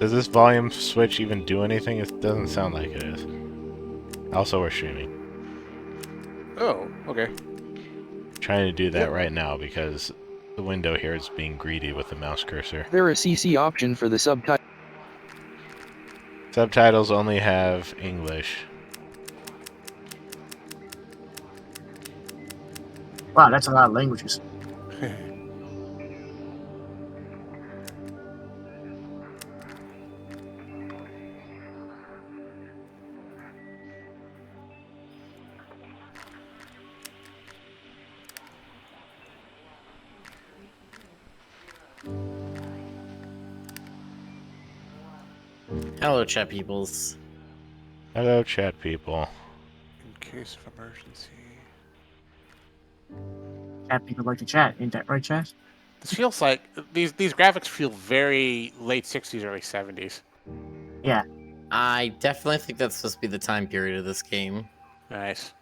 Does this volume switch even do anything? It doesn't sound like it is. Also, we're streaming. Oh, okay. Trying to do that right now because the window here is being greedy with the mouse cursor. There a CC option for the subtitle? Subtitles only have English. Wow, that's a lot of languages. Hello, chat peoples. Hello, chat people. In case of emergency. Chat people like to chat, ain't that right, chat? This feels like these graphics feel very late 60s, early 70s. Yeah. I definitely think that's supposed to be the time period of this game. Nice.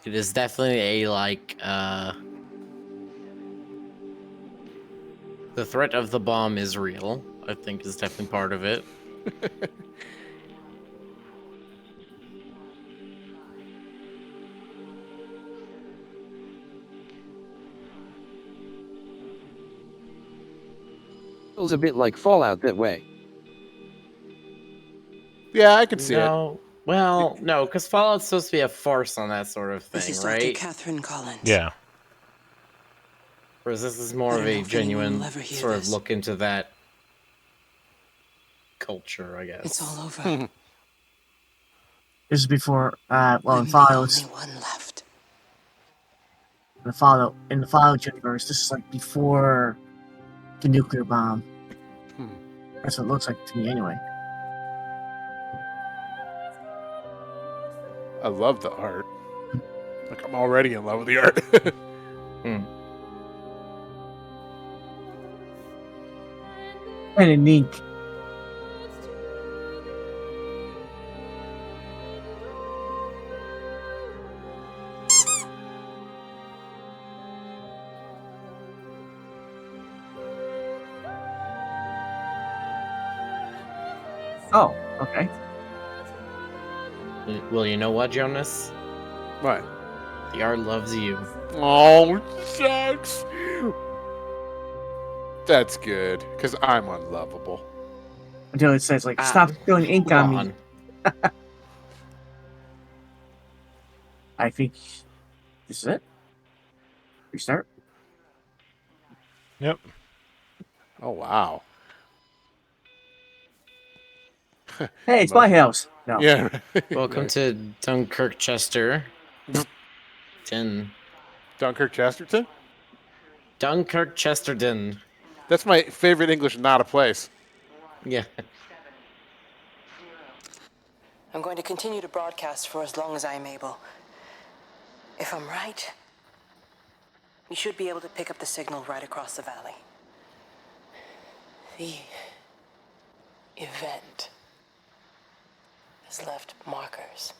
It is definitely a, like, the threat of the bomb is real, I think is definitely part of it. Feels a bit like Fallout that way. Yeah, I can see it. No, well, no, because Fallout's supposed to be a farce on that sort of This thing, is right? Dr. Catherine Collins. Yeah. Whereas this is more I of don't know a if anyone genuine will ever hear sort of this. look into that culture, I guess. It's all over. This is before, well, I'm in the Fallout's, only one left. in the Fallout universe, this is like before the nuclear bomb. That's what it looks like to me, anyway. I love the art. Like, I'm already in love with the art. And in ink. Oh, okay. Well, you know what, Jonas? What? The art loves you. Oh, shucks. That's good, because I'm unlovable. Until it says, like, stop spilling ink on me. I think this is it. Restart. Yep. Oh, wow. Hey, it's my house. No. Yeah. Welcome to Dunkirk, Chester. Dunkirk Chesterton? Dunkirk, Chesterton. That's my favorite English, not a place. Yeah. I'm going to continue to broadcast for as long as I am able. If I'm right, we should be able to pick up the signal right across the valley. The event has left markers.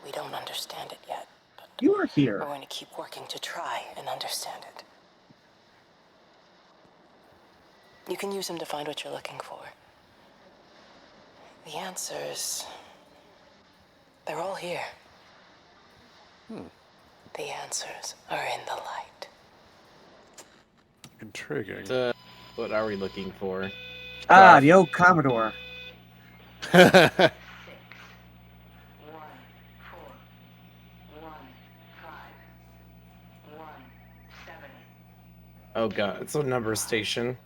We don't understand it yet, but You are here. we're going to keep working to try and understand it. You can use them to find what you're looking for. The answers, they're all here. The answers are in the light. Intriguing. What are we looking for? Ah, the old Commodore. Oh god, it's a number station.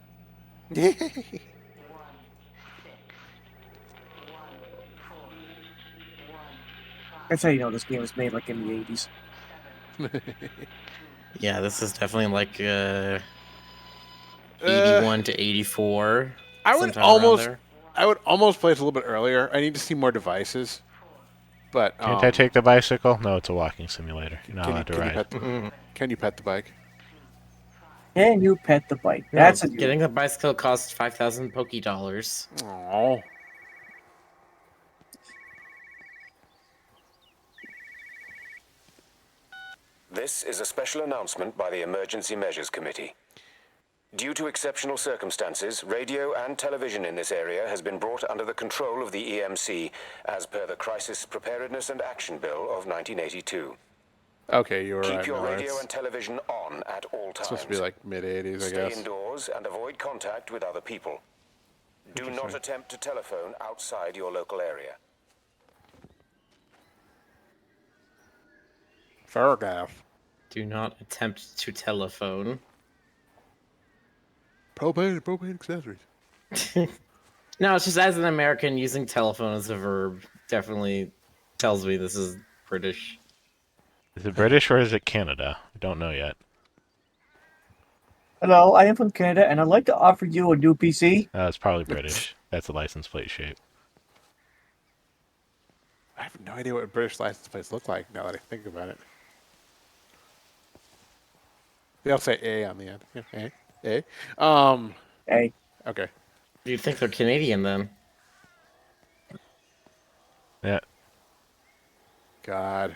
That's how you know this game was made like in the 80s. Yeah, this is definitely like 81 to 84. I would almost play it a little bit earlier. I need to see more devices. But Can't I take the bicycle? No, it's a walking simulator. You're not allowed to ride. Can you pet the bike? Can you pet the bike? No, That's getting the bicycle costs 5,000 Poke dollars. Oh. This is a special announcement by the Emergency Measures Committee. Due to exceptional circumstances, radio and television in this area has been brought under the control of the EMC as per the Crisis Preparedness and Action Bill of 1982. Okay, you were Keep right. your No, radio it's and television on at all times. supposed to be like mid-'80s, I Stay guess. indoors and avoid contact with other people. Do not attempt to telephone outside your local area. Paragraph. Do not attempt to telephone. Propane accessories. No, it's just as an American, using telephone as a verb definitely tells me this is British. Is it British or is it Canada? I don't know yet. Hello, I am from Canada, and I'd like to offer you a new PC. It's probably British. That's a license plate shape. I have no idea what British license plates look like now that I think about it. They all say A on the end. Yeah, A. Hey, Okay. You'd think they're Canadian then. Yeah. God.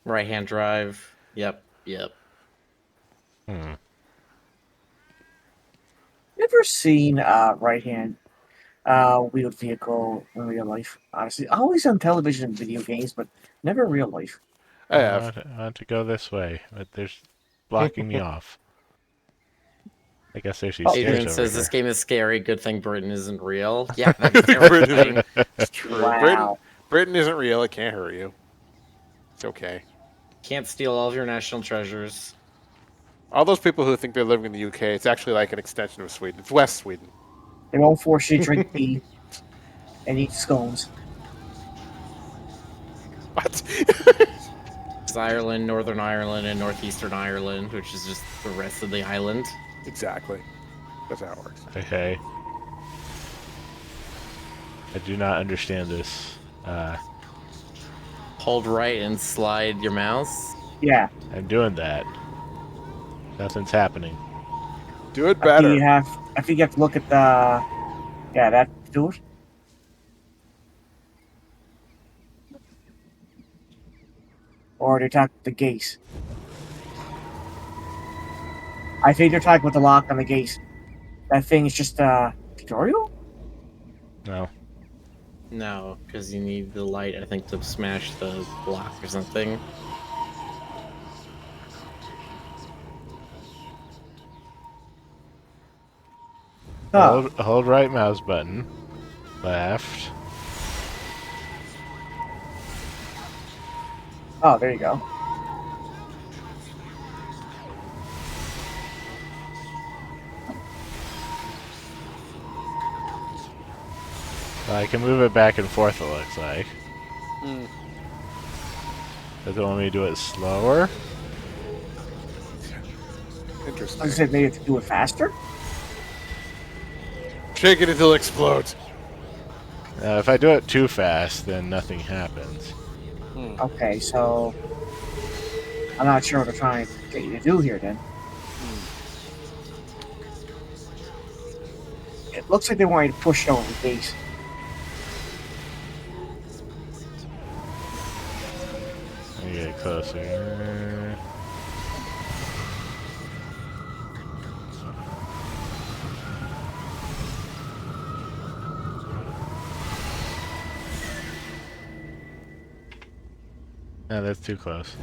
Right-hand drive. Yep. Hmm. ever seen right-hand wheeled vehicle in real life? Honestly, always on television and video games, but never in real life. I have. I want to go this way, but there's blocking me off. I guess there's these stairs Adrian over says here. this game is scary. Good thing Britain isn't real. Yeah, that's terrifying. It's true. Wow. Britain isn't real. It can't hurt you. It's okay. Can't steal all of your national treasures. All those people who think they're living in the UK, it's actually like an extension of Sweden. It's West Sweden. They won't force you to drink tea and eat scones. What? It's Ireland, Northern Ireland, and Northeastern Ireland, which is just the rest of the island. Exactly. That's how it works. Okay. I do not understand this. Hold right and slide your mouse. Yeah. I'm doing that. Nothing's happening. Do it I better. think you have to look at the. Yeah, that do it. Or they're talking the gate. I think they're talking about the lock on the gate. That thing is just a tutorial? No. No, because you need the light, I think, to smash the block or something. Oh, Hold right mouse button. Left. oh, there you go. I can move it back and forth, it looks like. Mm. Does it want me to do it slower? Interesting. I was saying maybe you have to do it faster? Shake it until it explodes. If I do it too fast, then nothing happens. Okay, so I'm not sure what they're trying to get you to do here then. It looks like they want you to push it over the gate. Let me get closer. No, that's too close.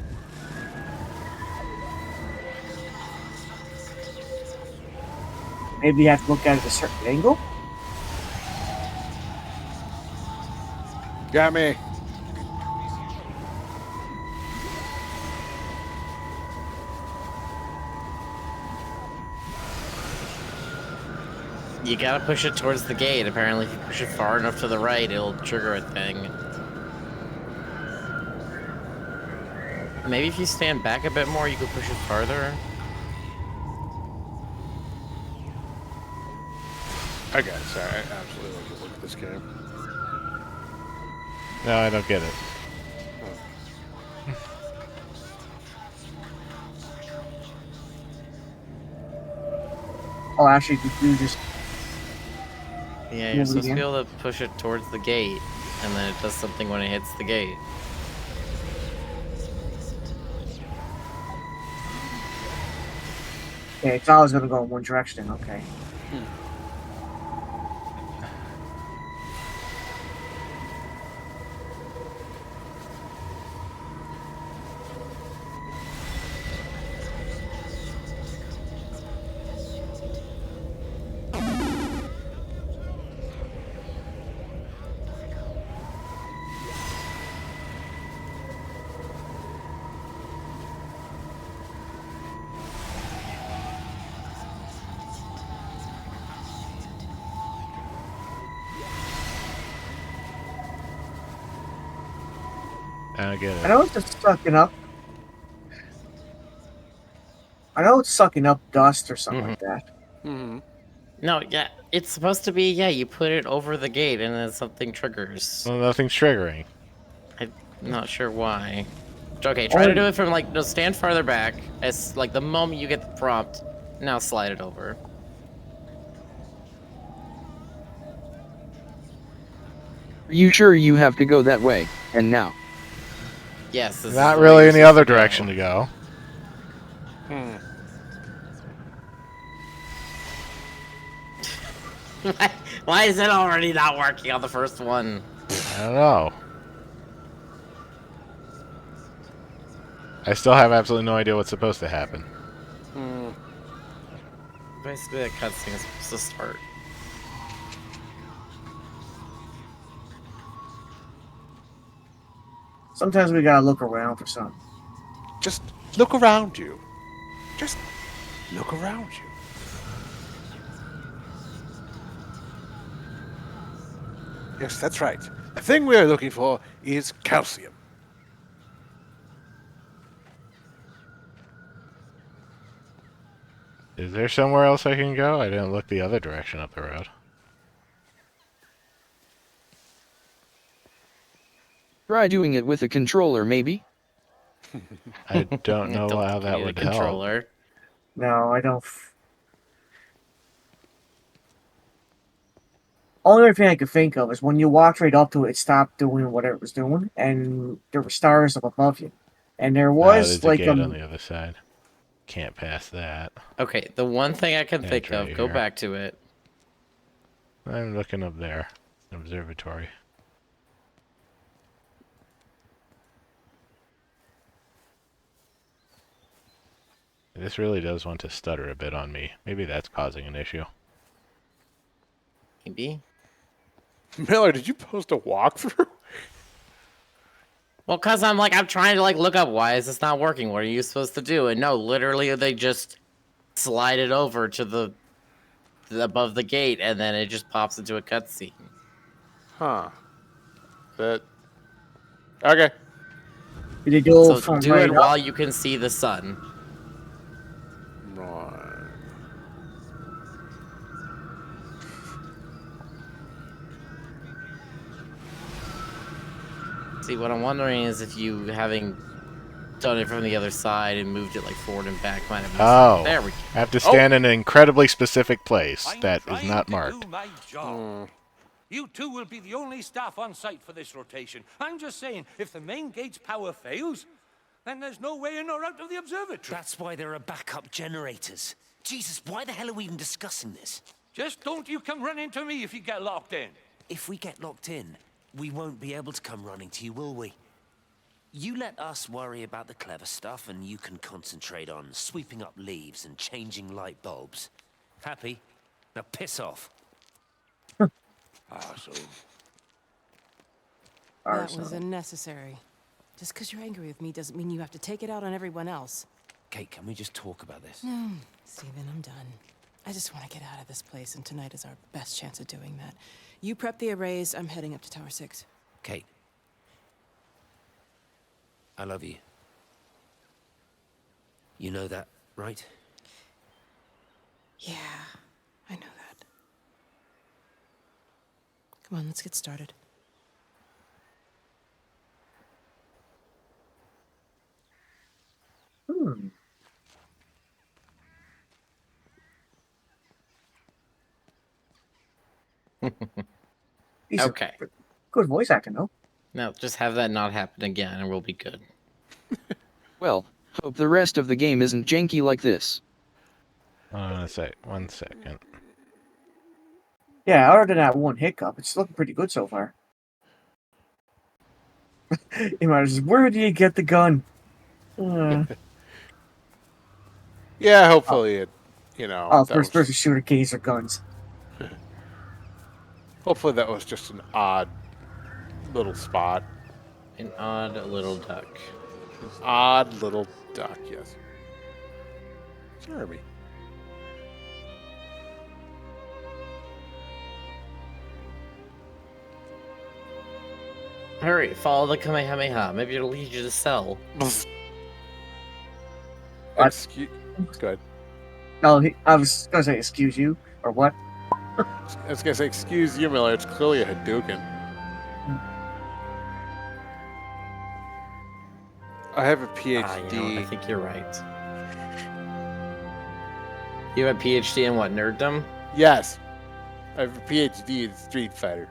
Maybe you have to look at it at a certain angle? Got me. You gotta push it towards the gate. Apparently, if you push it far enough to the right, it'll trigger a thing. Maybe if you stand back a bit more, you could push it farther. I got it. Sorry. I absolutely like to look at this game. No, I don't get it. Oh, actually, you do just. Yeah, Move you're it supposed to again? be able to push it towards the gate, and then it does something when it hits the gate. Okay, it's always gonna go in one direction. Okay. I don't get I it. know it's just sucking up. I know it's sucking up dust or something like that. Hmm. No, yeah, it's supposed to be. Yeah, you put it over the gate, and then something triggers. Well, nothing's triggering. I'm not sure why. Okay, try to do it from like no, stand farther back. As like the moment you get the prompt, now slide it over. Are you sure you have to go that way? And now? Yes, this is Not the way really you're any supposed other to go. direction to go. Why is it already not working on the first one? I don't know. I still have absolutely no idea what's supposed to happen. Basically, that cutscene is supposed to start. Sometimes we gotta look around for something. Just look around you. Just look around you. Yes, that's right. The thing we are looking for is calcium. Is there somewhere else I can go? I didn't look the other direction up the road. Try doing it with a controller, maybe? I don't know Don't how give that me the would help. controller. No, I don't. Only thing I could think of is when you walked right up to it, it stopped doing whatever it was doing, and there were stars up above you. And there was There's a like gate on the other side. Can't pass that. Okay, the one thing I can Yeah, think it's right of, go here. back to it. I'm looking up there. Observatory. This really does want to stutter a bit on me. Maybe that's causing an issue. Maybe. Miller, did you post a walkthrough? Well, cause I'm trying to look up why is this not working? What are you supposed to do? And no, literally they just slide it over to the above the gate, and then it just pops into a cutscene. Huh. That. Okay. did they go So from do right it up? while you can see the sun. Right. See, what I'm wondering is if you, having done it from the other side and moved it forward and back, might have missed Oh. it. There we go. I have to stand in an incredibly specific place that is not marked. Do my job. You two will be the only staff on site for this rotation. I'm just saying, if the main gate's power fails, then there's no way in or out of the observatory. That's why there are backup generators. Jesus, why the hell are we even discussing this? Just don't you come running to me if you get locked in. If we get locked in, we won't be able to come running to you, will we? You let us worry about the clever stuff, and you can concentrate on sweeping up leaves and changing light bulbs. Happy? Now piss off. Asshole. That was unnecessary. Just because you're angry with me doesn't mean you have to take it out on everyone else. Kate, can we just talk about this? No, Steven, I'm done. I just want to get out of this place, and tonight is our best chance of doing that. You prep the arrays, I'm heading up to Tower 6. Kate. I love you. You know that, right? Yeah, I know that. Come on, let's get started. Okay. Good voice acting, though. Now, just have that not happen again, and we'll be good. Well, hope the rest of the game isn't janky like this. One second. Yeah, other than that one hiccup, it's looking pretty good so far. Where do you get the gun? Yeah, hopefully it, you know, Oh, that first was person shooter games or guns. hopefully that was just an odd little spot. An odd little duck. Odd little duck, yes. Jeremy. Hurry, follow the Kamehameha. Maybe it'll lead you to cell. Excuse. Go ahead. No, I was gonna say excuse you or what? I was gonna say, excuse you, Miller. It's clearly a Hadouken. I have a PhD. You know what, I think you're right. You have a PhD in what, nerddom? Yes, I have a PhD in Street Fighter.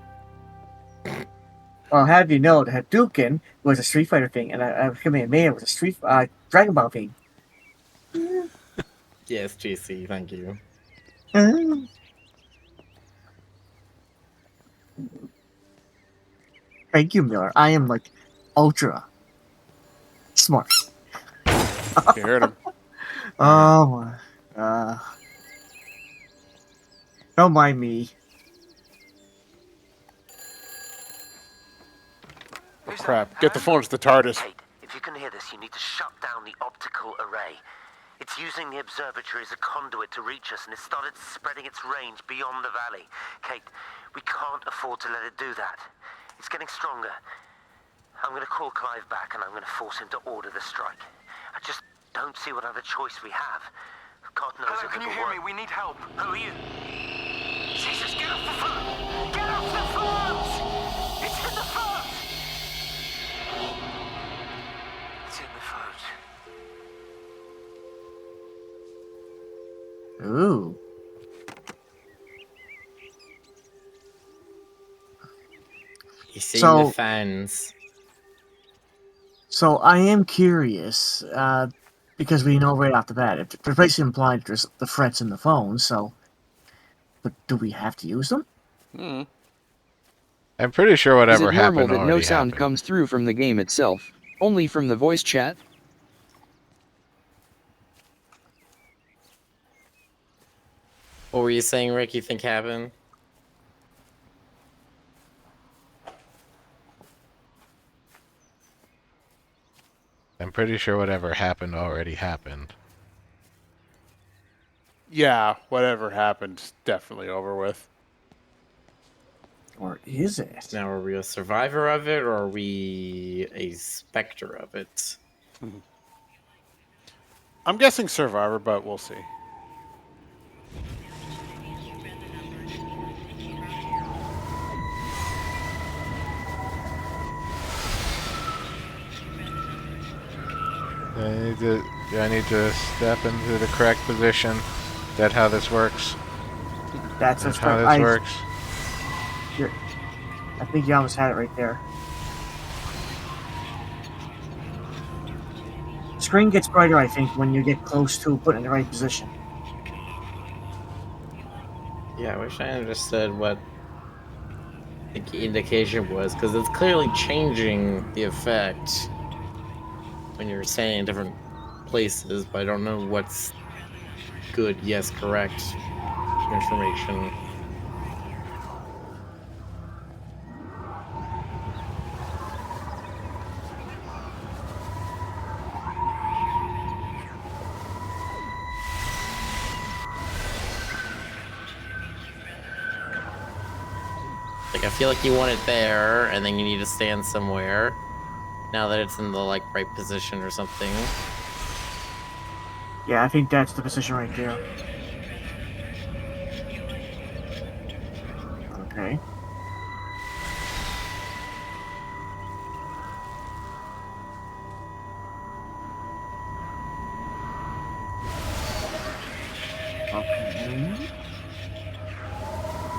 Well, have you know the Hadouken was a Street Fighter thing, and Kamehameha was a Dragon Ball thing. Yes, GC, thank you. Thank you, Miller. I am like ultra smart. You heard him. Oh my. Don't mind me. Crap. Get the phone to the TARDIS. Kate, if you can hear this, you need to shut down the optical array. It's using the observatory as a conduit to reach us, and it's started spreading its range beyond the valley. Kate, we can't afford to let it do that. It's getting stronger. I'm going to call Clive back, and I'm going to force him to order the strike. I just don't see what other choice we have. God knows. Hello, can you hear me? We need help. Who are you? Jesus, get off the phone! Get off the phone! It's in the phone! It's in the phone. Ooh. You see So- the fans. So I am curious, because we know right off the bat, they're basically implying there's the threats in the phone, so... But do we have to use them? I'm pretty sure Is whatever it normal happened that no already sound happened. comes through from the game itself, only from the voice chat? What were you saying, Rick, you think happened? I'm pretty sure whatever happened already happened. Yeah, whatever happened, definitely over with. Or is it? Now, are we a survivor of it, or are we a specter of it? I'm guessing Survivor, but we'll see. Do I need to step into the correct position? Is that how this works? That's How this works? I think you almost had it right there. Screen gets brighter, I think, when you get close to putting in the right position. Yeah, I wish I understood what the key indication was, because it's clearly changing the effect when you're standing in different places, but I don't know what's good, yes, correct information. Like, I feel like you want it there, and then you need to stand somewhere. Now that it's in the, like, right position or something. Yeah, I think that's the position right there. Okay. Okay.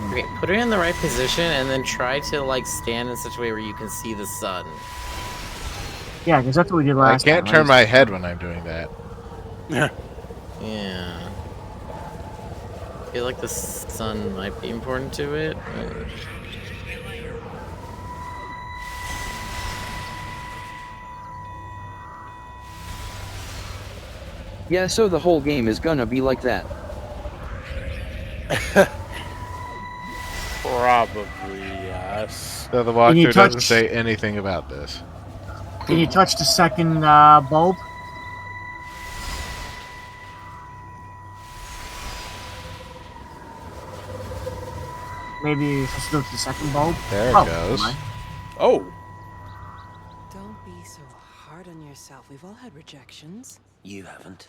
Okay, put it in the right position, and then try to, like, stand in such a way where you can see the sun. Yeah, because that's what we did I last time. can't turn my head when I'm doing that. Yeah. feel like the sun might be important to it. Yeah, so the whole game is gonna be like that. Probably, yes. So the Can you walkthrough doesn't touch- say anything about this. Can you touch the second bulb? Maybe just look at the second bulb. There it Oh, goes. never mind. Oh, Don't be so hard on yourself. We've all had rejections. You haven't.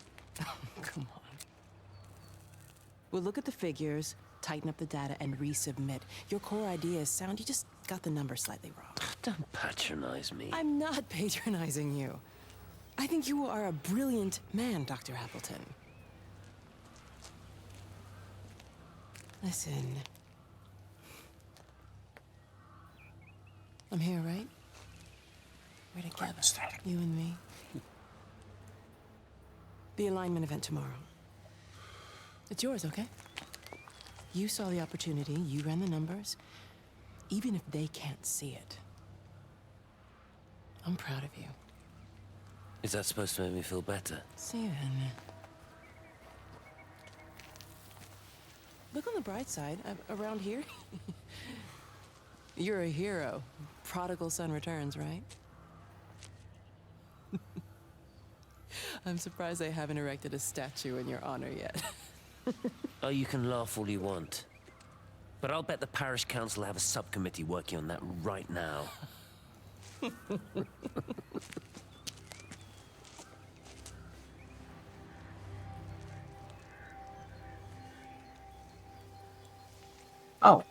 Come on. We'll look at the figures, tighten up the data, and resubmit. Your core idea is sound. You just got the number slightly wrong. Don't patronize me. I'm not patronizing you. I think you are a brilliant man, Dr. Appleton. Listen. I'm here, right? We're together, you and me. The alignment event tomorrow. It's yours, okay? You saw the opportunity, you ran the numbers. Even if they can't see it, I'm proud of you. Is that supposed to make me feel better? Steven. Look on the bright side. Around here, you're a hero. Prodigal son returns, right? I'm surprised they haven't erected a statue in your honor yet. Oh, you can laugh all you want. But I'll bet the parish council have a subcommittee working on that right now. Oh,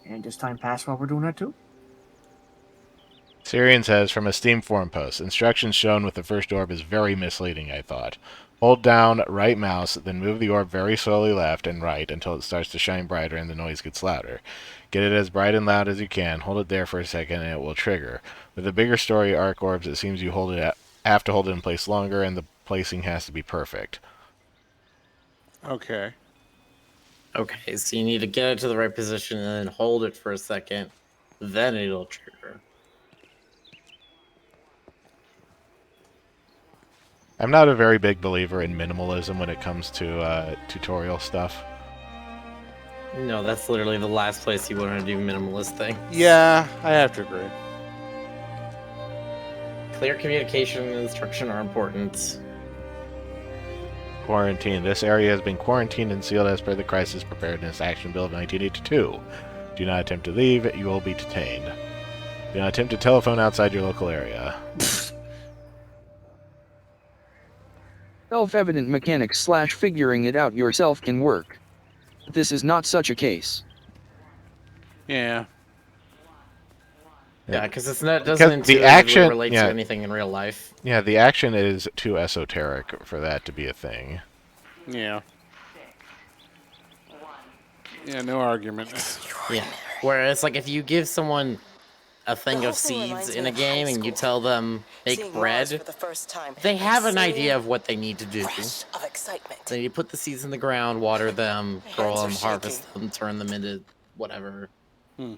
and does time pass while we're doing that too? Syrian says, from a Steam forum post, instructions shown with the first orb is very misleading, I thought. Hold down right mouse, then move the orb very slowly left and right until it starts to shine brighter and the noise gets louder. Get it as bright and loud as you can, hold it there for a second and it will trigger. With the bigger story arc orbs, it seems you have to hold it in place longer and the placing has to be perfect. okay. Okay, so you need to get it to the right position and then hold it for a second, then it'll trigger. I'm not a very big believer in minimalism when it comes to tutorial stuff. No, that's literally the last place you want to do minimalist thing. Yeah, I have to agree. Clear communication and instruction are important. Quarantine. This area has been quarantined and sealed as per the Crisis Preparedness Action Bill of 1982. Do not attempt to leave, you will be detained. Do not attempt to telephone outside your local area. Self-evident mechanics / figuring it out yourself can work. This is not such a case. Yeah. Yeah, because it's not Because doesn't the intuitively action- relate yeah. to anything in real life. Yeah, the action is too esoteric for that to be a thing. Yeah. Yeah, no argument. Yeah. Whereas, like, if you give someone a thing The of whole thing seeds reminds in me a of high game and you school. tell them make Seeing Mars bread, for the first time. they have an Same idea of what they need to do. rush of excitement. So you put the seeds in the ground, water them, grow Hands are them, harvest shaking. them, turn them into whatever. Hmm.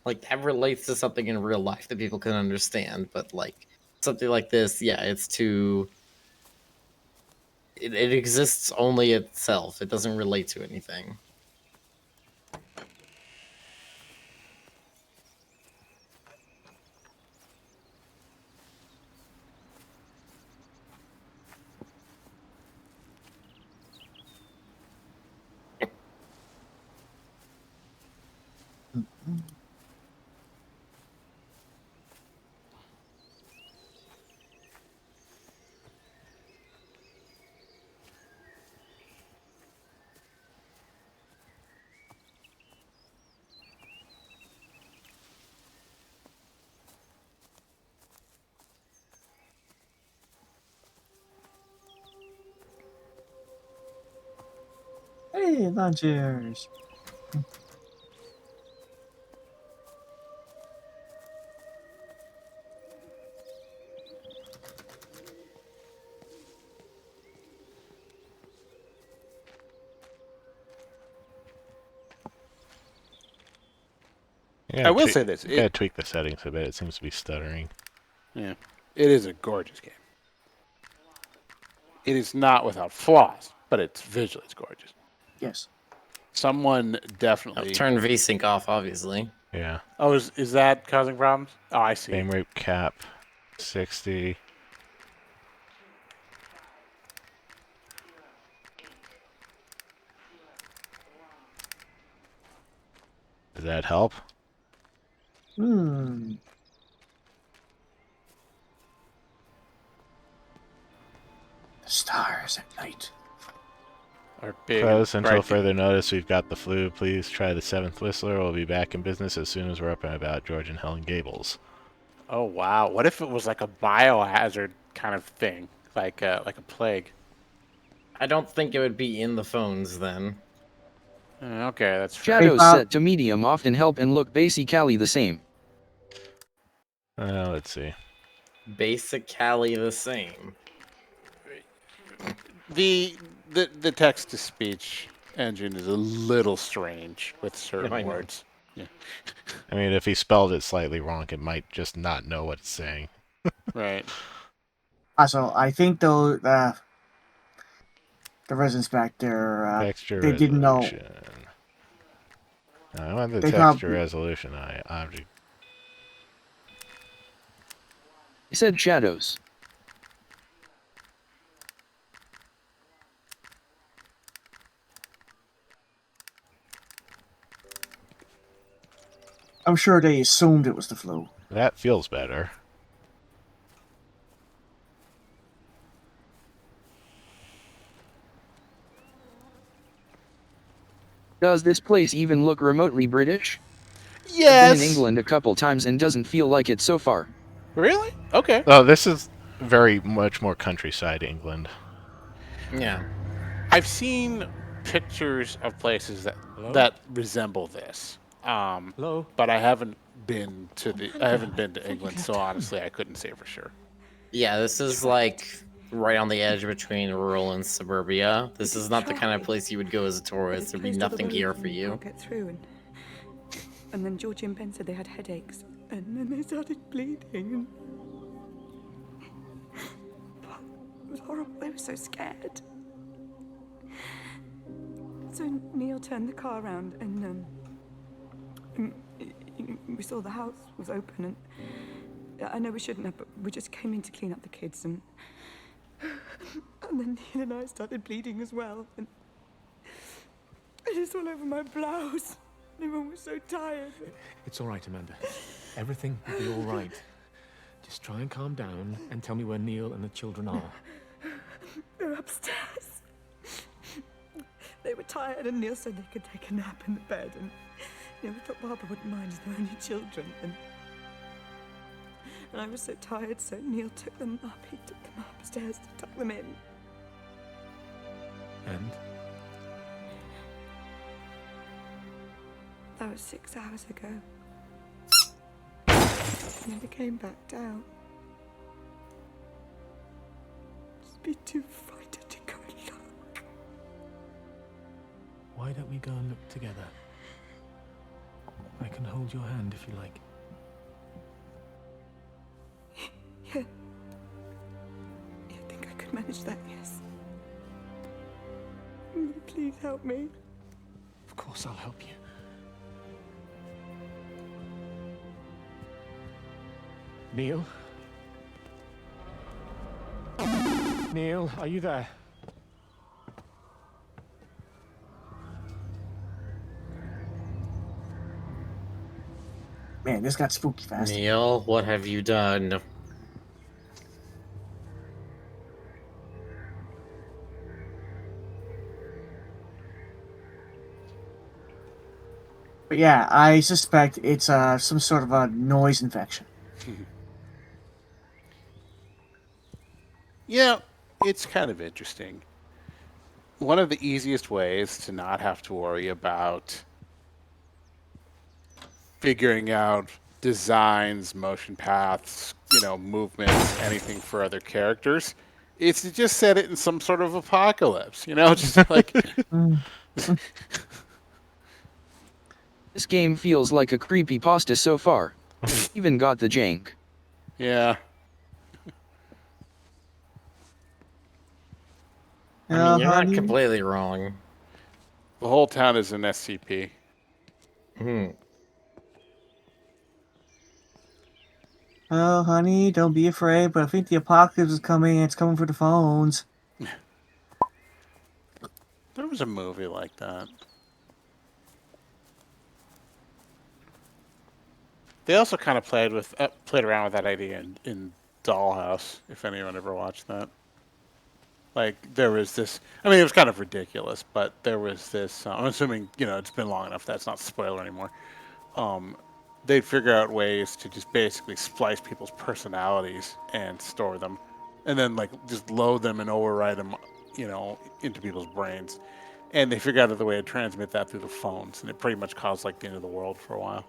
Like, that relates to something in real life that people can understand, but, like, something like this, yeah, it's too... It exists only itself. It doesn't relate to anything. Hey, launchers. I will say this. Gotta tweak the settings a bit. It seems to be stuttering. Yeah, it is a gorgeous game. It is not without flaws, but it's visually it's gorgeous. Yes. Someone definitely Turn VSync off, obviously. Yeah. Oh, is that causing problems? Oh, I see. Frame rate cap 60. Does that help? Hmm. The stars at night. Are big. Close until bright. further notice. We've got the flu. Please try the 7th Whistler. We'll be back in business as soon as we're up and about. George and Helen Gables. Oh wow! What if it was like a biohazard kind of thing, like a plague? I don't think it would be in the phones then. Okay, that's fair. Shadows Hey, Bob. set to medium often help and look basically the same. Let's see. Basically the same. The text to speech engine is a little strange with certain I know. words. Yeah. I mean, if he spelled it slightly wrong, it might just not know what it's saying. Right. Also, I think though the residents back there, Texture they didn't know. resolution. No, I want the They texture prob- resolution object. I said shadows. I'm sure they assumed it was the flu. That feels better. Does this place even look remotely British? Yes. I've been in England a couple times and doesn't feel like it so far. Really? Okay. Oh, this is very much more countryside England. Yeah. I've seen pictures of places that resemble this. Hello? But I haven't been to England, so honestly, I couldn't say for sure. Yeah, this is like right on the edge between rural and suburbia. This is not the kind of place you would go as a tourist. There'd be nothing here for you. Get through, and then Georgie and Ben said they had headaches, and then they started bleeding. It was horrible. They were so scared. So Neil turned the car around, and we saw the house was open, and I know we shouldn't have, but we just came in to clean up the kids, and then Neil and I started bleeding as well, and it's all over my blouse. Everyone was so tired. It's all right, Amanda. Everything will be all right. Just try and calm down and tell me where Neil and the children are. They're upstairs. They were tired, and Neil said they could take a nap in the bed, and we thought Barbara wouldn't mind as they're only children, and I was so tired, so Neil took them up. He took them upstairs to tuck them in. And? That was 6 hours ago. I never came back down. Just be too frightened to go and look. Why don't we go and look together? I can hold your hand if you like. Yeah. I think I could manage that, yes. Please help me. Of course I'll help you. Neil? Neil, are you there? Man, this got spooky fast. Neil, what have you done? But yeah, I suspect it's some sort of a noise infection. Yeah, it's kind of interesting. One of the easiest ways to not have to worry about figuring out designs, motion paths, movements, anything for other characters, is to just set it in some sort of apocalypse. Just like This This game feels like a creepy pasta so far. Even got the jank. Yeah. I mean, you're not honey. completely wrong. The whole town is an SCP. Oh, honey, don't be afraid, but I think the apocalypse is coming and it's coming for the phones. There was a movie like that. They also kind of played around with that idea in Dollhouse, if anyone ever watched that. Like, there was this, I mean, it was kind of ridiculous, but there was this, I'm assuming, it's been long enough that's not a spoiler anymore. They'd figure out ways to just basically splice people's personalities and store them, and then, like, just load them and override them, into people's brains. And they figured out the way to transmit that through the phones, and it pretty much caused, like, the end of the world for a while.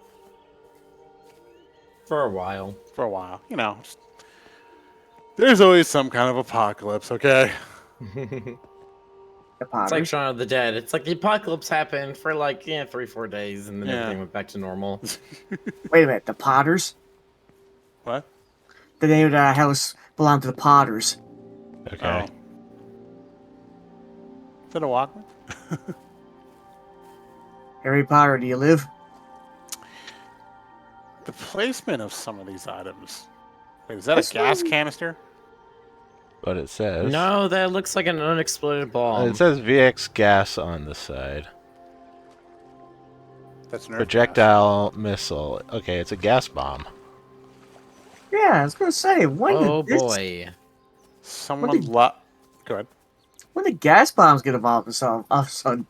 For a while. Just, there's always some kind of apocalypse, okay? It's like Shaun of the Dead. It's like the apocalypse happened for like 3-4 days, and then everything went back to normal. Wait a minute, the Potters? What? The name of that house belonged to the Potters. Okay. Oh. Is that a Walkman? Harry Potter, do you live? The placement of some of these items. Wait, is that a gas canister? But it says... No, that looks like an unexploded bomb. It says VX gas on the side. That's Nerf Projectile missile. Okay, it's a gas bomb. Yeah, I was gonna say, when Oh did this... boy. Someone Go ahead. When did gas bombs get involved in all of a sudden?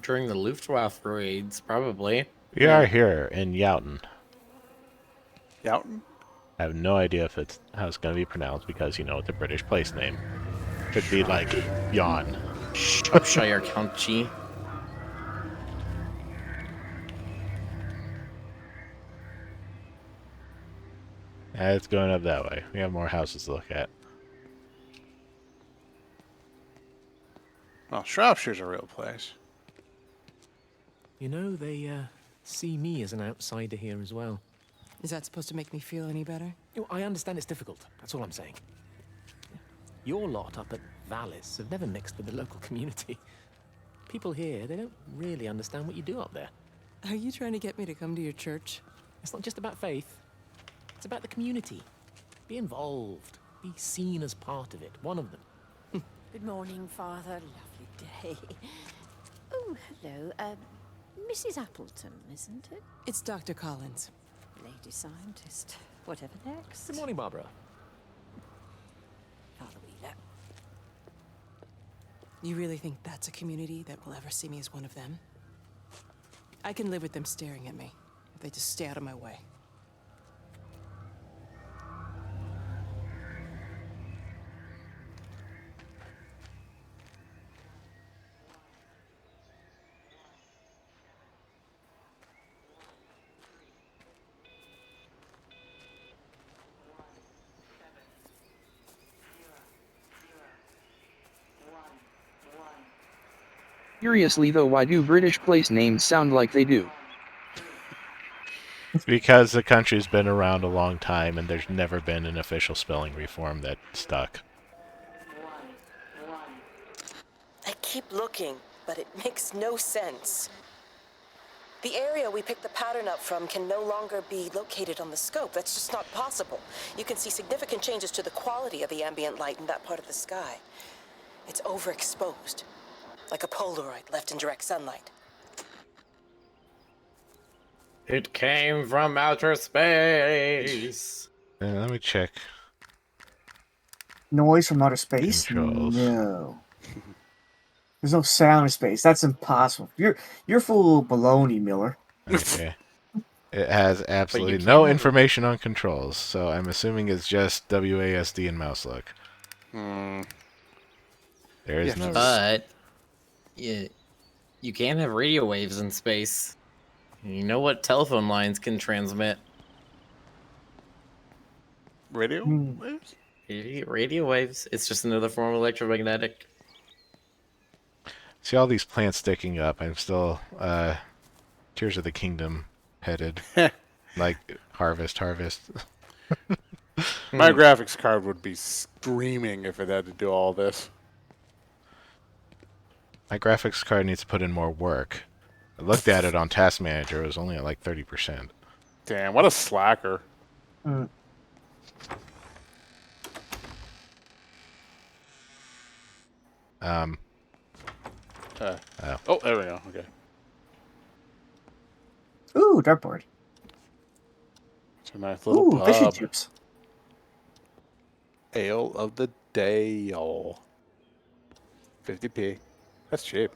During the Luftwaffe raids, probably. We are here in Youten. Youten? I have no idea if it's how it's going to be pronounced because, it's a British place name. Could be like Yawn. Shropshire County. It's going up that way. We have more houses to look at. Well, Shropshire's a real place. They see me as an outsider here as well. Is that supposed to make me feel any better? I understand it's difficult. That's all I'm saying. Your lot up at Vallis have never mixed with the local community. People here, they don't really understand what you do up there. Are you trying to get me to come to your church? It's not just about faith. It's about the community. Be involved. Be seen as part of it. One of them. Good morning, Father. Lovely day. Oh, hello. Mrs. Appleton, isn't it? It's Dr. Collins. Lady scientist. Whatever next. Good morning, Barbara. Father Wheeler. You really think that's a community that will ever see me as one of them? I can live with them staring at me, if they just stay out of my way. Curiously though, why do British place names sound like they do? Because the country's been around a long time and there's never been an official spelling reform that stuck. I keep looking, but it makes no sense. The area we picked the pattern up from can no longer be located on the scope. That's just not possible. You can see significant changes to the quality of the ambient light in that part of the sky. It's overexposed, like a Polaroid left in direct sunlight. It came from outer space. Let me check. Noise from outer space? Controls. No. There's no sound in space. That's impossible. You're full of baloney, Miller. Okay. It has absolutely no information on controls, so I'm assuming it's just WASD and mouse look. There is no... But you can't have radio waves in space. You know what telephone lines can transmit? Radio waves? Radio waves. It's just another form of electromagnetic. See all these plants sticking up. I'm still Tears of the Kingdom headed. Like harvest. My graphics card would be screaming if it had to do all this. My graphics card needs to put in more work. I looked at it on Task Manager. It was only at like 30%. Damn, what a slacker. Mm. Oh. Oh, there we go. Okay. Ooh, dartboard. It's a nice little Ooh, fish and pub. chips. Ale of the day. 50p. That's cheap.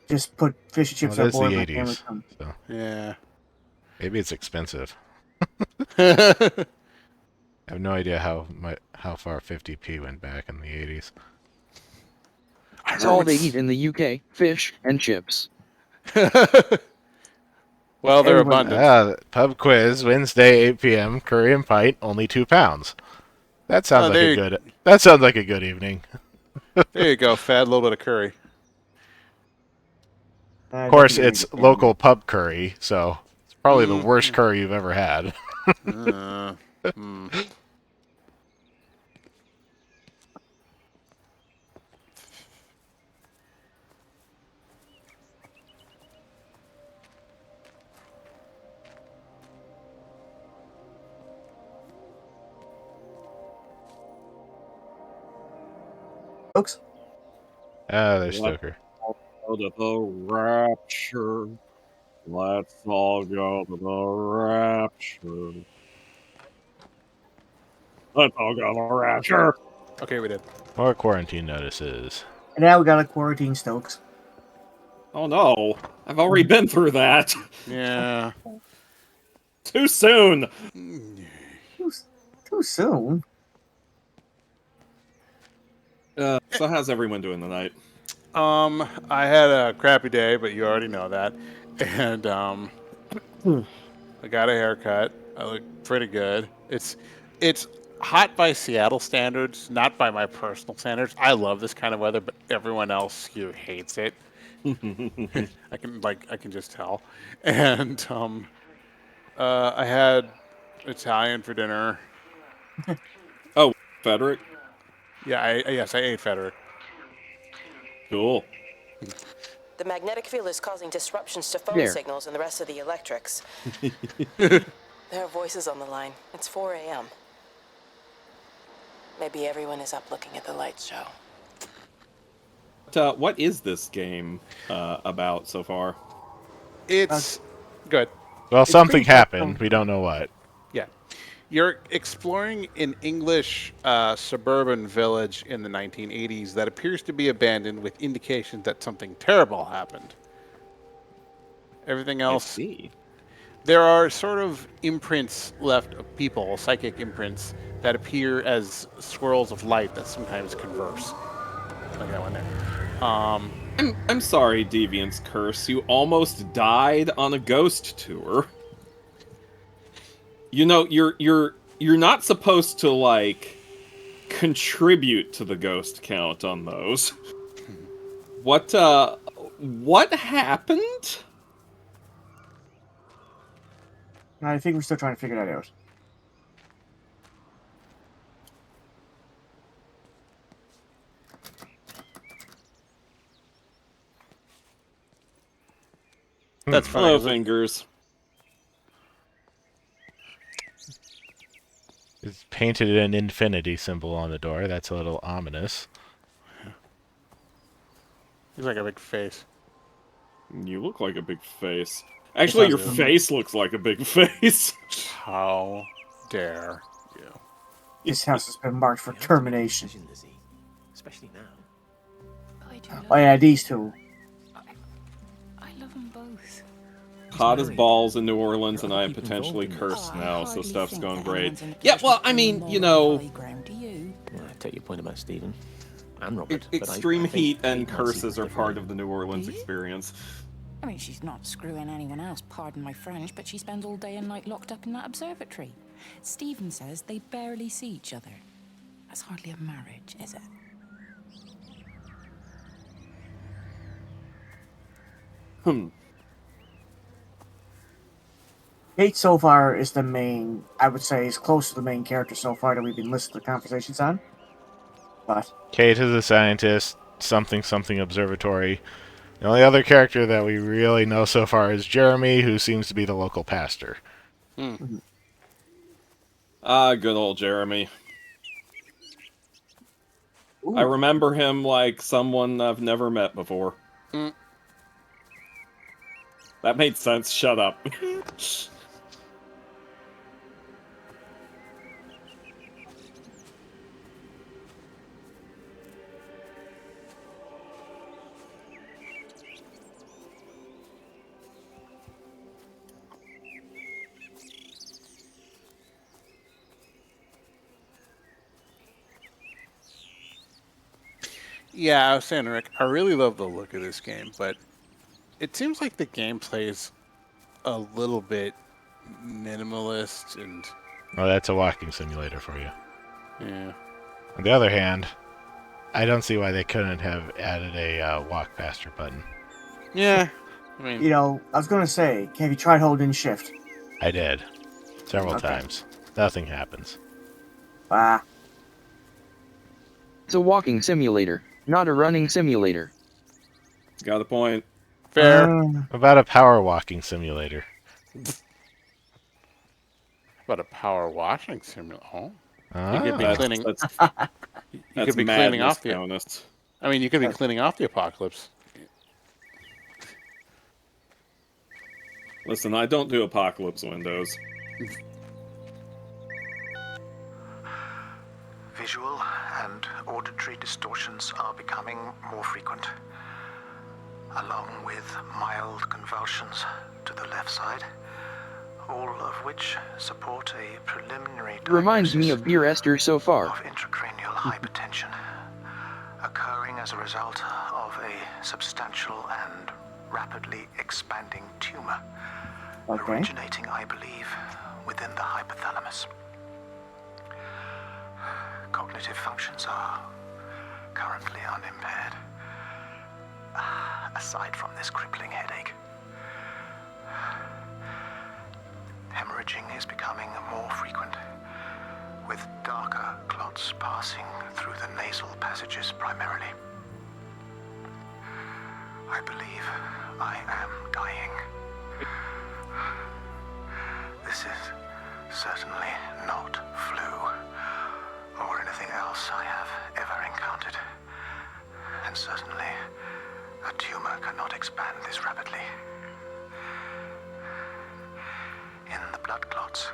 Just put fish and chips Well, on that's board. the My family 80s. come. So Yeah. maybe it's expensive. I have no idea how far 50p went back in the 80s. That's all they eat in the UK, fish and chips. Well, they're Everyone- abundant. Pub quiz, Wednesday, 8 p.m. Curry and pint, only £2. That sounds like a good. That sounds like a good evening. There you go, Fad. A little bit of curry. Of course, it's local pub curry, so it's probably the worst curry you've ever had. Folks. There's Stoker. Go to the Rapture. Let's all go to the Rapture. Let's all go to the Rapture. Okay, we did. More quarantine notices. And now we got a quarantine Stokes. Oh no, I've already been through that. Yeah. Too soon. Too soon. So how's everyone doing tonight? I had a crappy day, but you already know that. And I got a haircut. I look pretty good. It's hot by Seattle standards, not by my personal standards. I love this kind of weather, but everyone else here hates it. I can just tell. And I had Italian for dinner. Oh, Frederick. Yeah, I ate Frederick. Cool. The magnetic field is causing disruptions to phone There. signals and the rest of the electrics. There are voices on the line. It's 4 a.m. Maybe everyone is up looking at the light show. What is this game about so far? It's good. Well, It's something pretty happened. We don't know what. Yeah. You're exploring an English suburban village in the 1980s that appears to be abandoned with indications that something terrible happened. Everything else... I see. There are sort of imprints left of people, psychic imprints, that appear as swirls of light that sometimes converse. Like that one there. I'm sorry, Deviant's Curse. You almost died on a ghost tour. You know, you're not supposed to like contribute to the ghost count on those. What happened? I think we're still trying to figure that out. That's funny. Hello, fingers. It's painted an infinity symbol on the door. That's a little ominous. He's like a big face. You look like a big face. Actually, your face looks like a big face. How dare you? This house has been marked for termination. Especially now. I do love Oh yeah, these two. I love them both. Hot as balls in New Orleans, and I am potentially cursed now, so stuff's going great. Yeah, well, I mean, you know, I take your point about Stephen and Robert. extreme heat and curses are part of the New Orleans experience. I mean, she's not screwing anyone else, pardon my French, but she spends all day and night locked up in that observatory. Stephen says they barely see each other. That's hardly a marriage, is it? Kate so far is the main, I would say, is close to the main character so far that we've been listening to conversations on. But Kate is a scientist, something observatory. The only other character that we really know so far is Jeremy, who seems to be the local pastor. Hmm. Good old Jeremy. ooh, I remember him like someone I've never met before. Mm. That made sense. Shut up. Yeah, I was saying, Rick, I really love the look of this game, but it seems like the gameplay is a little bit minimalist and Well, that's a walking simulator for you. yeah. On the other hand, I don't see why they couldn't have added a walk faster button. Yeah, I mean, you know, I was gonna say, have you tried holding shift? I did. Several Okay. times. Nothing happens. Ah, It's a walking simulator, not a running simulator. Got a point. fair. About a power walking simulator. About a power washing simulator. Oh, Ah. you could be cleaning. You That's could be cleaning madness, off the. Jonas. I mean, you could be cleaning off the apocalypse. Listen, I don't do apocalypse windows. Visual and auditory distortions are becoming more frequent, along with mild convulsions to the left side, all of which support a preliminary Reminds me diagnosis of Dear Esther so far. of intracranial hypertension, occurring as a result of a substantial and rapidly expanding tumor, originating, I believe, within the hypothalamus. Cognitive functions are currently unimpaired, aside from this crippling headache. Hemorrhaging is becoming more frequent, with darker clots passing through the nasal passages primarily. I believe I am dying. This is certainly not flu or anything else I have ever encountered. And certainly, a tumor cannot expand this rapidly. In the blood clots,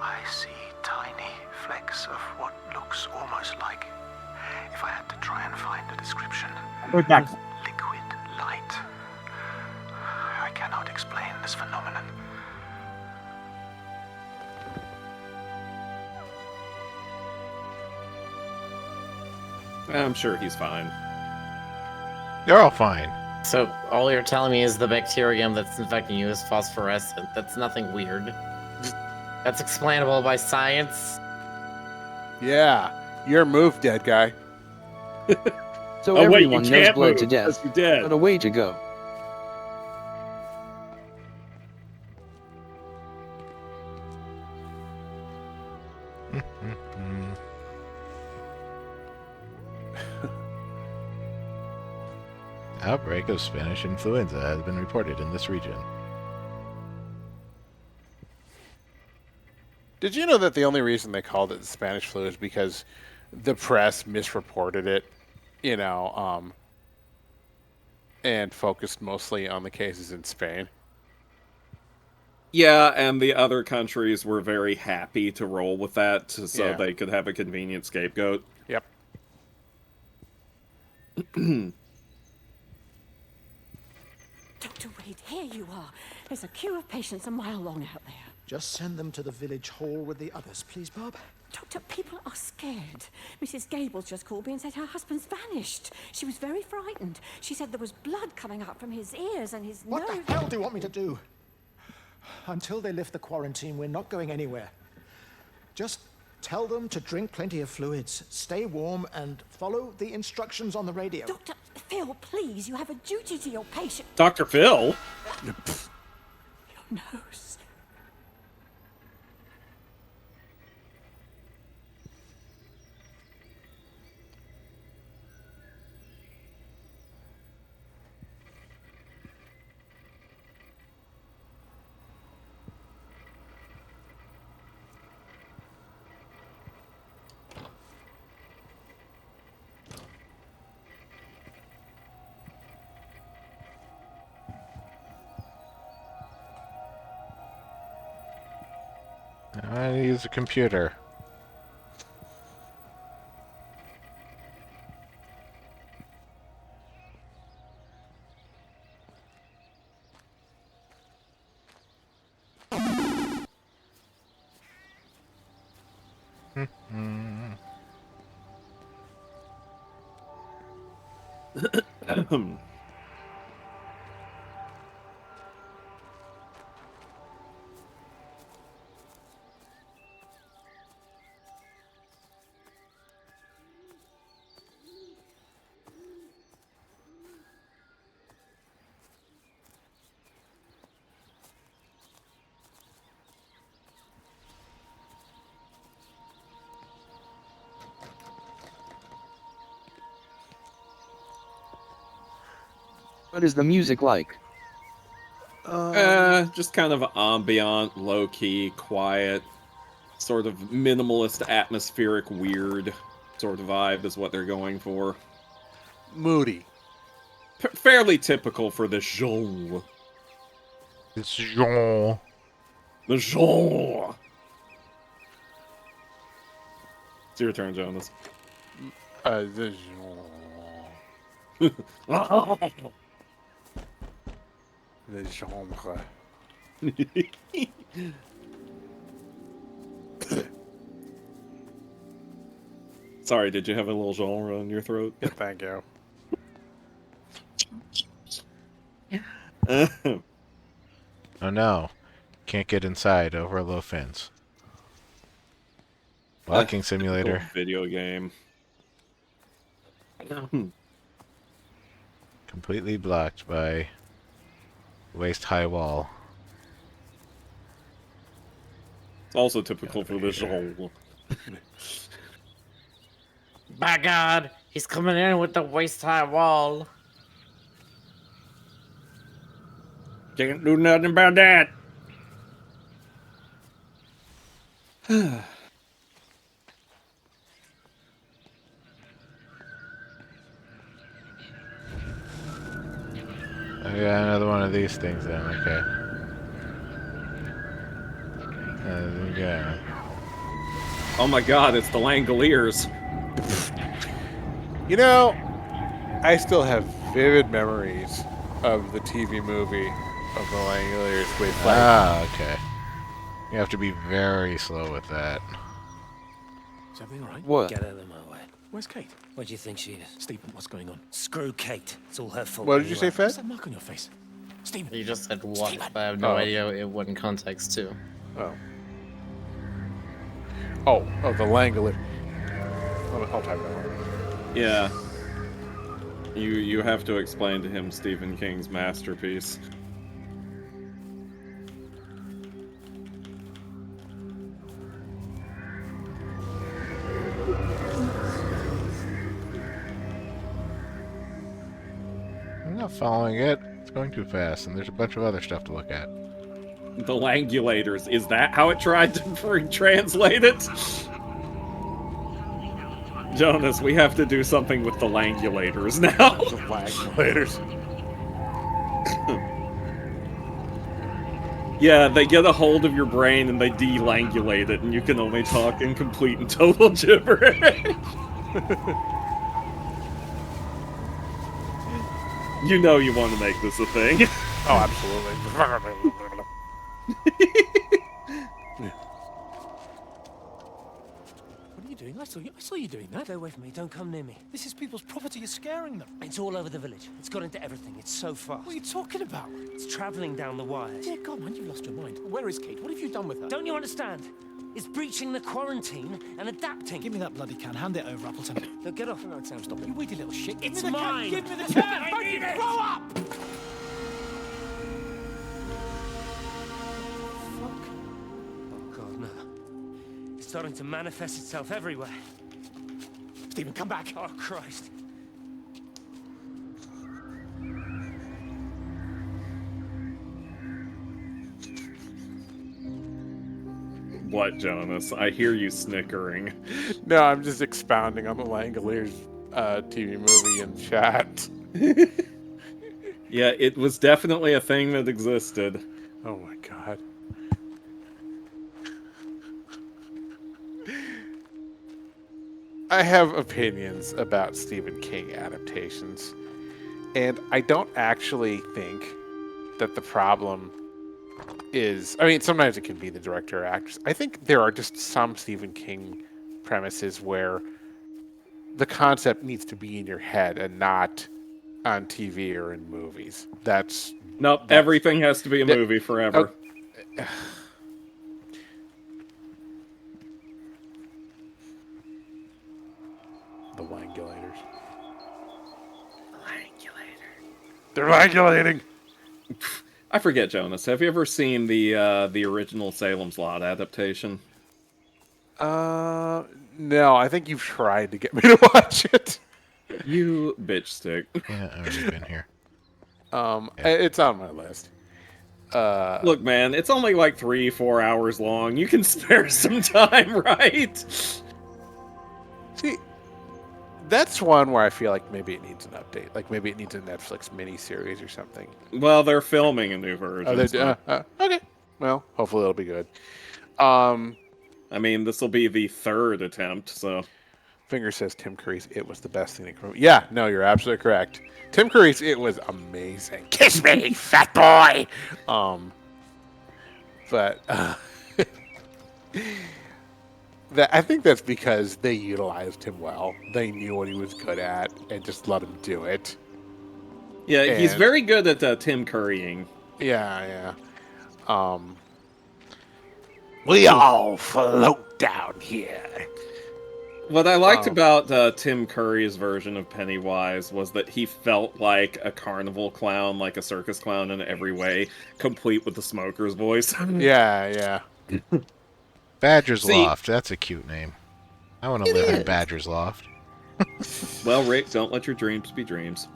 I see tiny flecks of what looks almost like, if I had to try and find a description, liquid light. I cannot explain this phenomenon. I'm sure he's fine. You're all fine. So all you're telling me is the bacterium that's infecting you is phosphorescent. That's nothing weird. That's explainable by science. Yeah, your move, dead guy. So Oh, wait, everyone you knows can't blood move, to death. 'cause you're dead. But a way to go. Outbreak of Spanish influenza has been reported in this region. Did you know that the only reason they called it the Spanish flu is because the press misreported it, and focused mostly on the cases in Spain? Yeah, and the other countries were very happy to roll with that so Yeah. they could have a convenient scapegoat. Yep. Dr. Wade, here you are. There's a queue of patients a mile long out there. Just send them to the village hall with the others, please, Bob. Doctor, people are scared. Mrs. Gable's just called me and said her husband's vanished. She was very frightened. She said there was blood coming up from his ears and his nose. What the hell do you want me to do? Until they lift the quarantine, we're not going anywhere. Just tell them to drink plenty of fluids, stay warm, and follow the instructions on the radio. Doctor, Phil, please, you have a duty to your patient. Dr. Phil? Your nose. I use a computer. What is the music like? Just kind of ambient, low-key, quiet, sort of minimalist, atmospheric, weird sort of vibe is what they're going for. Moody. Fairly typical for this genre. It's genre. The genre. It's your turn, Jonas. The genre. Sorry, did you have a little genre in your throat? Yeah, thank you. Oh no. Can't get inside over a low fence. Walking simulator. Video game. Completely blocked by waist-high wall. It's also typical for this genre. By God, he's coming in with the waist-high wall. Can't do nothing about that. I got another one of these things then, okay. There we go. Oh my God, it's the Langoliers. You know, I still have vivid memories of the TV movie of the Langoliers with like... Ah, okay. You have to be very slow with that. Is everything all right? What? Get out of my way. Where's Kate? Where do you think she is? Stephen, what's going on? Screw Kate. It's all her fault. What did you say, Fed? What's that mark on your face? Stephen. You just said what, but I have no idea in what context too. Oh, the Langoliers. I'll type that one. Yeah. You have to explain to him Stephen King's masterpiece. I'm not following it. It's going too fast, and there's a bunch of other stuff to look at. The Langulators. Is that how it tried to translate it? Jonas, we have to do something with the Langulators now. The Langulators. Yeah, they get a hold of your brain and they delangulate it, and you can only talk in complete and total gibberish. You know you want to make this a thing. Oh, absolutely. What are you doing? I saw you doing that. Stay away from me. Don't come near me. This is people's property. You're scaring them. It's all over the village. It's got into everything. It's so fast. What are you talking about? It's traveling down the wires. Dear God, man, you've lost your mind. Where is Kate? What have you done with her? Don't you understand? is breaching the quarantine and adapting. Give me that bloody can. Hand it over, Appleton. No, get off. No, Sam, stop it. You weedy little shit. It's Give me the mine. Can. Give me the can. I need it. Grow up! Oh, God, no. It's starting to manifest itself everywhere. Stephen, come back. Oh, Christ. What, Jonas? I hear you snickering. No, I'm just expounding on the Langoliers TV movie in chat. Yeah, it was definitely a thing that existed. Oh my god. I have opinions about Stephen King adaptations, and I don't actually think that the problem is, I mean, sometimes it can be the director or actress. I think there are just some Stephen King premises where the concept needs to be in your head and not on TV or in movies. Nope, everything has to be a movie forever. The Langulators. They're langulating! I forget, Jonas. Have you ever seen the original Salem's Lot adaptation? No, I think you've tried to get me to watch it. You bitch stick. Yeah, I've already been here. It's on my list. Look, man, it's only like 3-4 hours long. You can spare some time, right? See, that's one where I feel like maybe it needs an update. Like maybe it needs a Netflix miniseries or something. Well, they're filming a new version. Okay. Well, hopefully it'll be good. I mean, this will be the 3rd attempt, so... Finger says Tim Curry's It was the best thing that could... Yeah, no, you're absolutely correct. Tim Curry's It was amazing. Kiss me, fat boy! But... I think that's because they utilized him well. They knew what he was good at and just let him do it. Yeah, he's very good at Tim Currying. Yeah. We all float down here. What I liked about Tim Curry's version of Pennywise was that he felt like a carnival clown, like a circus clown in every way, complete with the smoker's voice. Yeah. Badger's Loft. That's a cute name. I want to live in is. Badger's Loft. Well, Rick, don't let your dreams be dreams.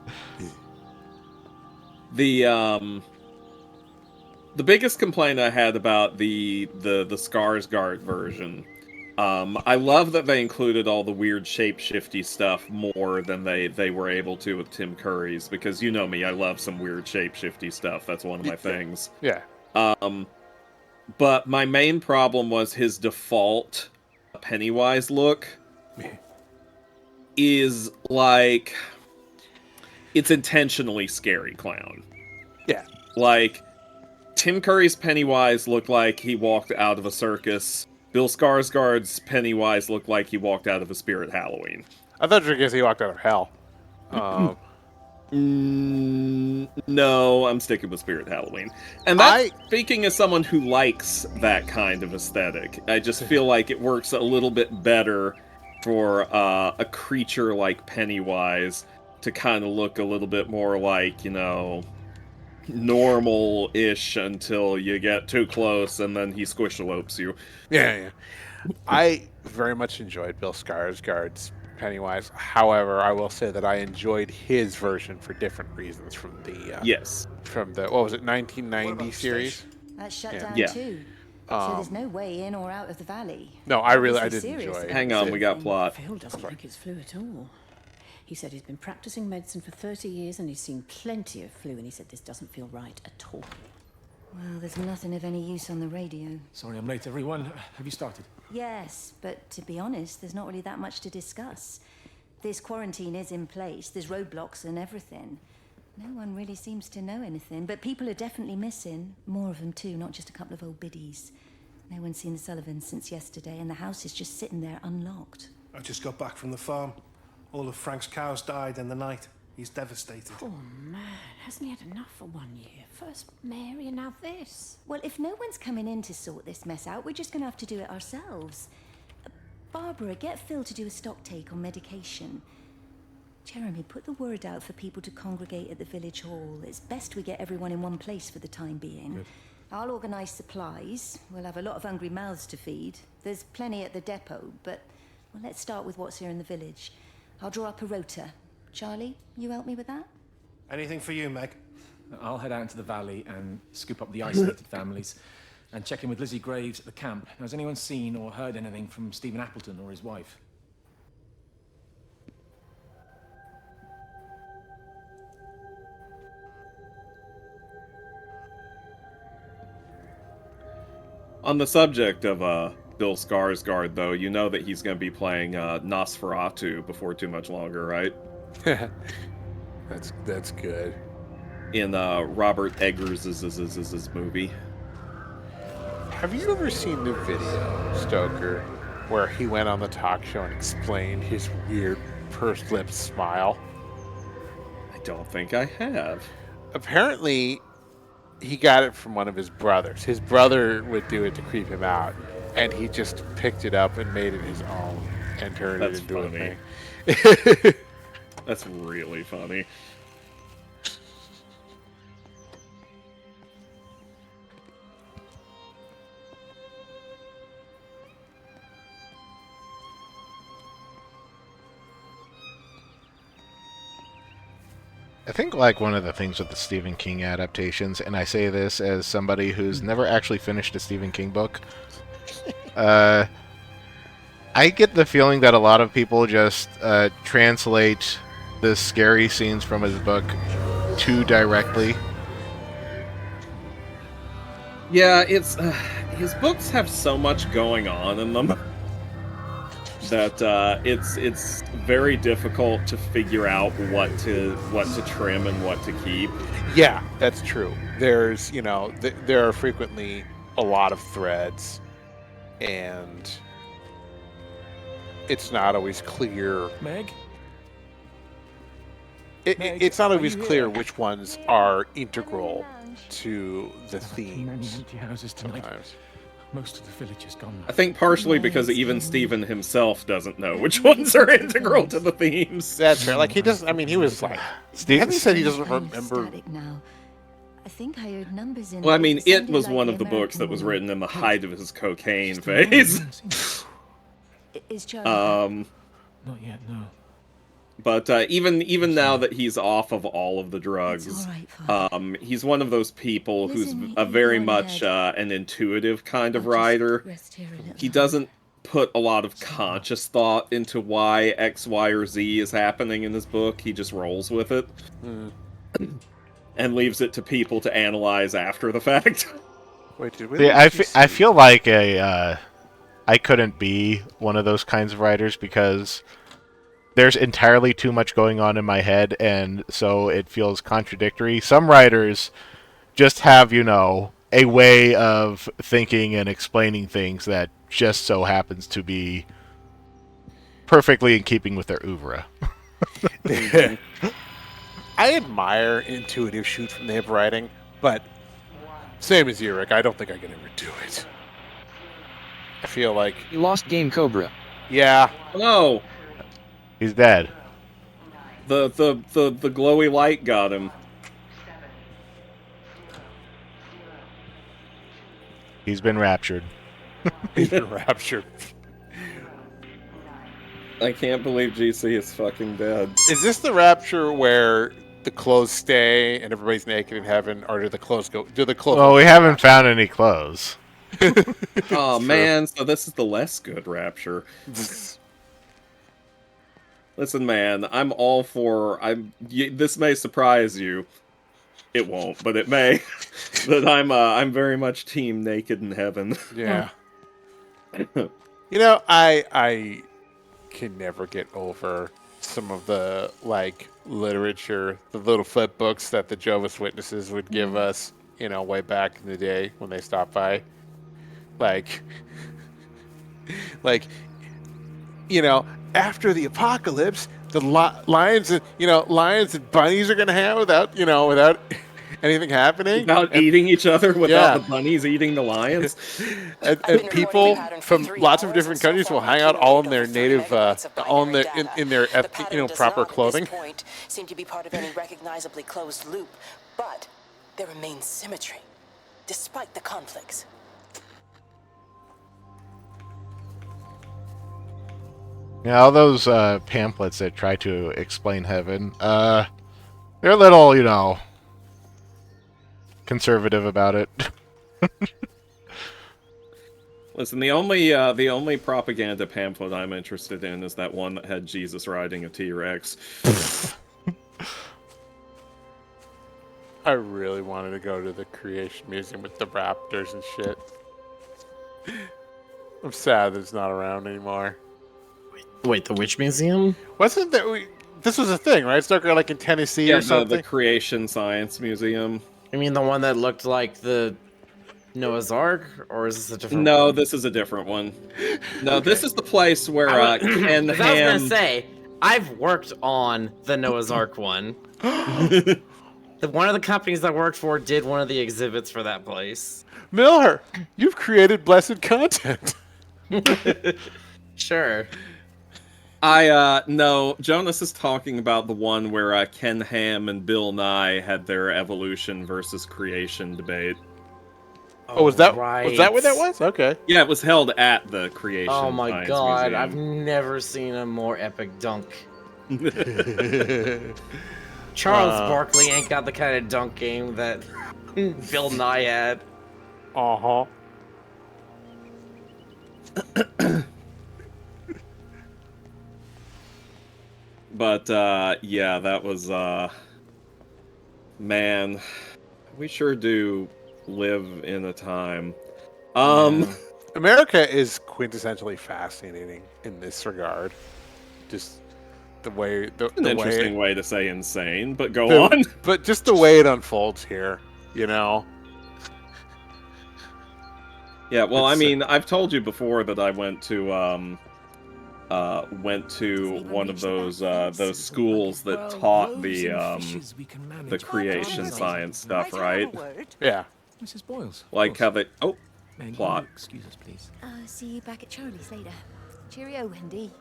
The biggest complaint I had about the Skarsgård version, I love that they included all the weird shape-shifty stuff more than they were able to with Tim Curry's, because you know me, I love some weird shape-shifty stuff. That's one of my things. Yeah. But my main problem was his default Pennywise look is like, it's intentionally scary clown. Yeah. Like, Tim Curry's Pennywise looked like he walked out of a circus. Bill Skarsgård's Pennywise looked like he walked out of a Spirit Halloween. I thought you were going to say he walked out of hell. No, I'm sticking with Spirit Halloween. And that's speaking as someone who likes that kind of aesthetic. I just feel like it works a little bit better for a creature like Pennywise to kind of look a little bit more like, you know, normal-ish until you get too close and then he squishalopes you. Yeah. I very much enjoyed Bill Skarsgård's Pennywise. However, I will say that I enjoyed his version for different reasons from the from the, what was it, 1990 series? That's shut down Yeah. too. So there's no way in or out of the valley. No, I did Obviously enjoy serious it. Hang on, we got plot. Phil doesn't think it's flu at all. He said he's been practicing medicine for 30 years and he's seen plenty of flu, and he said this doesn't feel right at all. Well, there's nothing of any use on the radio. Sorry I'm late, everyone. Have you started? Yes, but to be honest, there's not really that much to discuss. This quarantine is in place, there's roadblocks and everything. No one really seems to know anything, but people are definitely missing. More of them too, not just a couple of old biddies. No one's seen the Sullivans since yesterday, and the house is just sitting there unlocked. I just got back from the farm. All of Frank's cows died in the night. He's devastated. Oh, man. Hasn't he had enough for 1 year? First Mary and now this. Well, if no one's coming in to sort this mess out, we're just going to have to do it ourselves. Barbara, get Phil to do a stock take on medication. Jeremy, put the word out for people to congregate at the village hall. It's best we get everyone in one place for the time being. Good. I'll organise supplies. We'll have a lot of hungry mouths to feed. There's plenty at the depot, but well, let's start with what's here in the village. I'll draw up a rota. Charlie, you help me with that? Anything for you, Meg? I'll head out into the valley and scoop up the isolated families and check in with Lizzie Graves at the camp. Now, has anyone seen or heard anything from Stephen Appleton or his wife? On the subject of Bill Skarsgård, though, you know that he's going to be playing Nosferatu before too much longer, right? That's good. In Robert Eggers' movie. Have you ever seen the video, Stoker, where he went on the talk show and explained his weird pursed lips smile? I don't think I have. Apparently, he got it from one of his brothers. His brother would do it to creep him out, and he just picked it up and made it his own and turned it into a thing. That's really funny. I think like one of the things with the Stephen King adaptations, and I say this as somebody who's never actually finished a Stephen King book, I get the feeling that a lot of people just translate the scary scenes from his book too directly. Yeah, it's his books have so much going on in them that it's very difficult to figure out what to trim and what to keep. Yeah, that's true. There's, there are frequently a lot of threads, and it's not always clear. Meg? It's not always clear which ones are integral to the themes. Many empty houses tonight. Sometimes. Most of the village is gone now. I think partially because even Stephen himself doesn't know which ones are integral to the themes. That's right. Like, he doesn't, I mean, he was like, Stephen said he doesn't remember. Now. I think I heard numbers in Well, I it mean, that it sounded was like one the of the books that was American written in the woman. height of his cocaine phase. Is Charlie Not yet, no. But even now that he's off of all of the drugs, he's one of those people who's a very much an intuitive kind of writer. He doesn't put a lot of conscious thought into why X, Y, or Z is happening in his book. He just rolls with it. And leaves it to people to analyze after the fact. Wait, did we? See, I feel like I couldn't be one of those kinds of writers because there's entirely too much going on in my head, and so it feels contradictory. Some writers just have, a way of thinking and explaining things that just so happens to be perfectly in keeping with their oeuvre. I admire intuitive shoot from the hip writing, but same as you, Rick, I don't think I can ever do it. I feel like You lost game Cobra. Yeah. No. He's dead. The glowy light got him. He's been raptured. He's been raptured. I can't believe GC is fucking dead. Is this the rapture where the clothes stay and everybody's naked in heaven, or do the clothes go? Do the clothes? Well, we haven't found any clothes. Oh man, so this is the less good rapture. Listen, man, I'm all for. This may surprise you. It won't, but it may. That I'm very much team naked in heaven. Yeah. I can never get over some of the literature, the little flip books that the Jehovah's Witnesses would give us, way back in the day when they stopped by. After the apocalypse, lions, lions and bunnies are gonna have without anything happening. Without eating each other, without Yeah. the bunnies eating the lions. And people from lots of different countries will hang out all in their native, all in their proper clothing. At this point, seem to be part of any recognizably closed loop, but there remains symmetry, despite the conflicts. Yeah, all those pamphlets that try to explain heaven, they're a little, conservative about it. Listen, the only propaganda pamphlet I'm interested in is that one that had Jesus riding a T-Rex. I really wanted to go to the Creation Museum with the raptors and shit. I'm sad that it's not around anymore. Wait, the Witch Museum? Wasn't that this was a thing, right? It started like in Tennessee or something. The Creation Science Museum. You mean the one that looked like the Noah's Ark, or is this a different one? No, this is a different one. No, this is the place where Ken Ham... I was gonna say, I've worked on the Noah's Ark one. One of the companies I worked for did one of the exhibits for that place. Miller, you've created blessed content. Sure. No, Jonas is talking about the one where Ken Ham and Bill Nye had their evolution versus creation debate. Oh, was that right. Was that what that was? Okay. Yeah, it was held at the Creation Oh my Science god, Museum. I've never seen a more epic dunk. Charles Barkley ain't got the kind of dunk game that Bill Nye had. Uh-huh. But, yeah, that was, man, we sure do live in a time. America is quintessentially fascinating in this regard. Just the way... An interesting way to say insane, but go on. But just the way it unfolds here, Yeah, well, I mean, I've told you before that I went to one of those schools that taught the creation science stuff, right? Yeah. Mrs. Boyles. Like how they plot. Excuse us, please. See you back at Charlie's later. Cheerio, Wendy.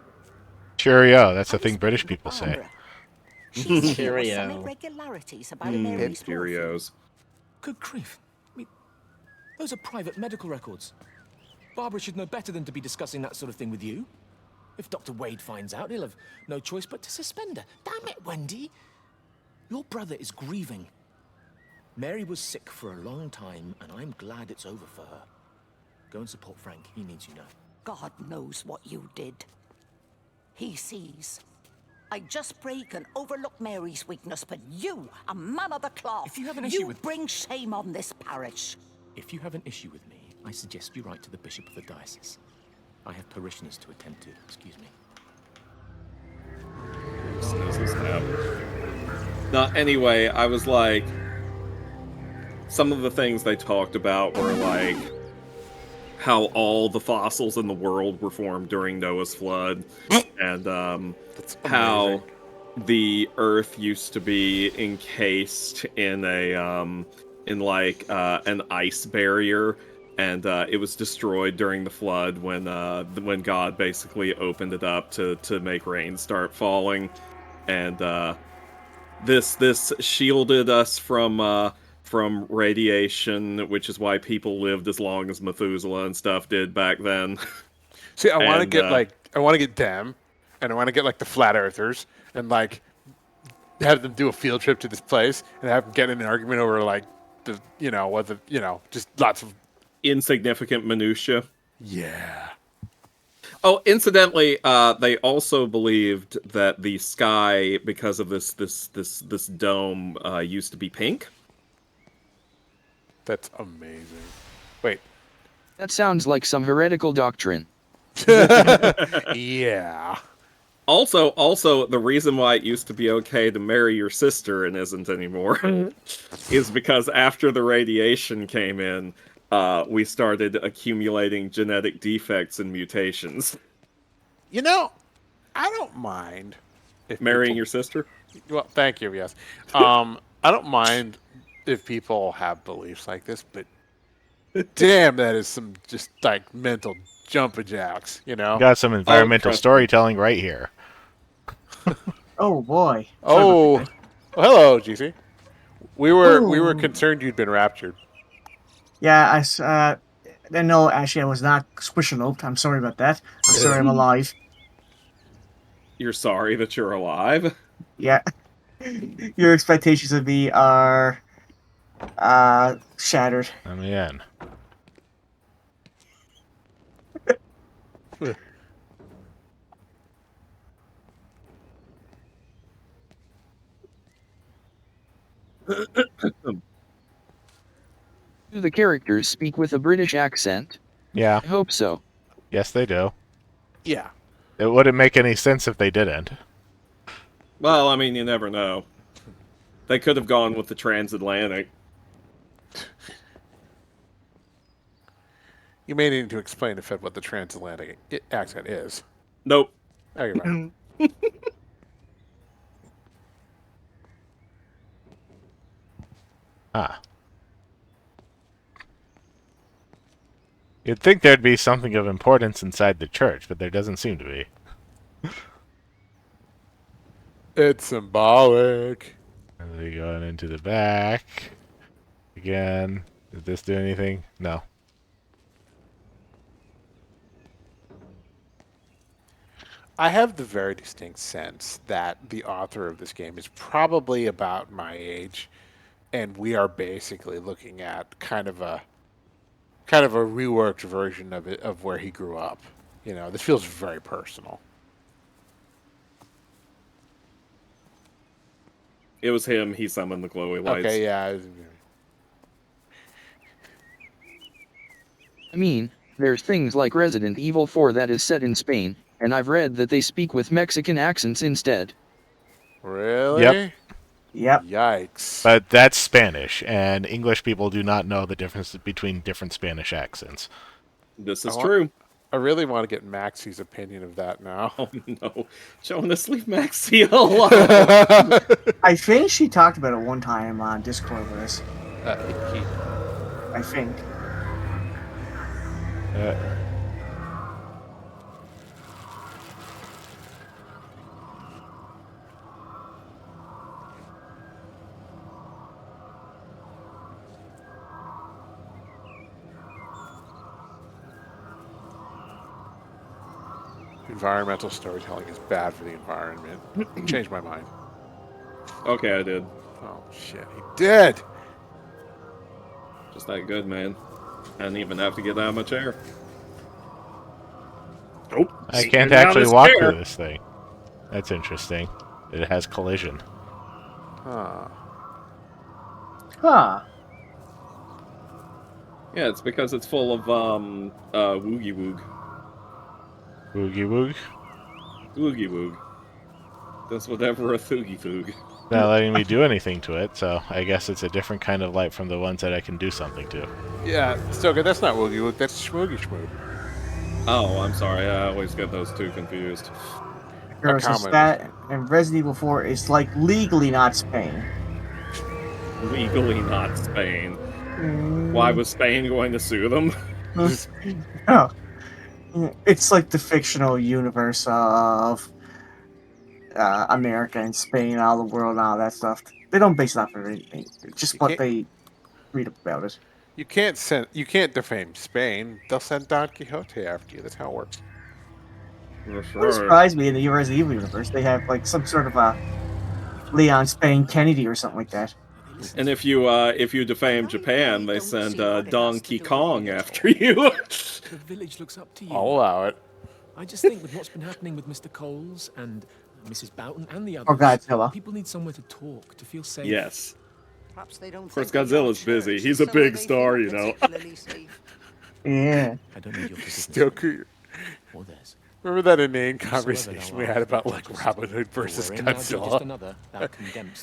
Cheerio, that's the thing British people say. Cheerio. Irregularities about Mary's Cheerios. Good grief. I mean, those are private medical records. Barbara should know better than to be discussing that sort of thing with you. If Dr. Wade finds out, he'll have no choice but to suspend her. Damn it, Wendy. Your brother is grieving. Mary was sick for a long time, and I'm glad it's over for her. Go and support Frank. He needs you now. God knows what you did. He sees. I just break and overlook Mary's weakness, but you, a man of the cloth, if you have an issue with bring shame on this parish. If you have an issue with me, I suggest you write to the Bishop of the Diocese. I have parishioners to attend to. Excuse me. Now, anyway, I was like, some of the things they talked about were like how all the fossils in the world were formed during Noah's flood, and how the Earth used to be encased in an ice barrier, and it was destroyed during the flood when God basically opened it up to make rain start falling, and this shielded us from radiation, which is why people lived as long as Methuselah and stuff did back then. See, I want to get them, and I want to get like the flat earthers, and like have them do a field trip to this place, and have them get in an argument over like just lots of insignificant minutia. Yeah. Oh, incidentally, they also believed that the sky, because of this dome, used to be pink. That's amazing. Wait. That sounds like some heretical doctrine. Yeah. Also, the reason why it used to be okay to marry your sister and isn't anymore is because after the radiation came in, we started accumulating genetic defects and mutations. I don't mind if Marrying people, your sister? well, thank you. Yes, I don't mind if people have beliefs like this, but damn, that is some just like mental jumping jacks. You know. Got some environmental trust me. storytelling right here. Oh boy. Oh, well, hello, GC. We were Ooh. concerned you'd been raptured. Yeah, no, actually, I was not squishaloped. I'm sorry about that. I'm sorry I'm alive. You're sorry that you're alive? Yeah. Your expectations of me are shattered. I'm in. Do the characters speak with a British accent? Yeah. I hope so. Yes, they do. Yeah. It wouldn't make any sense if they didn't. Well, I mean, you never know. They could have gone with the transatlantic. You may need to explain to Fed what the transatlantic accent is. Nope. Oh, you're right. Ah. You'd think there'd be something of importance inside the church, but there doesn't seem to be. It's symbolic. Are they going into the back? Again. Did this do anything? No. I have the very distinct sense that the author of this game is probably about my age, and we are basically looking at kind of a reworked version of it, of where he grew up. You know, this feels very personal. It was him. He summoned the glowy lights. Okay, yeah. I mean, there's things like Resident Evil 4 that is set in Spain, and I've read that they speak with Mexican accents instead. Really? Yep. Yep. Yikes. But that's Spanish, and English people do not know the difference between different Spanish accents. This is true. I really want to get Maxie's opinion of that now. Oh no. Jonas, leave Maxie alone. I think she talked about it one time on Discord with us. I think. Environmental storytelling is bad for the environment. Changed my mind. Okay, I did. Oh shit, he did. Just that good, man. I didn't even have to get out of my chair. Nope. I can't actually walk through this thing. That's interesting. It has collision. Huh. Huh. Yeah, it's because it's full of woogie woog. Woogie woog? Woogie woog. Does whatever a thoogie foog. Not letting me do anything to it, so I guess it's a different kind of light from the ones that I can do something to. Yeah, still good. That's not Woogie Woog. That's Schmoogie Schmoog. Oh, I'm sorry. I always get those two confused. And Resident Evil 4 is like legally not Spain. Legally not Spain. Why was Spain going to sue them? Oh. It's like the fictional universe of America and Spain, all the world, and all that stuff. They don't base it off of anything. It's just what they read about it. You can't defame Spain. They'll send Don Quixote after you. That's how it works. It wouldn't surprise me in the Resident Evil universe. They have like some sort of a Leon Spain Kennedy or something like that. And if you defame Japan, they send Donkey Kong after you. The village looks up to you. I'll allow it. I just think with what's been happening with Mr. Coles and Mrs. Boughton and the others, Or Godzilla. people need somewhere to talk, to feel safe. Yes. Perhaps they don't Of course, think Godzilla's busy. He's a big star, you know. Yeah. I don't need your Still cool. Or theirs. Remember that inane conversation we had about like Robin Hood versus Godzilla? Another,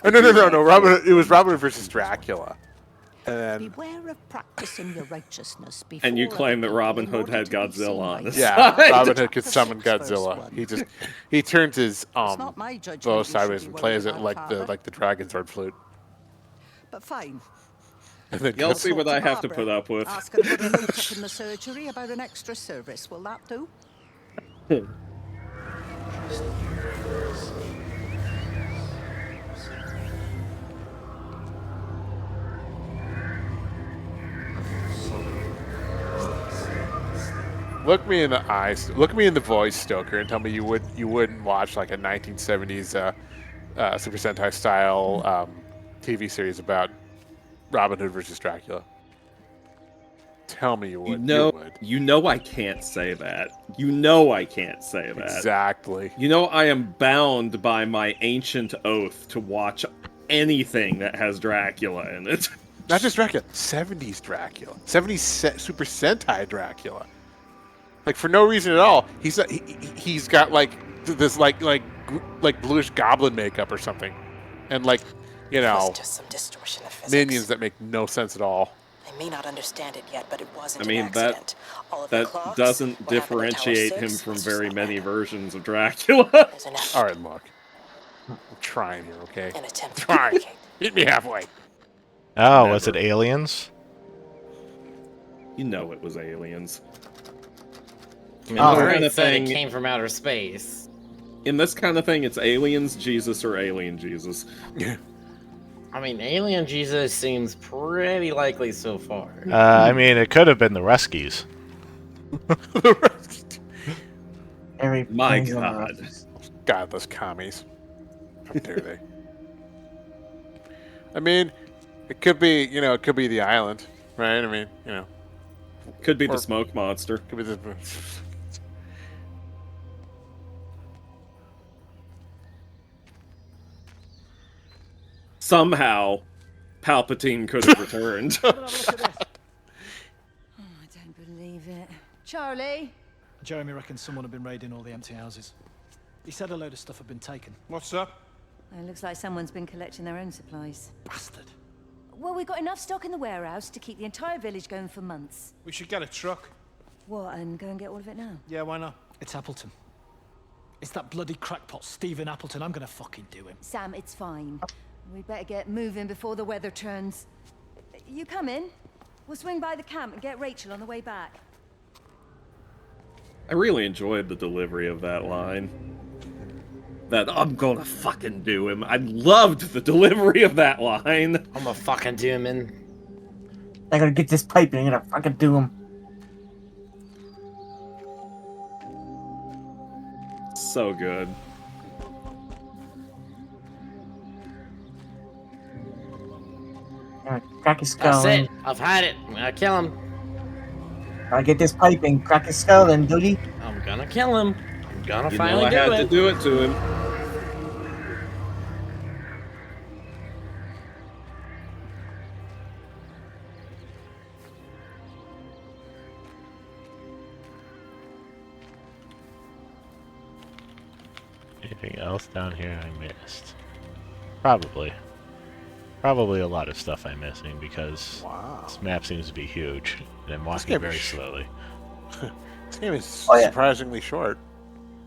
Oh, no, Robin. It was Robin Hood versus Dracula, And Beware of practicing your righteousness before And you claim that other Robin people in Hood had order to be seen Godzilla by on his yeah, side. Robin Hood could summon Chapter 6, verse Godzilla. 1. He turns his It's not my judgment bow you should sideways be and worried plays it about, like the Father. dragon sword flute. But fine. And then You'll see Talk what to I have to Barbara. put up with. Ask her to put a note up in the surgery about an extra service. Will that do? Look me in the eyes. Look me in the voice, Stoker, and tell me you wouldn't watch like a 1970s Super Sentai style TV series about Robin Hood versus Dracula. Tell me you would. You know I can't say that. You know I can't say that. Exactly. You know I am bound by my ancient oath to watch anything that has Dracula in it. Not just Dracula, 70s Dracula, 70s Super Sentai Dracula. Like for no reason at all, he's got like this like bluish goblin makeup or something, and like It was just some distortion of physics. minions that make no sense at all. I may not understand it yet, but it wasn't I mean, an accident. All of the that clocks, doesn't what happened in Tower differentiate 6, him from it's just very not many random. versions of Dracula. All right, look, I'm trying here, okay? An attempt to Try. communicate. Meet me halfway. Oh, was it aliens? You know it was aliens. I mean, In this Murray kind of said thing, it came from outer space. in this kind of thing, it's aliens, Jesus, or alien Jesus. I mean, Alien Jesus seems pretty likely so far. I mean, it could have been the Ruskies. My God. Godless commies. How dare they? I mean, it could be, it could be the island, right? I mean, Could be Or- the smoke monster. could be the. Somehow, Palpatine could have returned. Oh, I don't believe it. Charlie? Jeremy reckons someone had been raiding all the empty houses. He said a load of stuff had been taken. What's up? It looks like someone's been collecting their own supplies. Bastard. Well, we've got enough stock in the warehouse to keep the entire village going for months. We should get a truck. What, and go and get all of it now? Yeah, why not? It's Appleton. It's that bloody crackpot, Stephen Appleton. I'm gonna fucking do him. Sam, it's fine. We'd better get moving before the weather turns. You come in. We'll swing by the camp and get Rachel on the way back. I really enjoyed the delivery of that line. That I'm gonna fucking do him. I loved the delivery of that line. I'm a fucking do him in. I gotta get this pipe and I'm gonna fucking do him. So good. Crack his skull. That's and- it. I've had it. I'm gonna kill him. Gotta get this pipe and crack his skull then, duty. I'm gonna kill him. I'm gonna You know finally I had to it. do it to him. Anything else down here I missed? Probably. Probably a lot of stuff I'm missing because this map seems to be huge and I'm walking game very is slowly. This game is Oh, yeah. surprisingly short.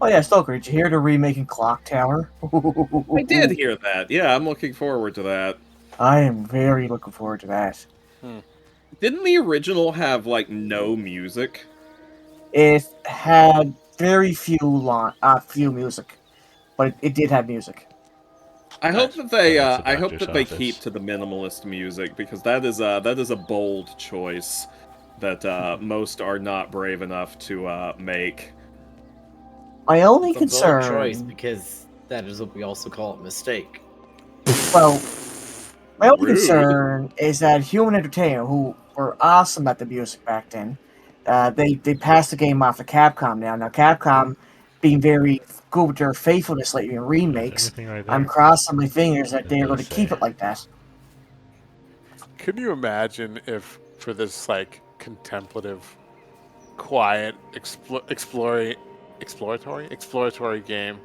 Oh yeah, Stoker, did you hear they're remaking Clock Tower? I did hear that. Yeah, I'm looking forward to that. I am very looking forward to that. Didn't the original have, like, no music? It had very few music, but it did have music. I hope that they, That's the I hope doctor's that they office. keep to the minimalist music because that is a bold choice that most are not brave enough to make. My only It's a bold concern, choice because that is what we also call a mistake. well, my only Rude. concern is that Human Entertainment, who were awesome at the music back then, they passed the game off to Capcom now. Now Capcom, being very good with their faithfulness lately in remakes, Everything right there. I'm crossing my fingers that It they're going does to keep say. it like that. Could you imagine if, for this like contemplative, quiet, exploratory game,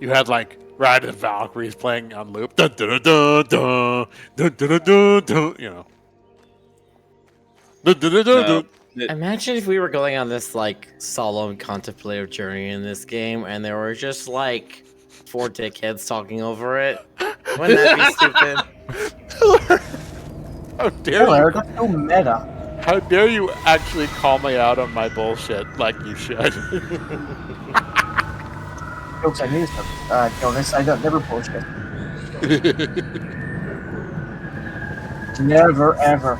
you had like Ride of the Valkyries playing on loop, dun, dun, dun, dun, dun, dun, dun, dun, dun, No, Imagine if we were going on this like solemn contemplative journey in this game, and there were just like 4 dickheads talking over it. Wouldn't that be stupid? How dare Oh, you? Eric, that's so meta. How dare you actually call me out on my bullshit like you should? Jokes on you, Jonas. I don't never bullshit. Never ever.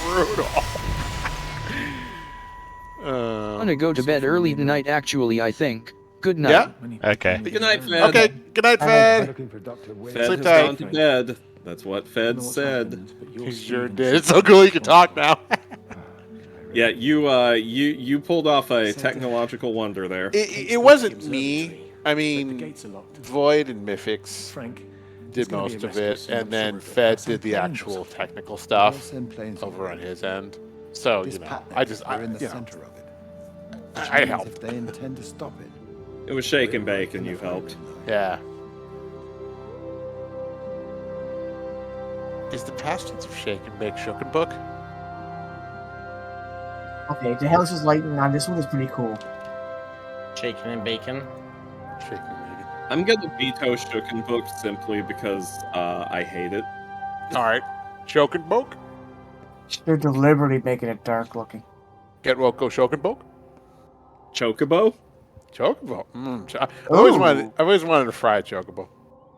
Brutal. I'm gonna go to bed early tonight, actually, I think. Good night. Yeah? Okay. Good night, Fed. Okay, good night, Fed. Fed Sleep has tight. gone to bed. That's what Fed said. He sure did. It's so cool you can talk now. Yeah, you pulled off a technological wonder there. It wasn't me. I mean, Void and Mythix did most of it, and then Fed did the actual technical stuff over on his end. So, you know, I in the you know, center of it. I helped. If they intend to stop it. It was shake and bake, and you helped. Yeah. Is the Bastions of Shake and Bake Shooken book? Okay, the house is lighting on. This one is pretty cool. Shaking and bacon. Shake and Bacon. I'm gonna veto Shooken book simply because I hate it. Alright. Shoken book? They're deliberately making it dark looking. Get Roko Shoken book? Chocobo? Chocobo? I've always wanted to fry a chocobo.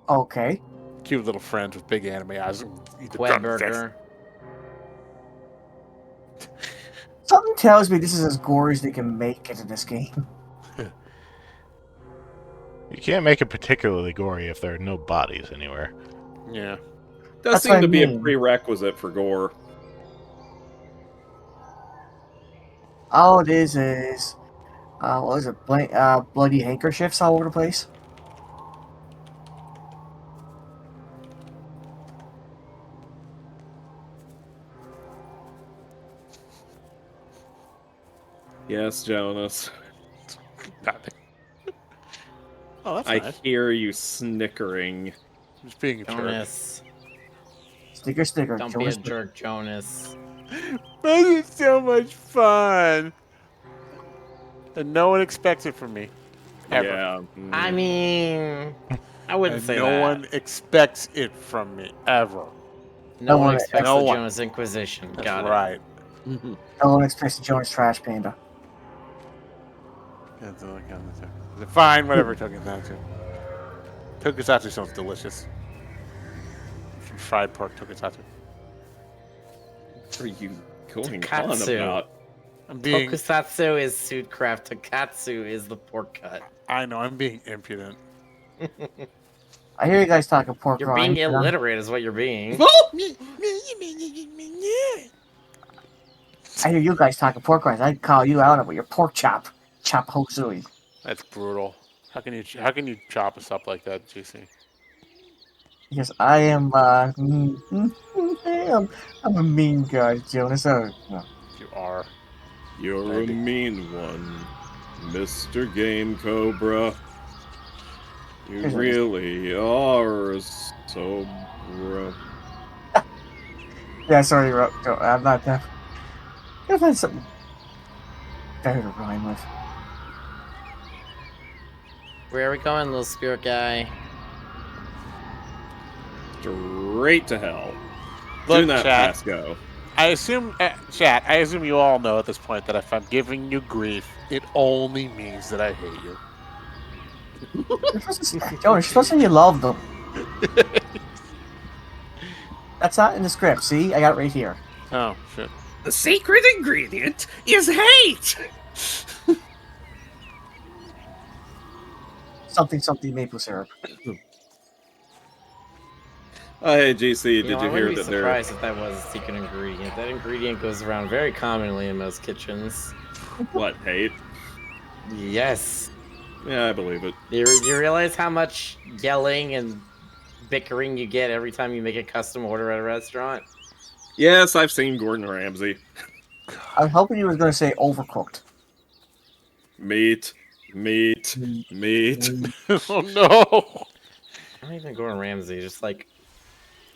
Okay. Cute little friends with big anime eyes. Eat the Web drumsticks. burger. Something tells me this is as gory as they can make it in this game. You can't make it particularly gory if there are no bodies anywhere. Yeah. Does That's what seem I to be a mean. prerequisite for gore. All it is what is it? Bloody handkerchiefs all over the place. Yes, Jonas. Oh, that's I nice. hear you snickering. Just being a jerk. Jonas. Sticker. Don't be a Jonas. jerk, Jonas. This is so much fun. And no one expects it from me. Ever. Yeah. I mean, I wouldn't And say no that. one expects it from me. Ever. No one one- expects no the one. Jonas Inquisition. That's Got right. No one expects the Jonas Trash Panda. Fine, whatever, Tokusatsu. Tokusatsu sounds delicious. Some fried pork tokusatsu. What are you going Katsu. on about? I'm being. Tokusatsu is suit craft. Tokatsu is the pork cut. I know, I'm being impudent. I hear you guys talking pork You're rinds, being and I'm- illiterate, is what you're being. I hear you guys talking pork rinds. I'd call you out about your pork chop. Chop hosui. That's brutal. How can you chop us up like that, GC? Because I am, I'm a mean guy, Jonas. Oh, no. You are. You're a mean one, Mr. Game Cobra. You Here's what really are so bro. Yeah, sorry, I'm not that. Gotta find something better to rhyme with. Where are we going, little spirit guy? Straight to hell. Look, Do not chat. pass go. I assume, chat, I assume you all know at this point that if I'm giving you grief, it only means that I hate you. Jonas, you're supposed to say you love them. That's not in the script. See, I got it right here. Oh, shit. The secret ingredient is hate! Something maple syrup. Oh, hey, GC, You did know, you I hear wouldn't be that there... surprised if that was a secret ingredient. That ingredient goes around very commonly in most kitchens. What, hate? Yes. Yeah, I believe it. You realize how much yelling and bickering you get every time you make a custom order at a restaurant? Yes, I've seen Gordon Ramsay. I was hoping you were going to say overcooked. Meat. Oh, no! Not even Gordon Ramsay, just like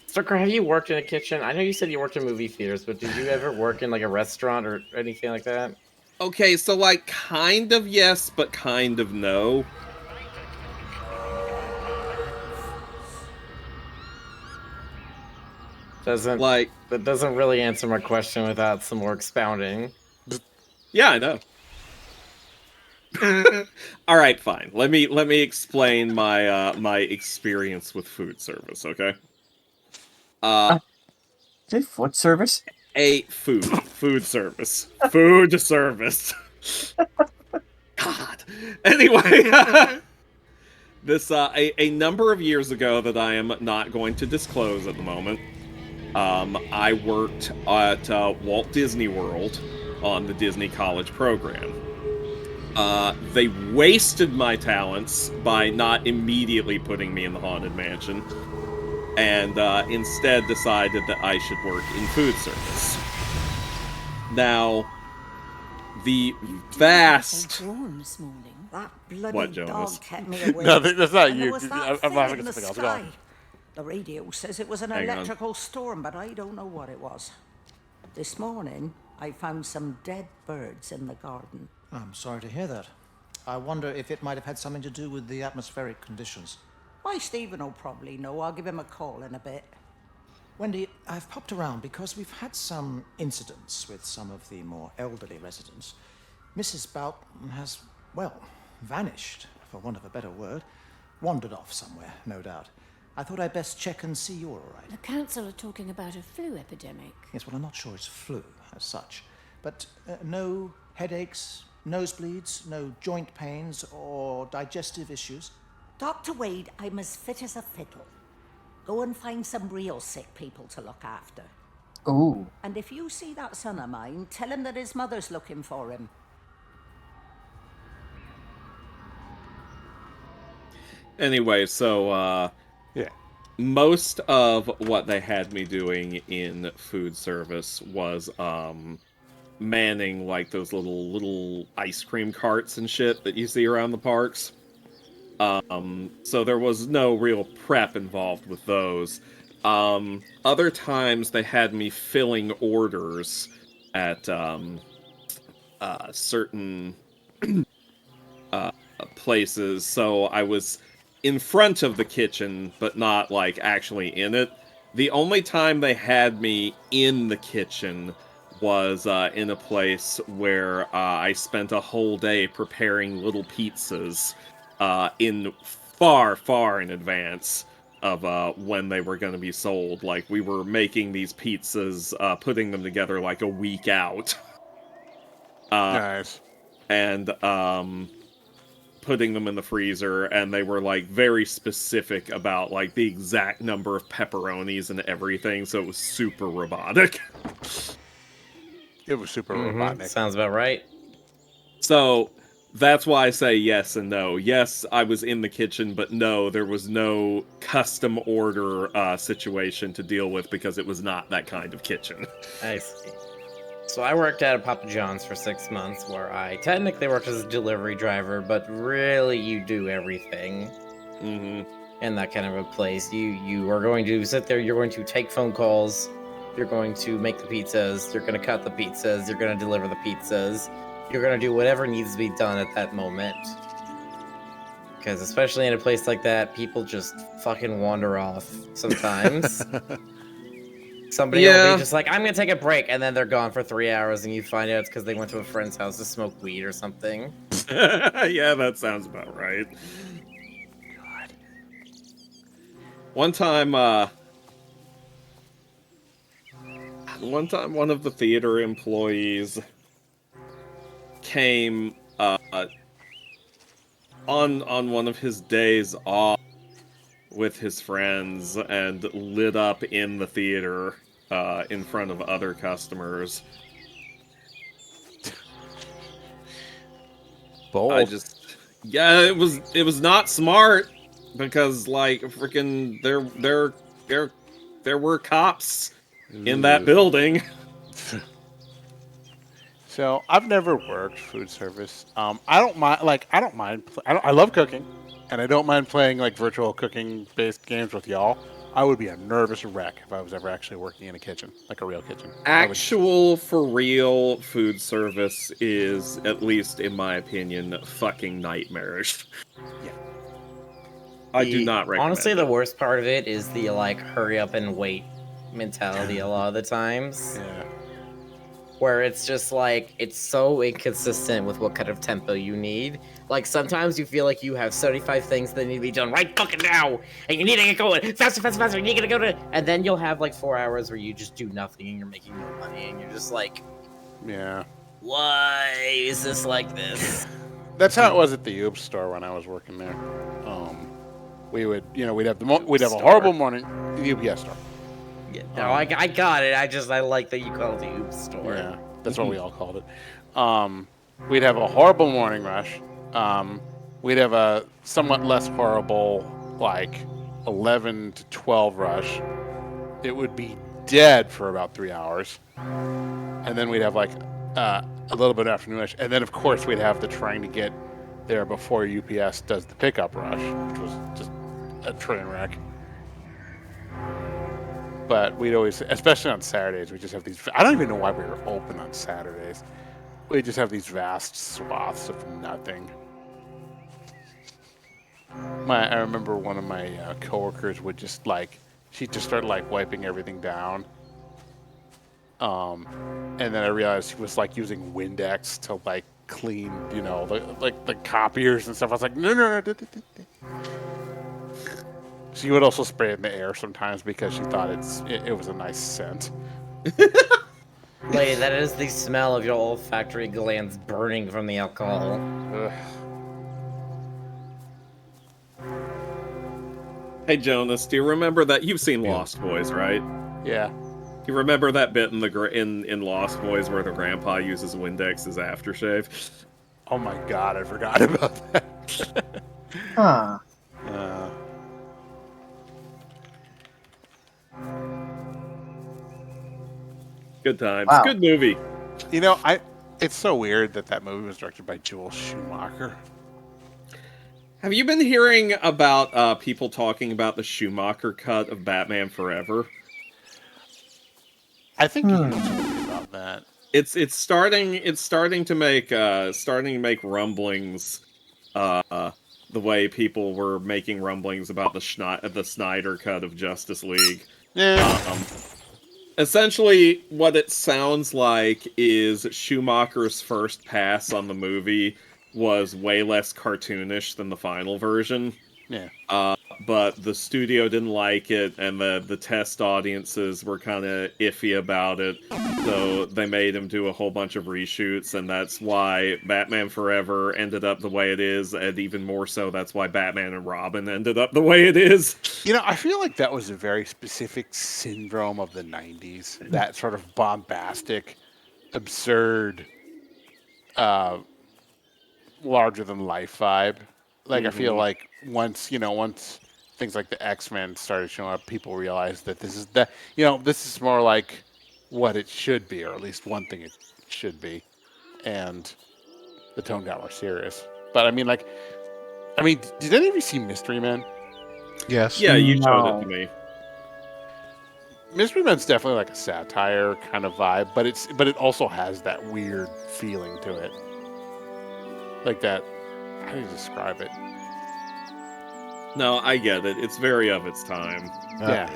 Stucker, have you worked in a kitchen? I know you said you worked in movie theaters, but did you ever work in like a restaurant or anything like that? Okay, so like kind of yes, but kind of no. That doesn't really answer my question without some more expounding. Yeah, I know. All right, fine. Let me explain my my experience with food service, okay? Is it foot service? Food service. Food service. God. Anyway, this a number of years ago that I am not going to disclose at the moment. I worked at Walt Disney World on the Disney College program. They wasted my talents by not immediately putting me in the Haunted Mansion, and instead decided that I should work in food service. Now, the vast... This morning. That bloody What, Jonas? dog kept me awake. No, that's not And you. there was that I'm thing laughing in at the something else. Go sky. on. The radio says it was an Hang on. electrical storm, but I don't know what it was. This morning, I found some dead birds in the garden. I'm sorry to hear that. I wonder if it might have had something to do with the atmospheric conditions. Why, Stephen will probably know. I'll give him a call in a bit. Wendy, I've popped around because we've had some incidents with some of the more elderly residents. Mrs. Bout has, well, vanished, for want of a better word. Wandered off somewhere, no doubt. I thought I'd best check and see you're all right. The council are talking about a flu epidemic. Yes, well, I'm not sure it's flu as such. But no headaches, nosebleeds, no joint pains or digestive issues? Dr. Wade, I'm as fit as a fiddle. Go and find some real sick people to look after. Ooh. And if you see that son of mine, tell him that his mother's looking for him. Anyway, so, yeah. Most of what they had me doing in food service was, manning, like, those little ice cream carts and shit that you see around the parks. So there was no real prep involved with those. Other times they had me filling orders at, certain, places, so I was in front of the kitchen, but not, like, actually in it. The only time they had me in the kitchen was in a place where I spent a whole day preparing little pizzas in far in advance of when they were going to be sold. Like, we were making these pizzas, putting them together like a week out. Nice. And putting them in the freezer, and they were like very specific about like the exact number of pepperonis and everything, so it was super robotic. It was super robotic. Sounds about right. So that's why I say yes and no. Yes, I was in the kitchen, but no, there was no custom order situation to deal with because it was not that kind of kitchen. I see. So I worked at a Papa John's for 6 months, where I technically worked as a delivery driver, but really you do everything. In that kind of a place. You are going to sit there, you're going to take phone calls, you're going to make the pizzas, you're going to cut the pizzas, you're going to deliver the pizzas, you're going to do whatever needs to be done at that moment. Because especially in a place like that, people just fucking wander off sometimes. Somebody will be just like, I'm gonna take a break, and then they're gone for 3 hours, and you find out it's because they went to a friend's house to smoke weed or something. Yeah, that sounds about right. God. One time, one of the theater employees came on one of his days off with his friends and lit up in the theater in front of other customers. Bold. Yeah, it was not smart because like freaking there were cops in that building. So I've never worked food service. I don't mind. I love cooking, and I don't mind playing like virtual cooking based games with y'all. I would be a nervous wreck if I was ever actually working in a kitchen, like a real kitchen. Actual, for real food service is, at least in my opinion, fucking nightmarish. Yeah. I do not recommend Honestly, it. the worst part of it is the, like, hurry up and wait mentality a lot of the times. Yeah. Where it's just like, it's so inconsistent with what kind of tempo you need. Like, sometimes you feel like you have 75 things that need to be done right fucking now, and you need to get going faster, faster, faster, and you gotta go to. And then you'll have like 4 hours where you just do nothing and you're making no money, and you're just like, Yeah. why is this like this? That's how it was at the Oops store when I was working there. We would, we'd have a horrible morning. The UPS store. Yeah, no, I got it. I like that you call it the Oops store. Yeah, that's what we all called it. We'd have a horrible morning rush. We'd have a somewhat less horrible, like 11 to 12 rush. It would be dead for about 3 hours, and then we'd have like a little bit of afternoon rush, and then of course we'd have the trying to get there before UPS does the pickup rush, which was just a train wreck. But we'd always, especially on Saturdays, we just have these. I don't even know why we were open on Saturdays. We just have these vast swaths of nothing. I remember one of my coworkers would just she'd just start wiping everything down. And then I realized she was using Windex to clean, the copiers and stuff. I was like, no. She would also spray it in the air sometimes because she thought it was a nice scent. Wait, that is the smell of your olfactory glands burning from the alcohol. Ugh. Hey Jonas, do you remember that? You've seen Lost Boys, right? Yeah. You remember that bit in Lost Boys where the grandpa uses Windex as aftershave? Oh my god, I forgot about that. Huh. Good times. Wow. Good movie. It's so weird that movie was directed by Joel Schumacher. Have you been hearing about people talking about the Schumacher cut of Batman Forever? I think you know something about that. It's starting to make rumblings the way people were making rumblings about the Snyder cut of Justice League. Yeah. Essentially, what it sounds like is Schumacher's first pass on the movie was way less cartoonish than the final version. Yeah. But the studio didn't like it, and the test audiences were kind of iffy about it, so they made him do a whole bunch of reshoots, and that's why Batman Forever ended up the way it is, and even more so, that's why Batman and Robin ended up the way it is. I feel like that was a very specific syndrome of the 90s. That sort of bombastic, absurd, larger-than-life vibe. I feel like once things like the X-Men started showing up, people realized that this is more like what it should be, or at least one thing it should be, and the tone got more serious. But did any of you see Mystery Men? Yes. Yeah, you showed it to me. Mystery Men's definitely like a satire kind of vibe, but it also has that weird feeling to it. Like that, how do you describe it? No, I get it. It's very of its time. Yeah.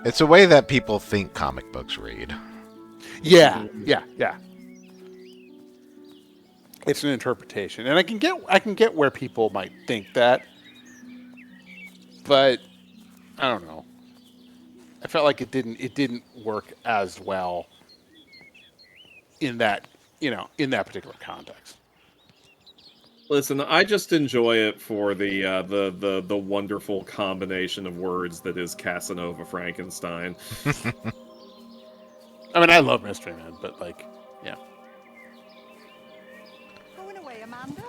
It's a way that people think comic books read. Yeah. It's an interpretation, and I can get where people might think that, but I don't know. I felt like it didn't work as well in that particular context. Listen, I just enjoy it for the wonderful combination of words that is Casanova Frankenstein. I love Mystery Men, but yeah. Going away, Amanda?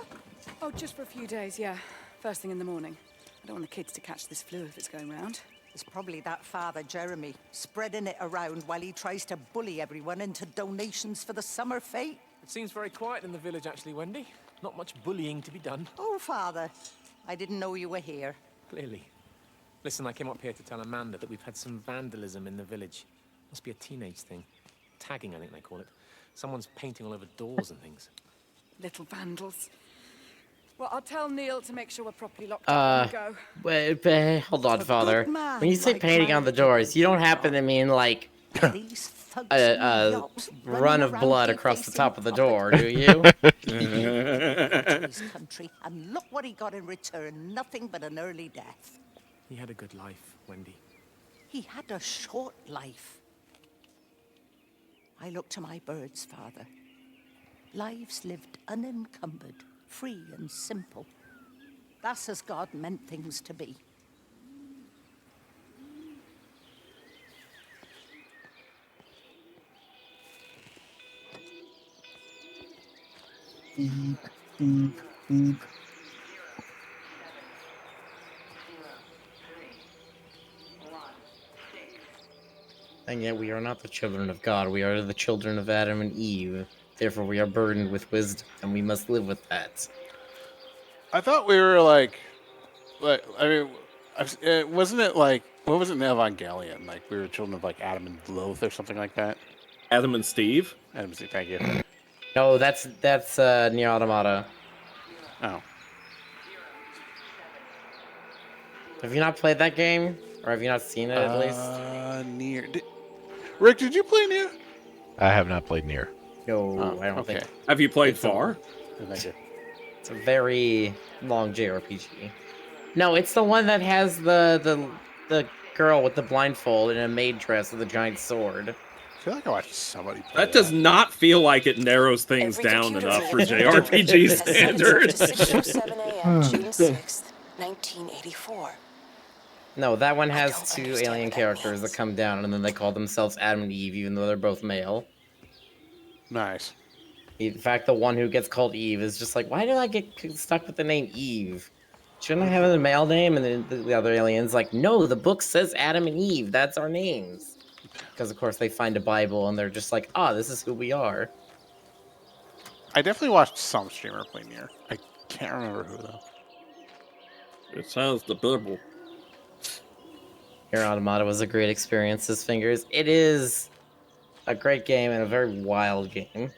Oh, just for a few days, yeah. First thing in the morning. I don't want the kids to catch this flu if it's going round. It's probably that father, Jeremy, spreading it around while he tries to bully everyone into donations for the summer fete. It seems very quiet in the village, actually, Wendy. Not much bullying to be done. Oh, Father, I didn't know you were here. Clearly. Listen, I came up here to tell Amanda that we've had some vandalism in the village. Must be a teenage thing. Tagging, I think they call it. Someone's painting all over doors and things. Little vandals. Well, I'll tell Neil to make sure we're properly locked up when we go. Wait, hold on, Father. When you say painting on the doors, you don't happen to mean like a run of blood across the top of the door, do you? To his country, and look what he got in return. Nothing but an early death. He had a good life, Wendy. He had a short life. I look to my birds, Father. Lives lived unencumbered, free and simple. That's as God meant things to be. Beep, beep, beep. And yet we are not the children of God, we are the children of Adam and Eve. Therefore we are burdened with wisdom, and we must live with that. I thought we were like I mean, wasn't it like, what was it in Evangelion? Like we were children of like Adam and Lilith or something like that? Adam and Steve? Adam and Steve, thank you. No, that's Nier Automata. Oh. Have you not played that game? Or have you not seen it at least? Nier. Rick, did you play Nier? I have not played Nier. No, I don't think. Have you played Far? Thank you. It's a very long JRPG. No, it's the one that has the girl with the blindfold in a maid dress with a giant sword. I feel like I watched somebody play That does not feel like it narrows things down enough for JRPG standards. 6:07 a.m. June 6th, 1984. No, that one has two alien characters that come down, and then they call themselves Adam and Eve, even though they're both male. Nice. In fact, the one who gets called Eve is just like, why did I get stuck with the name Eve? Shouldn't I have a male name? And then the other alien's like, no, the book says Adam and Eve. That's our names. Because, of course, they find a Bible, and they're just like, this is who we are. I definitely watched some streamer play Nier. I can't remember who, though. It sounds the Bible. Nier Automata was a great experience, his fingers. It is a great game and a very wild game.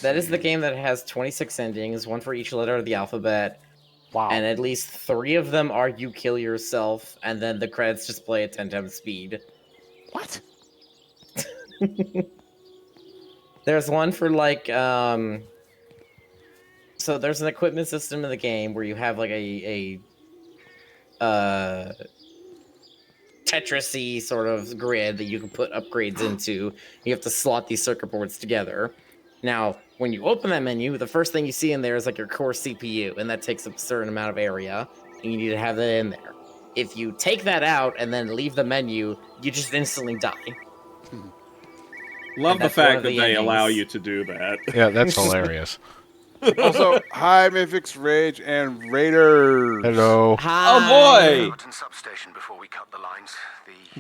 That is the game that has 26 endings, one for each letter of the alphabet. Wow. And at least 3 of them are you kill yourself, and then the credits just play at 10 times speed. What? There's one for like, so there's an equipment system in the game where you have like a Tetris-y sort of grid that you can put upgrades into. You have to slot these circuit boards together. Now, when you open that menu, the first thing you see in there is like your core CPU, and that takes up a certain amount of area, and you need to have that in there. If you take that out and then leave the menu, you just instantly die. Love the fact that they allow you to do that. Yeah, that's hilarious. Also, hi, Mythics, Rage, and Raiders. Hello. Hi. Oh boy! Substation before we cut the lines.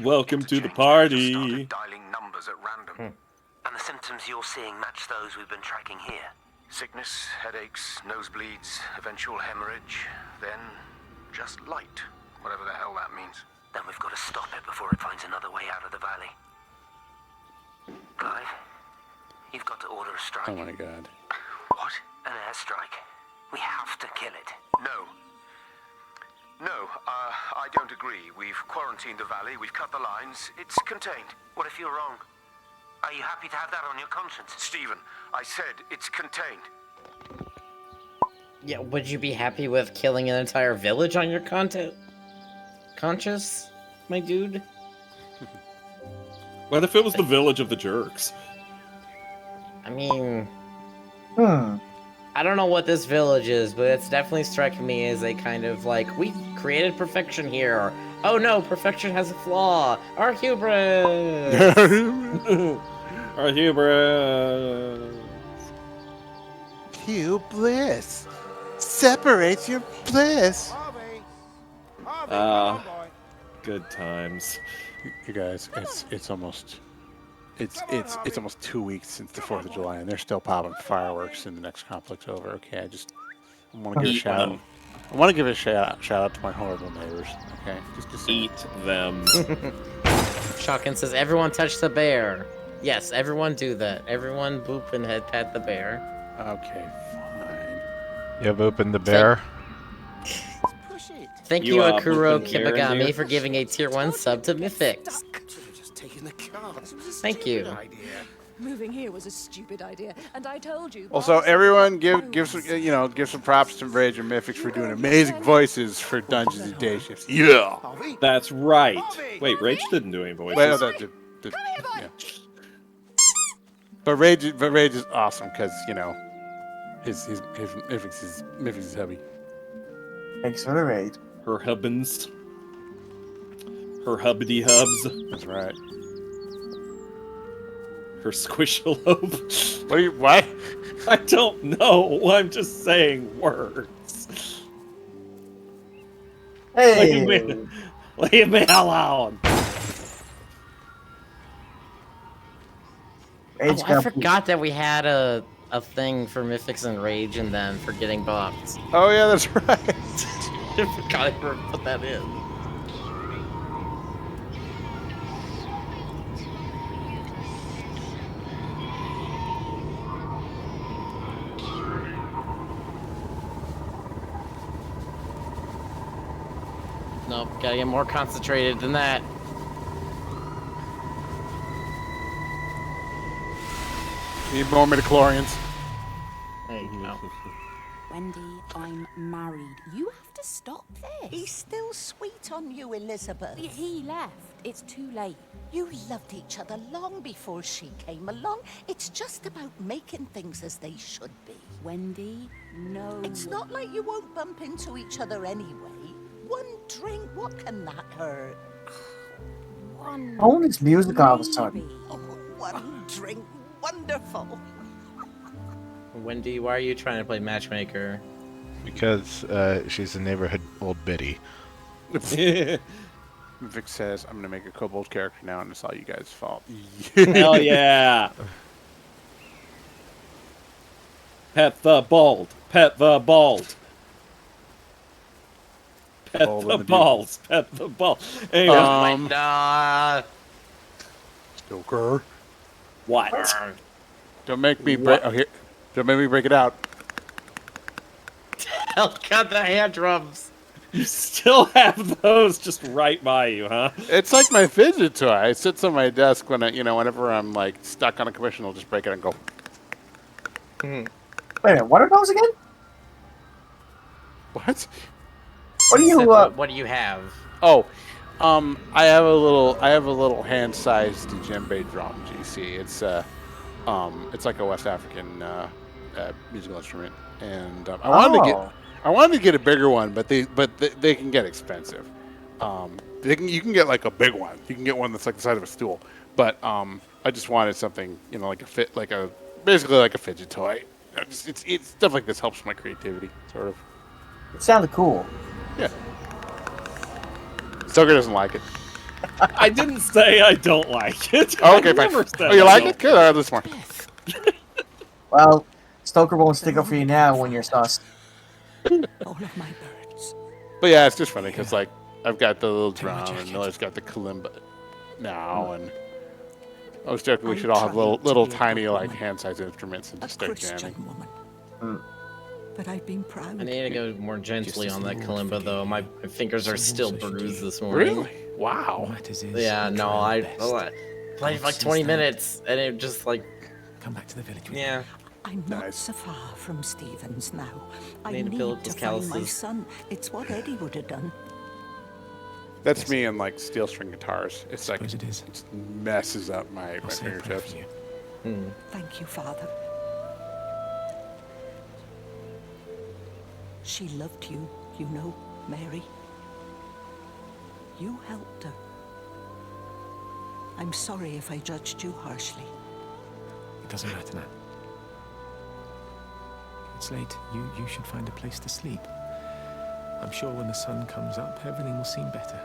Welcome to the party. Dialing numbers at random. And the symptoms you're seeing match those we've been tracking here. Sickness, headaches, nosebleeds, eventual hemorrhage, then just light, whatever the hell that means. Then we've got to stop it before it finds another way out of the valley. Clive, you've got to order a strike. Oh my god. What? An airstrike. We have to kill it. No, I don't agree. We've quarantined the valley, we've cut the lines, it's contained. What if you're wrong? Are you happy to have that on your conscience? Stephen, I said it's contained. Yeah, would you be happy with killing an entire village on your conscious, my dude? What if it was the village of the jerks? I mean... I don't know what this village is, but it's definitely striking me as a kind of like, we created perfection here, or, oh no, perfection has a flaw, our hubris! Our hubris! Bliss. Separate your bliss. Good times. You guys, it's almost 2 weeks since the 4th of July, and they're still popping fireworks in the next conflict's over. Okay, I want to give a shout out. I want to give a shout out to my horrible neighbors. Okay, just eat them. Shotgun says, everyone touch the bear. Yes, everyone do that. Everyone boop and head pat the bear. Okay, fine. You have opened the bear. Thank you, Akuro Kibagami, for giving a tier 1 sub to Mythics. Thank you. Moving here was a stupid idea, and I told you. Also, everyone give some props to Rage and Mythics for doing amazing voices for Dungeons and Day Shifts. Yeah, that's right. Wait, Rage didn't do any voices. Well, yeah. But Rage is awesome because his Mythics is heavy. Thanks for the raid. Her hubbins. Her hubbity hubs. That's right. Her squishalope. What? I don't know. I'm just saying words. Hey! Leave me alone. Oh, I forgot that we had a thing for Mythics and Rage and then for getting buffed. Oh yeah, that's right. I forgot I put that in. Nope, gotta get more concentrated than that. Need more midichlorians. There you go. Wendy, I'm married. You have to stop this. He's still sweet on you, Elizabeth. He left. It's too late. You loved each other long before she came along. It's just about making things as they should be. Wendy, no. It's not like you won't bump into each other anyway. One drink, what can that hurt? One. Own this music all of a sudden. Oh, one drink, wonderful. Wendy, why are you trying to play matchmaker? Because she's a neighborhood old biddy. Vic says, I'm going to make a kobold character now, and it's all you guys' fault. Hell yeah. Pet the bald. Pet the bald. Pet the balls. Pet the ball. Anyway. Stoker. What? Don't make me break. Oh, here. Don't make me break it out. Hell, got the hand drums. You still have those just right by you, huh? It's like my fidget toy. It sits on my desk when whenever I'm like stuck on a commission, I'll just break it and go. Wait a minute, what are those again? What? What do you? What do you have? Oh, I have a little hand-sized djembe drum. GC. It's like a West African musical instrument, and I wanted to get a bigger one, but they can get expensive. You can get like a big one. You can get one that's like the size of a stool. But I just wanted something, basically like a fidget toy. It's stuff like this helps my creativity, sort of. It sounded cool. Yeah. Stoker doesn't like it. I didn't say I don't like it. Oh, okay, fine. Oh, you like it? Good. All right, let's more. Well, Stoker won't stick up for you now when you're sus. All of my birds. But yeah, it's just funny because like I've got the little drum and Miller's got the kalimba now, and I was joking we should all have little tiny like hand-sized instruments and just start jamming. But I've been proud. I need to go more gently on that kalimba though. My fingers are still bruised this morning. Really? Wow. Yeah, no, I played for like 20 minutes and it just like come back to the village. Yeah. I'm not so far from Stevens now. I Need need to build to those find my calluses. son. It's what Eddie would have done. That's me and like steel string guitars. It's like it messes up my fingertips. Thank you, Father. She loved you, you know, Mary. You helped her. I'm sorry if I judged you harshly. It doesn't matter now. It's late. You should find a place to sleep. I'm sure when the sun comes up, everything will seem better.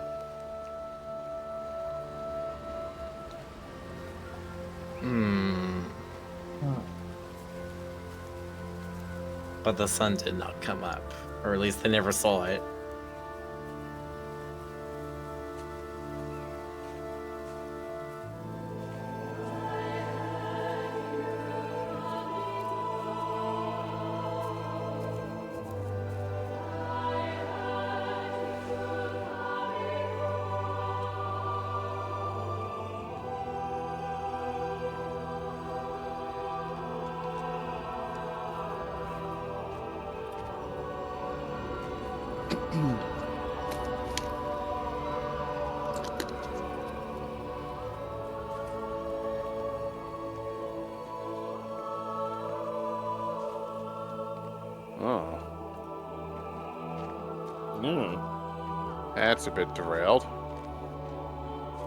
But the sun did not come up. Or at least they never saw it. Oh. That's a bit derailed.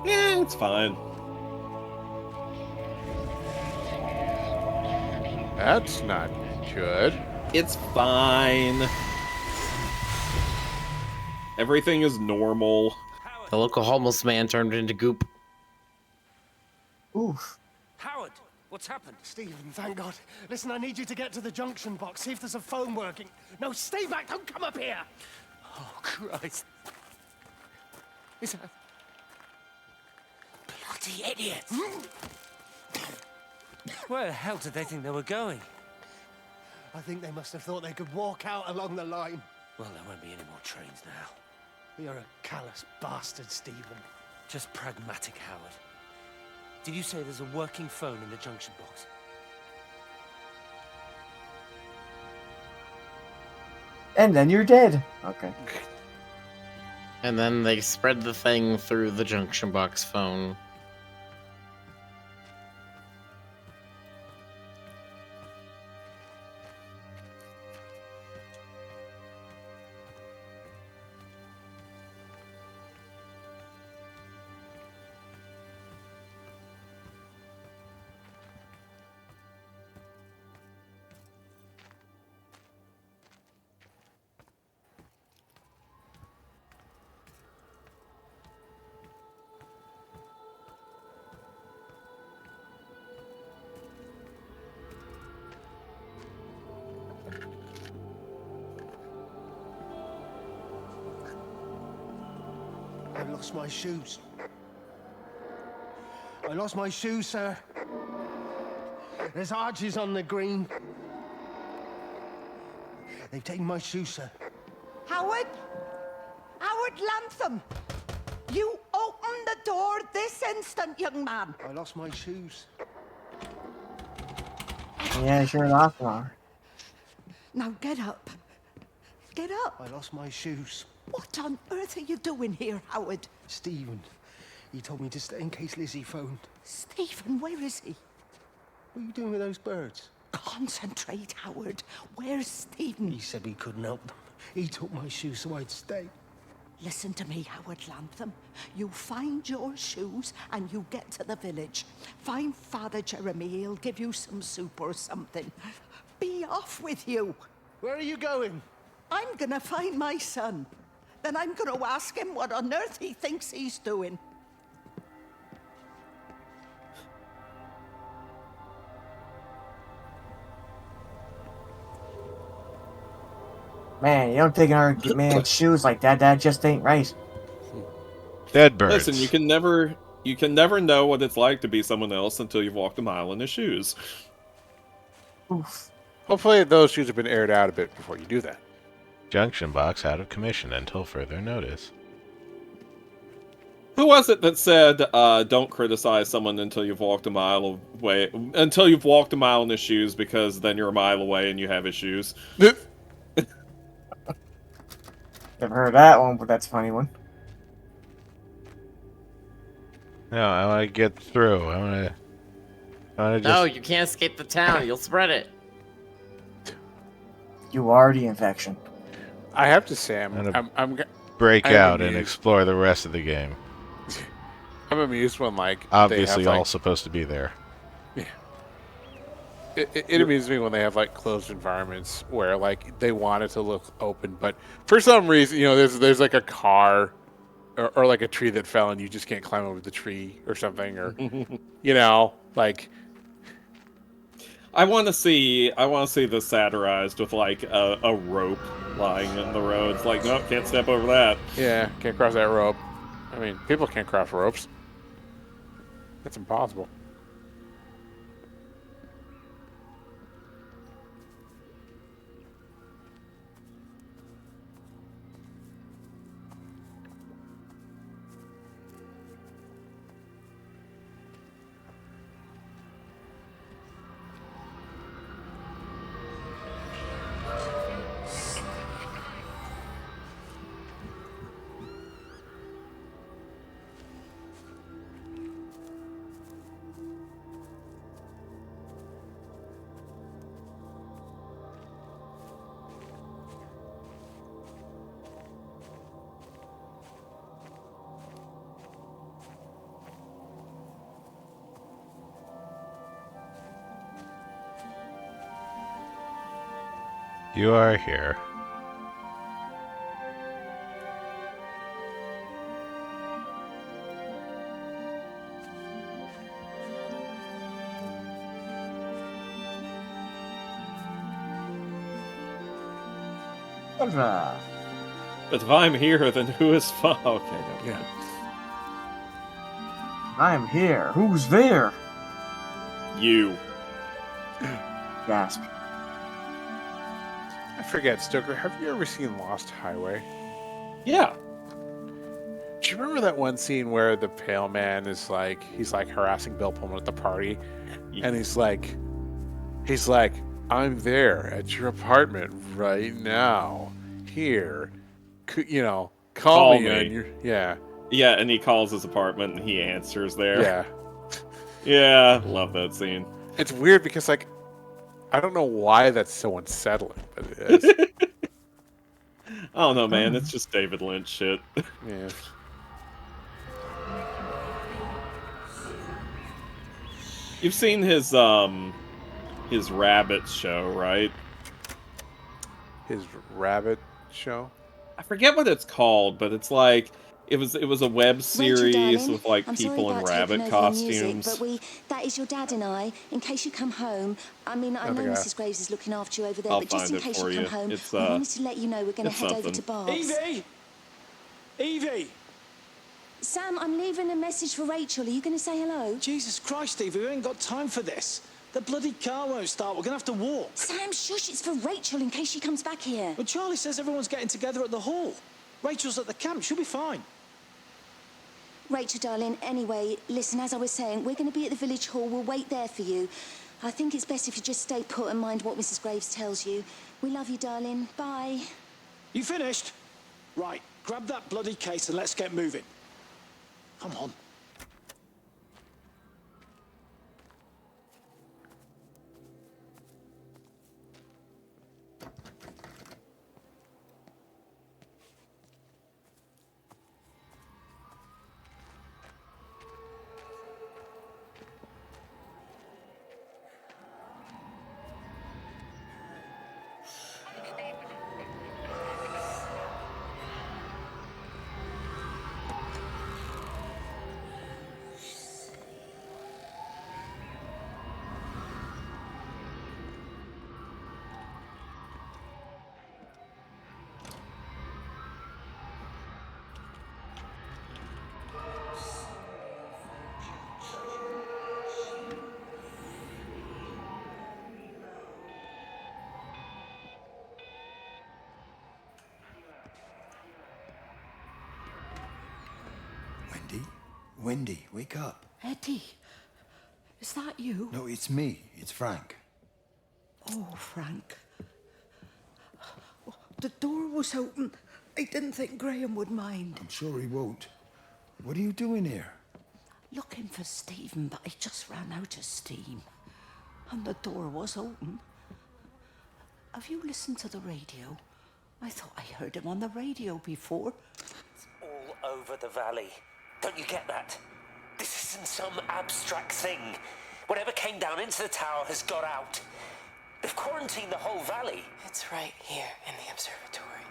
Yeah, it's fine. That's not good. It's fine. Everything is normal. The local homeless man turned into goop. Oof. Howard, what's happened? Stephen, thank God. Listen, I need you to get to the junction box, see if there's a phone working. No, stay back, don't come up here! Oh, Christ. Is that... Bloody idiots! Where the hell did they think they were going? I think they must have thought they could walk out along the line. Well, there won't be any more trains now. You're a callous bastard, Stephen. Just pragmatic, Howard. Did you say there's a working phone in the junction box? And then you're dead. Okay. And then they spread the thing through the junction box phone. I lost my shoes. I lost my shoes, sir. There's arches on the green. They've taken my shoes, sir. Howard? Howard Lantham! You open the door this instant, young man. I lost my shoes. Yeah, sure enough, Mar. Now get up. Get up. I lost my shoes. What on earth are you doing here, Howard? Stephen, he told me to stay in case Lizzie phoned. Stephen, where is he? What are you doing with those birds? Concentrate, Howard. Where's Stephen? He said we couldn't help them. He took my shoes so I'd stay. Listen to me, Howard Lantham. You find your shoes and you get to the village. Find Father Jeremy. He'll give you some soup or something. Be off with you. Where are you going? I'm gonna find my son. Then I'm gonna ask him what on earth he thinks he's doing. Man, you don't take our man's shoes like that. That just ain't right. Dead birds. Listen, you can never know what it's like to be someone else until you've walked a mile in his shoes. Oof. Hopefully those shoes have been aired out a bit before you do that. Junction box out of commission until further notice. Who was it that said, "Don't criticize someone until you've walked a mile away, until you've walked a mile in his shoes, because then you're a mile away and you have his shoes." Never heard that one, but that's a funny one. No, I want to get through. I want to just... No, you can't escape the town. You'll spread it. You are the infection. I have to say, I'm break out and amused. explore the rest of the game. I'm amused when, like, Obviously they have, all supposed to be there. Yeah. It amuses me when they have, like, closed environments where, like, they want it to look open, but for some reason, you know, there's like a car or like a tree that fell and you just can't climb over the tree or something, or you know, like. I want to see this satirized with like a rope lying in the road. It's like, nope, can't step over that. Yeah, can't cross that rope. I mean, people can't cross ropes. That's impossible. You are here. But if I'm here, then who is far? Okay, no, yeah. I'm here. Who's there? You. Gasp. I forget, Stoker, have you ever seen Lost Highway? Yeah. Do you remember that one scene where the pale man is like, he's like harassing Bill Pullman at the party? Yeah. And he's like, I'm there at your apartment right now. Here. You know, call me. On your... Yeah. Yeah, and he calls his apartment and he answers there. Yeah. Yeah, love that scene. It's weird because, like, I don't know why that's so unsettling, but it is. I don't know, man. It's just David Lynch shit. Yeah. You've seen his Rabbit show, right? His Rabbit show? I forget what it's called, but it's like it was a web series with like people in rabbit costumes. Music, but that is your dad and I. In case you come home, I mean, I know Mrs. Graves is looking after you over there, but just in case you come home, I wanted to let you know we're going to head over to Barb's. Evie! Sam, I'm leaving a message for Rachel. Are you going to say hello? Jesus Christ, Evie, we ain't got time for this. The bloody car won't start. We're going to have to walk. Sam, shush, it's for Rachel in case she comes back here. But Charlie says everyone's getting together at the hall. Rachel's at the camp. She'll be fine. Rachel, darling, anyway, listen, as I was saying, we're going to be at the village hall. We'll wait there for you. I think it's best if you just stay put and mind what Mrs. Graves tells you. We love you, darling. Bye. You finished? Right, grab that bloody case and let's get moving. Come on. Wendy, wake up. Eddie, is that you? No, it's me. It's Frank. Oh, Frank. The door was open. I didn't think Graham would mind. I'm sure he won't. What are you doing here? Looking for Stephen, but he just ran out of steam. And the door was open. Have you listened to the radio? I thought I heard him on the radio before. It's all over the valley. Don't you get that? This isn't some abstract thing. Whatever came down into the tower has got out. They've quarantined the whole valley. It's right here in the observatory.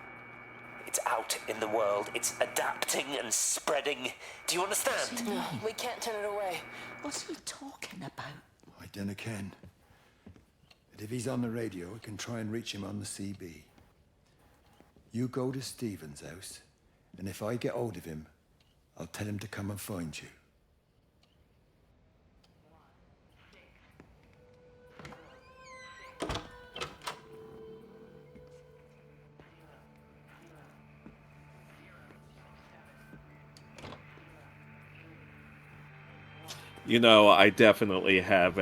It's out in the world. It's adapting and spreading. Do you understand? No, we can't turn it away. What's he talking about? I dinna ken. if he's on the radio, we can try and reach him on the CB. You go to Stephen's house, and if I get hold of him, I'll tell him to come and find you. You know, I definitely have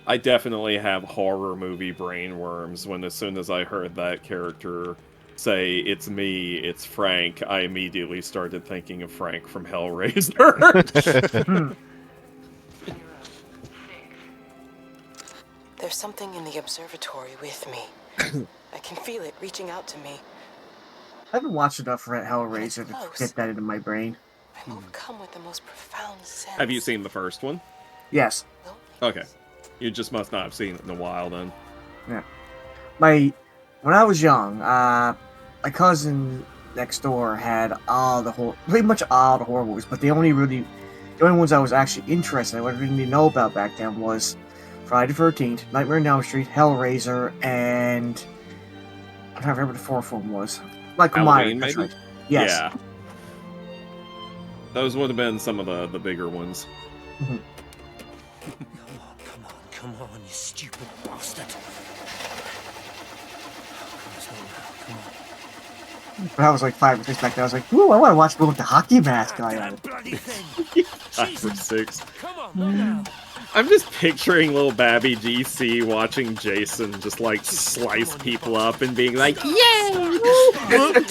I definitely have horror movie brainworms when as soon as I heard that character say, "It's me, it's Frank," I immediately started thinking of Frank from Hellraiser. There's something in the observatory with me. I can feel it reaching out to me. I haven't watched enough for Hellraiser to get that into my brain. I'm overcome with the most profound sense. Have you seen the first one? Yes. Okay. You just must not have seen it in a while then. Yeah. When I was young, my cousin next door had pretty much all the horror movies, but the only ones I was actually interested in, what I didn't even know about back then was Friday the 13th, Nightmare on Elm Street, Hellraiser, and I don't remember the fourth one was. Michael Myers, that's right. Yes. Yeah. Those would have been some of the bigger ones. Come on, you stupid bastard. When I was like 5 or 6 back then, I was like, ooh, I want to watch the one with the hockey mask guy on it. 5 or 6. I'm just picturing little Babby GC watching Jason just like slice people up and being like, "Yay!"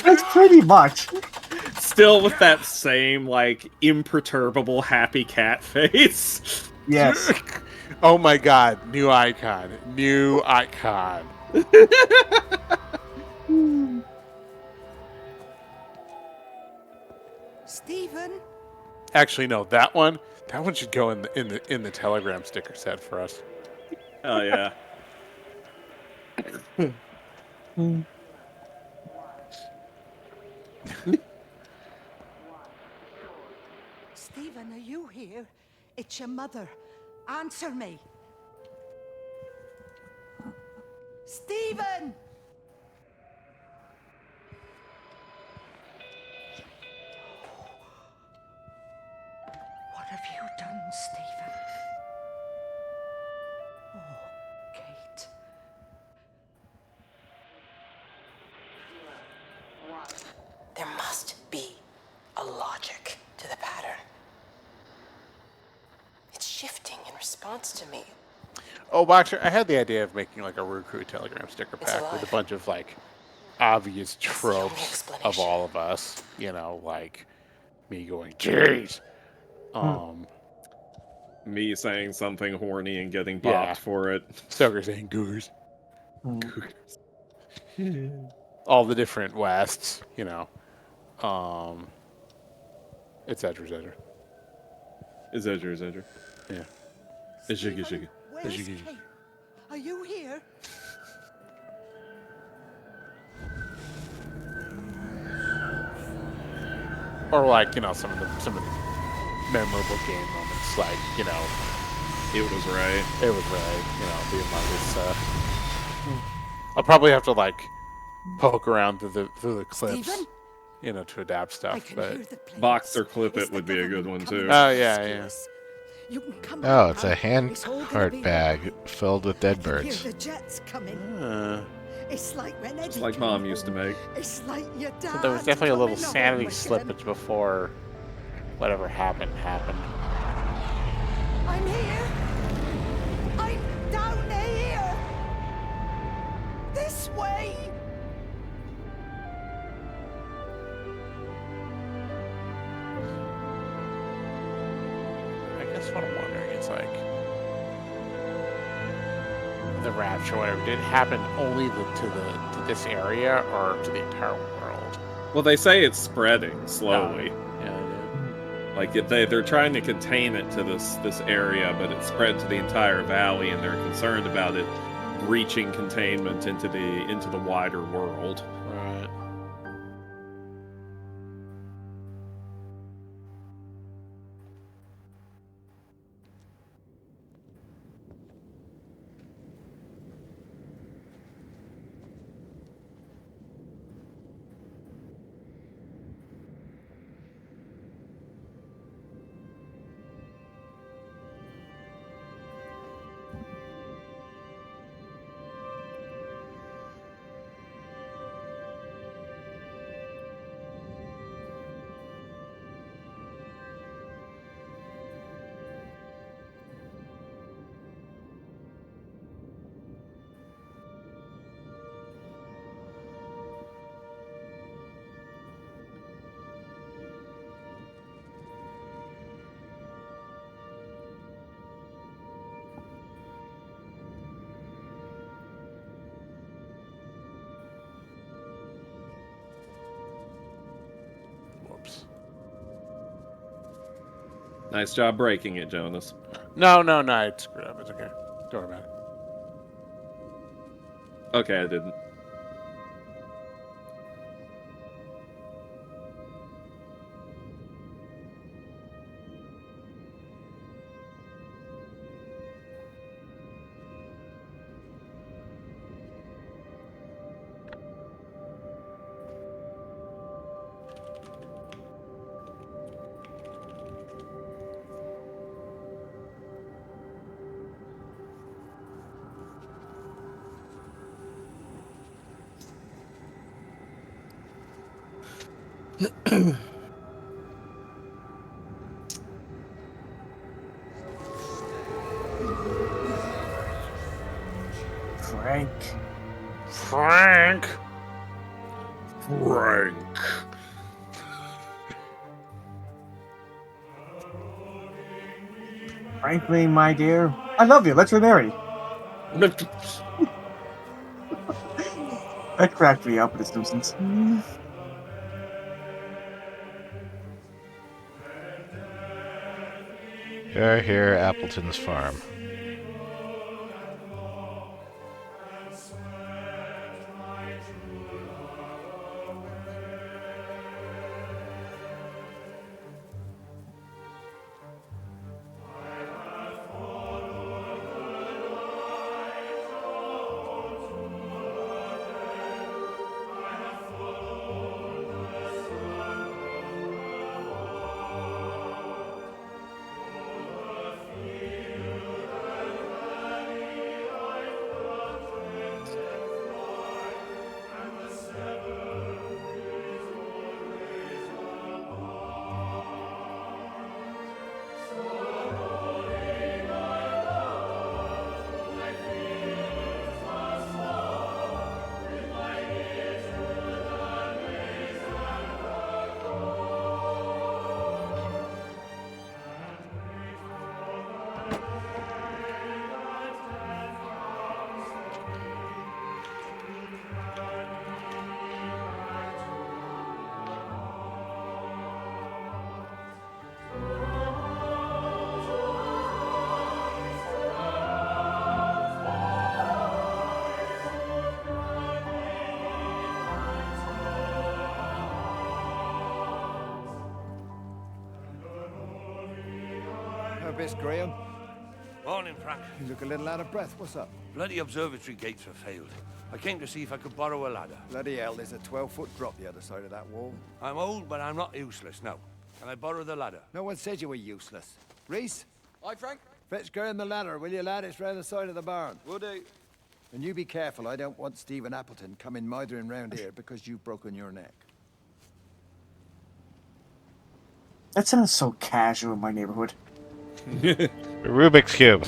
That's pretty much. Still with that same like imperturbable happy cat face. Yes. Oh my god, new icon. New icon. Stephen? Actually, no, that one should go in the Telegram sticker set for us. Oh yeah. Stephen, are you here? It's your mother. Answer me. Stephen! What have you done, Stephen? Oh, Kate. There must be a logic to the pattern. It's shifting in response to me. Oh, Boxer, I had the idea of making like a Roo Croo Telegram sticker It's pack alive. with a bunch of like obvious tropes of explanation. all of us. You know, like me going, "Jeez." Me saying something horny and getting bopped for it. Stoker saying goose. All the different Wests, you know. Et cetera, et cetera. Et cetera, et cetera. Yeah. Ishigi. Where's Kate? Are you here? Or like, you know, some of the memorable game moments, like, you know, it was right. You know, the Among Us. I'll probably have to like poke around through the clips, Stephen? you know, to adapt stuff. But Boxer clip it would be a good one too. Oh yeah. You can come Oh, out it's now. a hand It's all gonna cart be bag filled with dead Hear birds. the jets coming. It's like when Eddie Just like came Mom used to home. make. It's like your dad. But there was definitely a little coming sanity home again. slippage before whatever happened. I'm here. I'm down here. This way. I guess what I'm wondering is like the Rapture, whatever, did it happen only to this area or to the entire world? Well, they say it's spreading slowly. Yeah. Like they're trying to contain it to this area, but it's spread to the entire valley, and they're concerned about it breaching containment into the wider world. Right. Nice job breaking it, Jonas. No, I screwed up. It's okay. Don't worry about it. Okay, I didn't. Frank. Frank. Frankly, my dear, I love you. Let's get married. That cracked me up with The Simpsons. You're here, Appleton's farm. Miss Graham. Morning, Frank. You look a little out of breath. What's up? Bloody observatory gates have failed. I came to see if I could borrow a ladder. Bloody hell, there's a 12-foot drop the other side of that wall. I'm old, but I'm not useless, no. Can I borrow the ladder? No one said you were useless. Reese? Aye, Frank? Fetch Graham the ladder, will you, lad? It's round the side of the barn. Will do. And you be careful. I don't want Stephen Appleton coming mithering round here because you've broken your neck. That sounds so casual in my neighborhood. Rubik's Cube.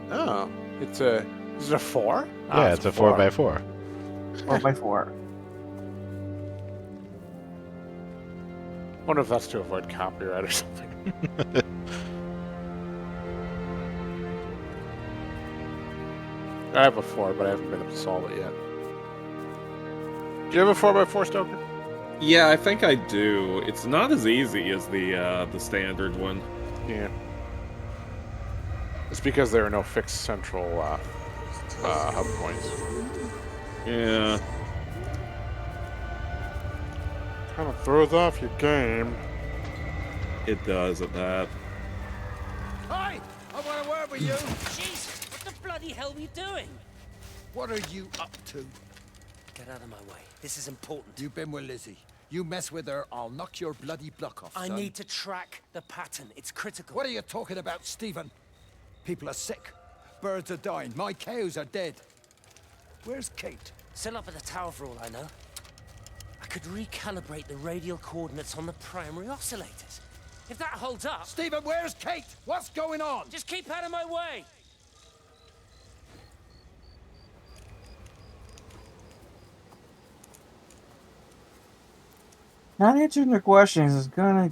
Oh, is it a 4? Yeah, it's a 4x4. 4x4. Wonder if that's to avoid copyright or something. I have a 4, but I haven't been able to solve it yet. Do you have a 4x4, Stoker? Yeah, I think I do. It's not as easy as the standard one. Yeah. It's because there are no fixed central hub points. Yeah. Kind of throws off your game. It does at that. Hi! I want a word with you! Jesus, what the bloody hell are we doing? What are you up to? Get out of my way. This is important. You've been with Lizzie. You mess with her, I'll knock your bloody block off, I son. need to track the pattern. It's critical. What are you talking about, Stephen? People are sick. Birds are dying. My cows are dead. Where's Kate? Still up at the tower for all I know. I could recalibrate the radial coordinates on the primary oscillators. If that holds up... Stephen, where's Kate? What's going on? Just keep out of my way! Not answering the questions is gonna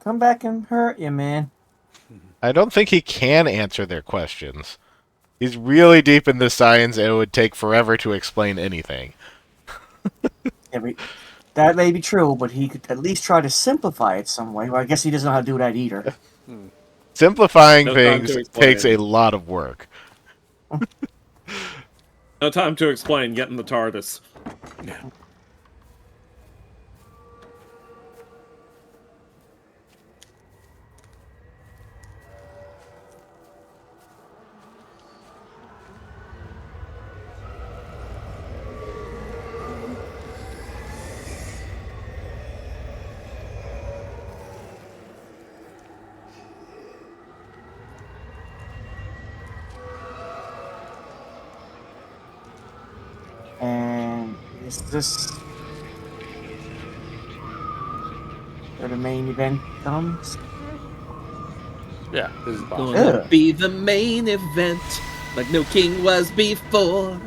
come back and hurt you, man. I don't think he can answer their questions. He's really deep in the science, and it would take forever to explain anything. Yeah, That may be true, but he could at least try to simplify it some way. Well, I guess he doesn't know how to do that either. Simplifying No time things to takes a explain. lot of work. No time to explain. Get in the TARDIS. And is this where the main event comes? Yeah, this is boss. Gonna be the main event, like no king was before.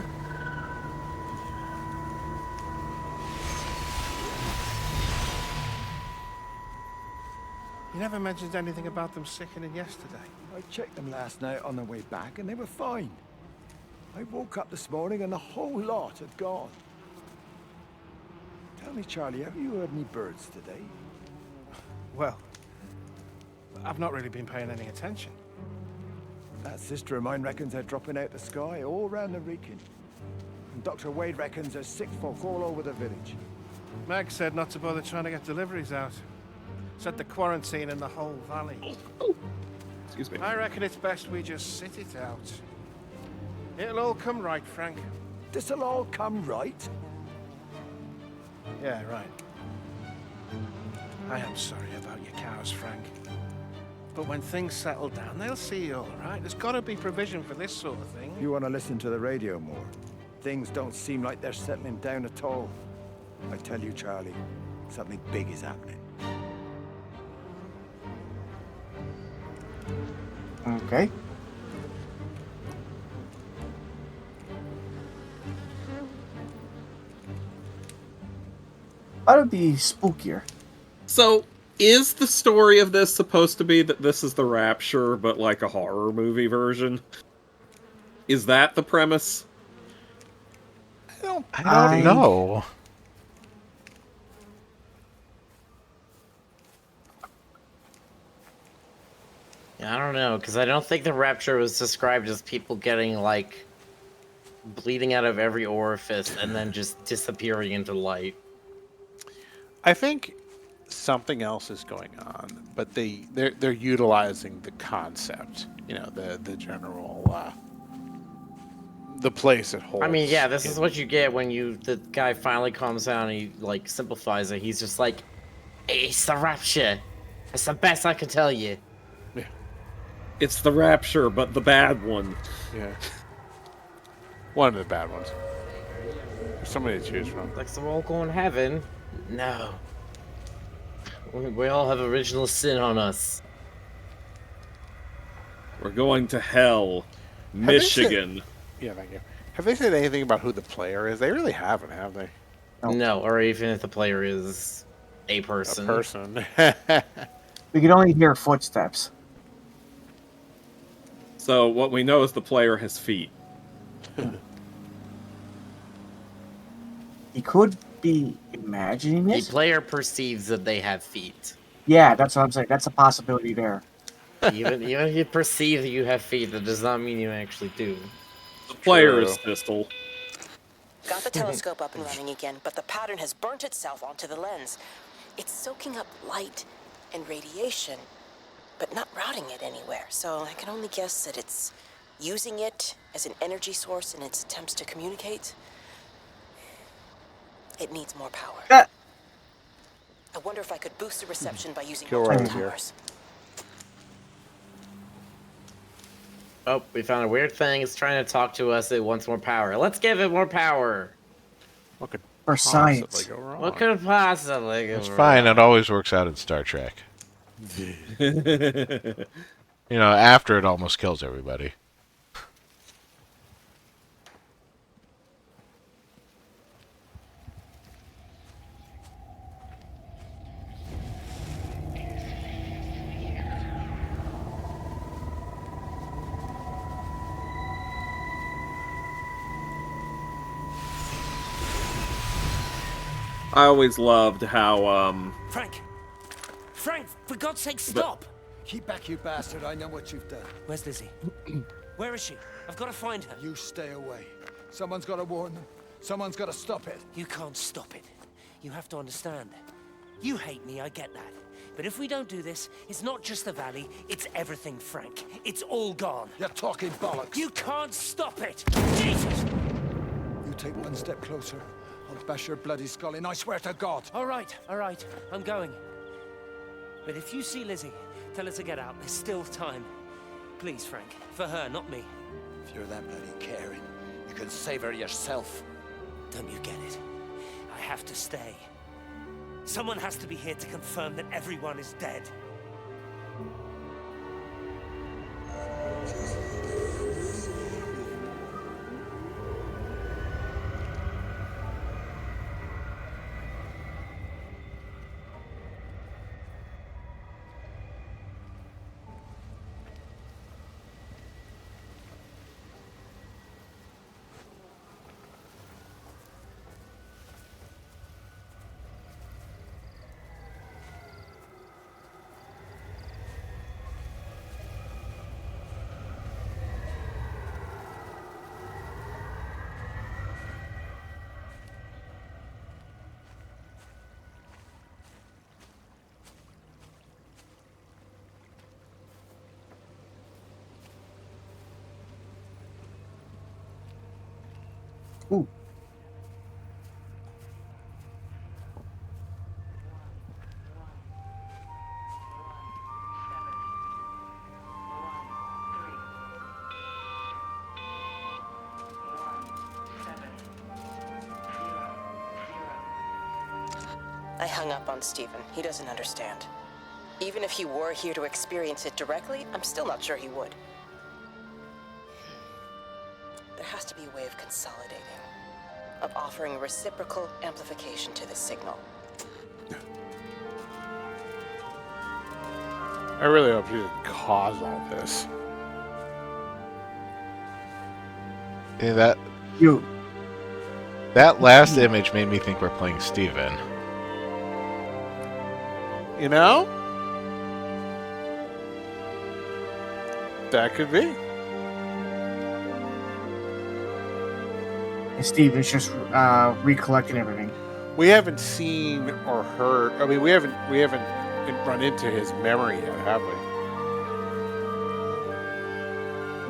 You never mentioned anything about them sickening yesterday. I checked them last night on the way back and they were fine. I woke up this morning and the whole lot had gone. Tell me, Charlie, have you heard any birds today? Well, I've not really been paying any attention. That sister of mine reckons they're dropping out the sky all round the Wrekin. And Dr. Wade reckons there's sick folk all over the village. Meg said not to bother trying to get deliveries out. Said the quarantine in the whole valley. Excuse me. I reckon it's best we just sit it out. It'll all come right, Frank. This'll all come right? Yeah, right. I am sorry about your cows, Frank. But when things settle down, they'll see you all right. There's got to be provision for this sort of thing. You want to listen to the radio more? Things don't seem like they're settling down at all. I tell you, Charlie, something big is happening. Okay. That'd be spookier. So, is the story of this supposed to be that this is the Rapture, but like a horror movie version? Is that the premise? I don't know. I don't know, because I don't think the Rapture was described as people getting, like, bleeding out of every orifice and then just disappearing into light. I think something else is going on, but they're utilizing the concept, you know, the general the place it holds. I mean, yeah, this is what you get when the guy finally calms down and he, like, simplifies it. He's just like, it's the Rapture. That's the best I can tell you. Yeah. It's the Rapture, but the bad one. Yeah. One of the bad ones. There's so many to choose from. Like, so we're all going to heaven? No. We all have original sin on us. We're going to hell. Michigan. Yeah, thank you. Have they said anything about who the player is? They really haven't, have they? No, or even if the player is a person. A person. We can only hear footsteps. So what we know is the player has feet. He could be imagining The it. player perceives that they have feet. Yeah, that's what I'm saying. That's a possibility there. Even if you perceive that you have feet, that does not mean you actually do. The player is Pistol. Got the telescope up and running again, but the pattern has burnt itself onto the lens. It's soaking up light and radiation, but not routing it anywhere. So I can only guess that it's using it as an energy source in its attempts to communicate. It needs more power. I wonder if I could boost the reception by using multiple towers. Oh, we found a weird thing. It's trying to talk to us. It wants more power. Let's give it more power. What could For science. go wrong? What could possibly go It's wrong? fine. It always works out in Star Trek. You know, after it almost kills everybody. I always loved how Frank! Frank, for God's sake, stop! Keep back, you bastard. I know what you've done. Where's Lizzie? Where is she? I've got to find her. You stay away. Someone's got to warn them. Someone's got to stop it. You can't stop it. You have to understand. You hate me, I get that. But if we don't do this, it's not just the valley, it's everything, Frank. It's all gone. You're talking bollocks. You can't stop it! Jesus! You take one step closer, I'll bash your bloody skull in, I swear to God. All right, I'm going. But if you see Lizzie, tell her to get out. There's still time. Please, Frank. For her, not me. If you're that bloody caring, you can save her yourself. Don't you get it? I have to stay. Someone has to be here to confirm that everyone is dead. Ooh. I hung up on Stephen. He doesn't understand. Even if he were here to experience it directly, I'm still not sure he would. There has to be a way of consolidating, of offering reciprocal amplification to the signal. I really hope he didn't cause all this. Yeah, that last image made me think we're playing Steven. You know? That could be. And Steven's just recollecting everything. We haven't seen or heard. I mean, we haven't run into his memory yet, have we?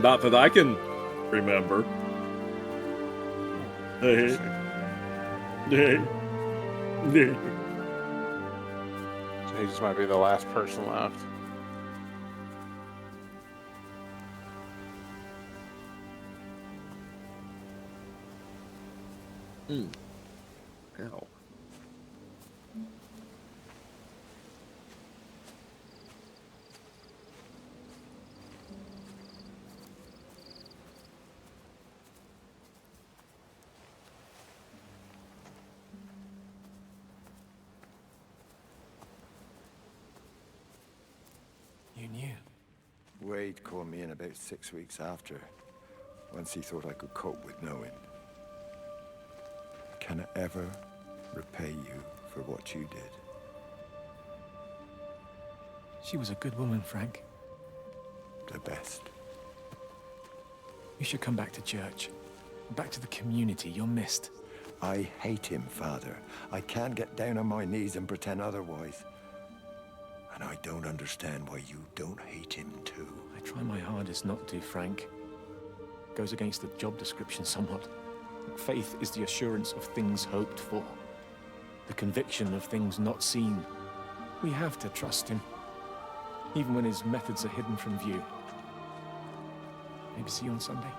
not that I can remember. So he just might be the last person left. Ow. You knew. Wade called me in about 6 weeks after, once he thought I could cope with knowing. Can I ever repay you for what you did? She was a good woman, Frank. The best. You should come back to church. Back to the community. You're missed. I hate him, Father. I can't get down on my knees and pretend otherwise. And I don't understand why you don't hate him too. I try my hardest not to, Frank. Goes against the job description somewhat. Faith is the assurance of things hoped for. The conviction of things not seen. We have to trust him. Even when his methods are hidden from view. Maybe see you on Sunday.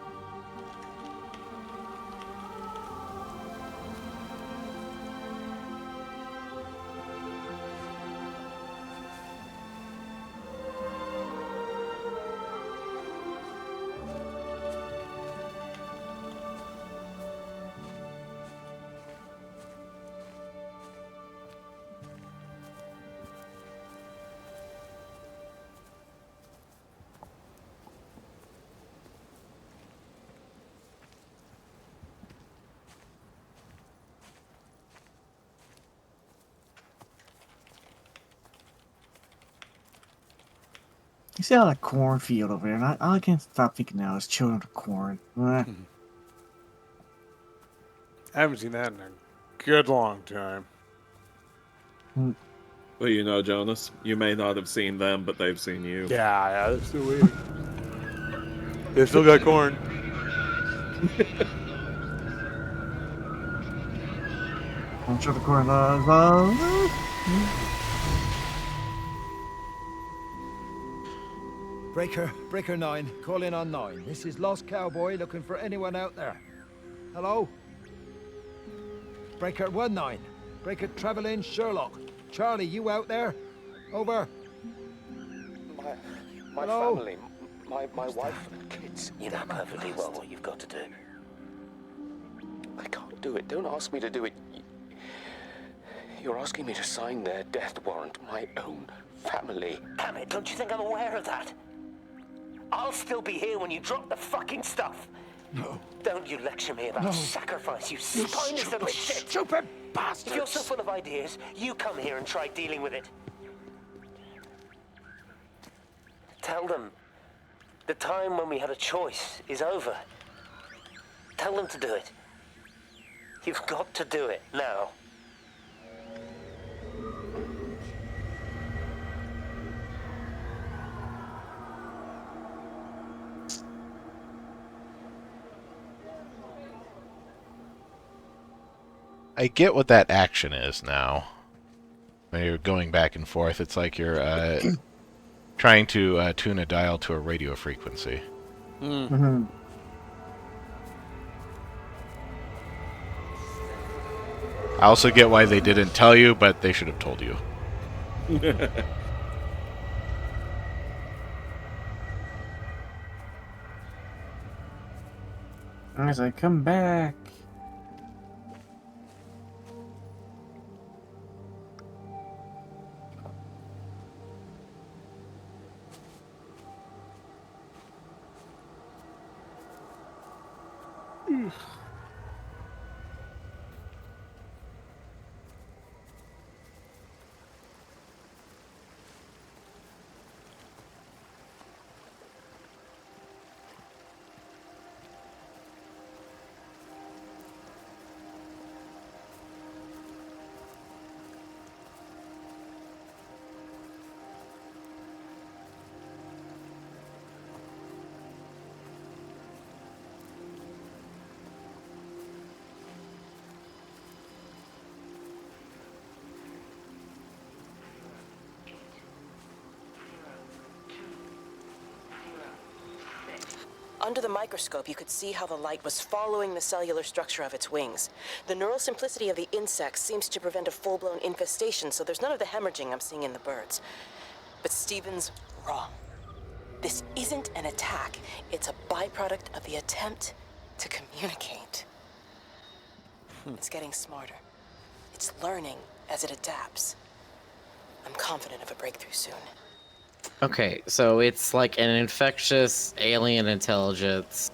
You see all that cornfield over there, and I can't stop thinking now is children of corn. I haven't seen that in a good long time. Well, you know, Jonas, you may not have seen them, but they've seen you. Yeah, that's the way. They still got corn. I'm sure the corn loves. Breaker 9, call in on 9. This is Lost Cowboy looking for anyone out there. Hello? Breaker 19. Breaker Travelin Sherlock. Charlie, you out there? Over. My Hello? family, my wife and kids. You know perfectly well what you've got to do. I can't do it. Don't ask me to do it. You're asking me to sign their death warrant. My own family. Damn it, don't you think I'm aware of that? I'll still be here when you drop the fucking stuff. No. Don't you lecture me about sacrifice, you spineless little shit. Stupid bastards! If you're so full of ideas, you come here and try dealing with it. Tell them the time when we had a choice is over. Tell them to do it. You've got to do it now. I get what that action is now. When you're going back and forth, it's like you're trying to tune a dial to a radio frequency. Mm-hmm. I also get why they didn't tell you, but they should have told you. As I come back. Under the microscope, you could see how the light was following the cellular structure of its wings. The neural simplicity of the insects seems to prevent a full-blown infestation, so there's none of the hemorrhaging I'm seeing in the birds. But Stephen's wrong. This isn't an attack. It's a byproduct of the attempt to communicate. It's getting smarter. It's learning as it adapts. I'm confident of a breakthrough soon. Okay, so it's like an infectious alien intelligence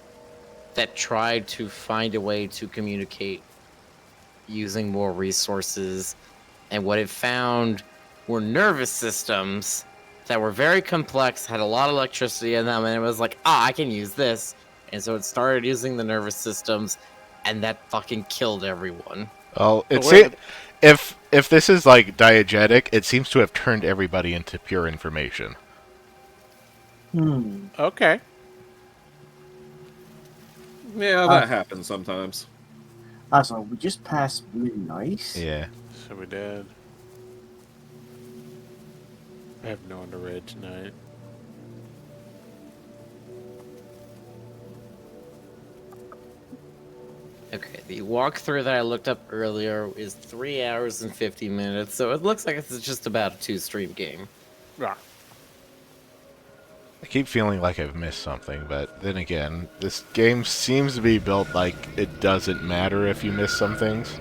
that tried to find a way to communicate using more resources, and what it found were nervous systems that were very complex, had a lot of electricity in them, and it was like, I can use this. And so it started using the nervous systems, and that fucking killed everyone. Well, if this is like diegetic, it seems to have turned everybody into pure information. Okay. Yeah, that happens sometimes. Also, we just passed midnight. Yeah. So we did. I have no one to raid tonight. Okay, the walkthrough that I looked up earlier is 3 hours and 50 minutes, so it looks like it's just about a 2-stream game. Yeah. I keep feeling like I've missed something, but then again, this game seems to be built like it doesn't matter if you miss some things.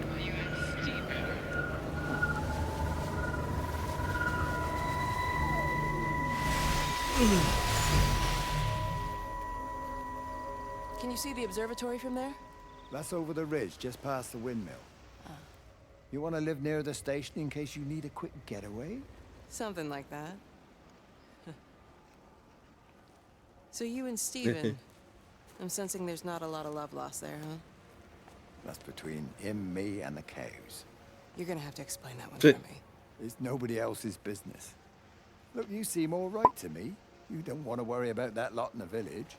Can you see the observatory from there? That's over the ridge, just past the windmill. You want to live near the station in case you need a quick getaway? Something like that. So you and Steven. I'm sensing there's not a lot of love lost there, huh? That's between him, me, and the cows. You're gonna have to explain that one for me. It's nobody else's business. Look, you seem all right to me. You don't want to worry about that lot in the village.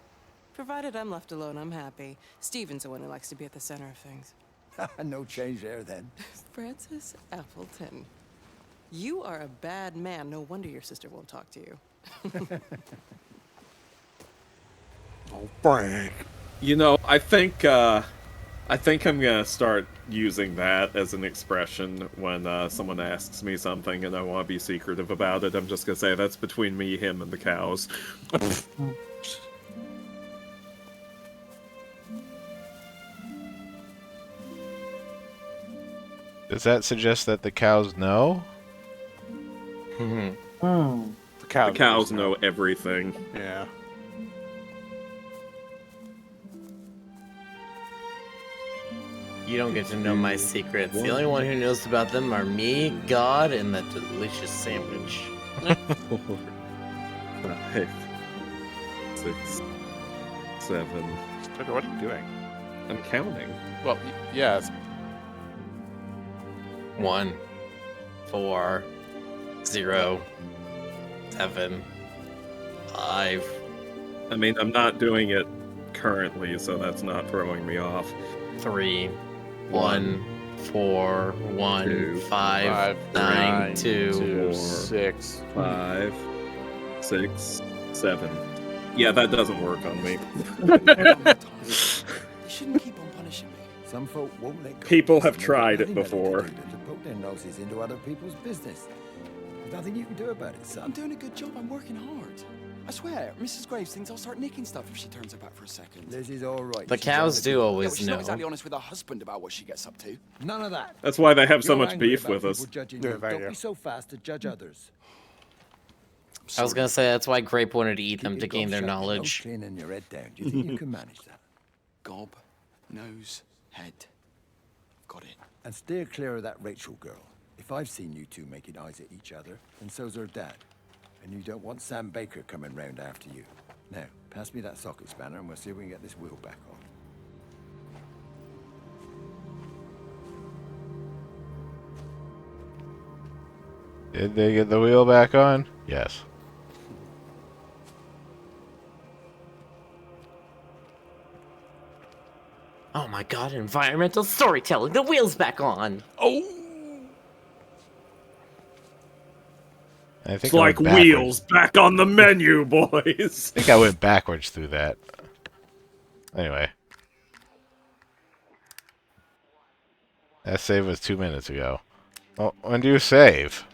Provided I'm left alone, I'm happy. Steven's the one who likes to be at the center of things. No change there, then. Francis Appleton. You are a bad man. No wonder your sister won't talk to you. Oh, Frank. You know, I think I'm gonna start using that as an expression when someone asks me something and I want to be secretive about it. I'm just gonna say that's between me, him, and the cows. Does that suggest that the cows know? The The cows know everything. Yeah. You don't get to know my secrets. The only one who knows about them are me, God, and that delicious sandwich. 4, 5, 6, 7. What are you doing? I'm counting. Well, yes. 1, 4, 0, 7, 5. I mean, I'm not doing it currently, so that's not throwing me off. 3, 1, 4, 1, 2, 5, 9, 2, 6, 5, 6, 7. Yeah, that doesn't work on me. You shouldn't keep on punishing me. Some folk won't let go. People have They've got tried it nothing better to before. do than to poke their noses into other people's business. There's nothing you can do about it, son. I'm doing a good job. I'm working hard. I swear, Mrs. Graves thinks I'll start nicking stuff if she turns her back for a second. Lizzie's all right. The cows do Yeah, always well, she's know. not exactly honest with her husband about what she gets up to. None of that. That's why they have so You're much angry beef about with us. people judging Yeah, you. thank Don't you. be so fast to judge others. I was gonna say that's why Grape wanted to eat them Keep to your gain gob their shut, your nose knowledge. clean and your head down. Do you think you can manage that? Gob, nose, head. Got it. And steer clear of that Rachel girl. If I've seen you two making eyes at each other, then so's her dad. And you don't want Sam Baker coming round after you. Now, pass me that socket spanner and we'll see if we can get this wheel back on. Did they get the wheel back on? Yes. Oh my god, environmental storytelling! The wheel's back on! Oh! I think It's I like went backwards. wheels back on the menu, boys. I think I went backwards through that. Anyway. That save was 2 minutes ago. Well, when do you save?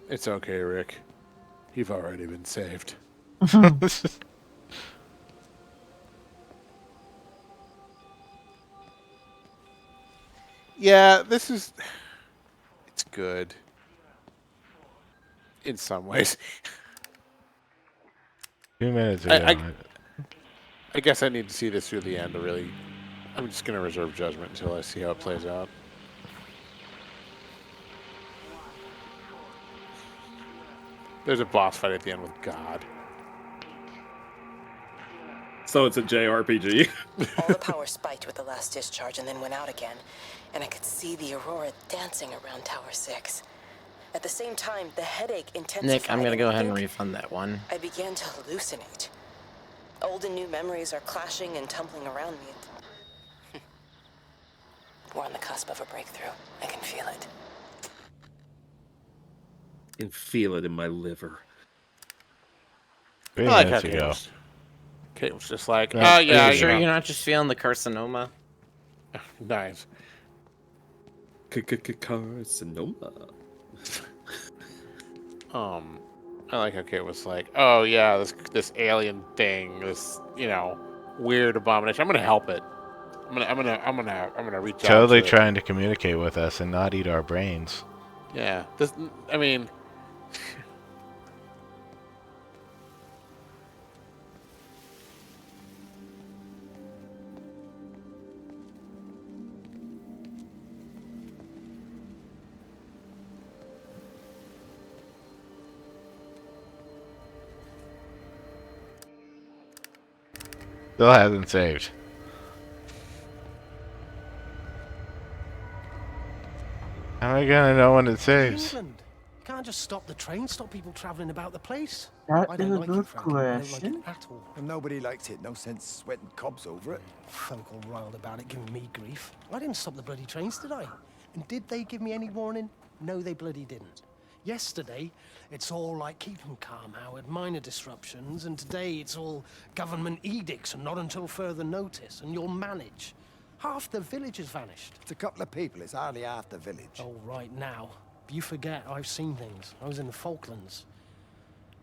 It's okay, Rick. You've already been saved. Yeah, this is... It's good. In some ways. 2 minutes ago. I guess I need to see this through the end to really... I'm just going to reserve judgment until I see how it plays out. There's a boss fight at the end with God. So it's a JRPG. All the power spiked with the last discharge and then went out again, and I could see the aurora dancing around Tower 6. At the same time, the headache intensified. Nick, I'm gonna go and I ahead and think refund that one. I began to hallucinate. Old and new memories are clashing and tumbling around me. We're on the cusp of a breakthrough. I can feel it. I can feel it in my liver. 3 I like minutes how ago. Kate was just like, Yeah. oh yeah, Are you you sure know. you're not just feeling the carcinoma? Nice. Carcinoma. I like how Kate was like, oh yeah, this alien thing, this weird abomination. I'm gonna help it. I'm gonna reach out. Totally to trying to communicate with us and not eat our brains. Yeah. This. I mean. Still hasn't saved. How am I gonna know when it saves? England. You can't just stop the train, stop people travelling about the place. That I is don't a like good it, Frankie. I don't like it question. at all. And nobody likes it. No sense sweating cobs over it. Folk all riled about it, giving me grief. I didn't stop the bloody trains, did I? And did they give me any warning? No, they bloody didn't. Yesterday, it's all like keep 'em calm, Howard, minor disruptions, and today it's all government edicts and not until further notice, and you'll manage. Half the village has vanished. It's a couple of people. It's hardly half the village. Oh, right now. But you forget, I've seen things. I was in the Falklands.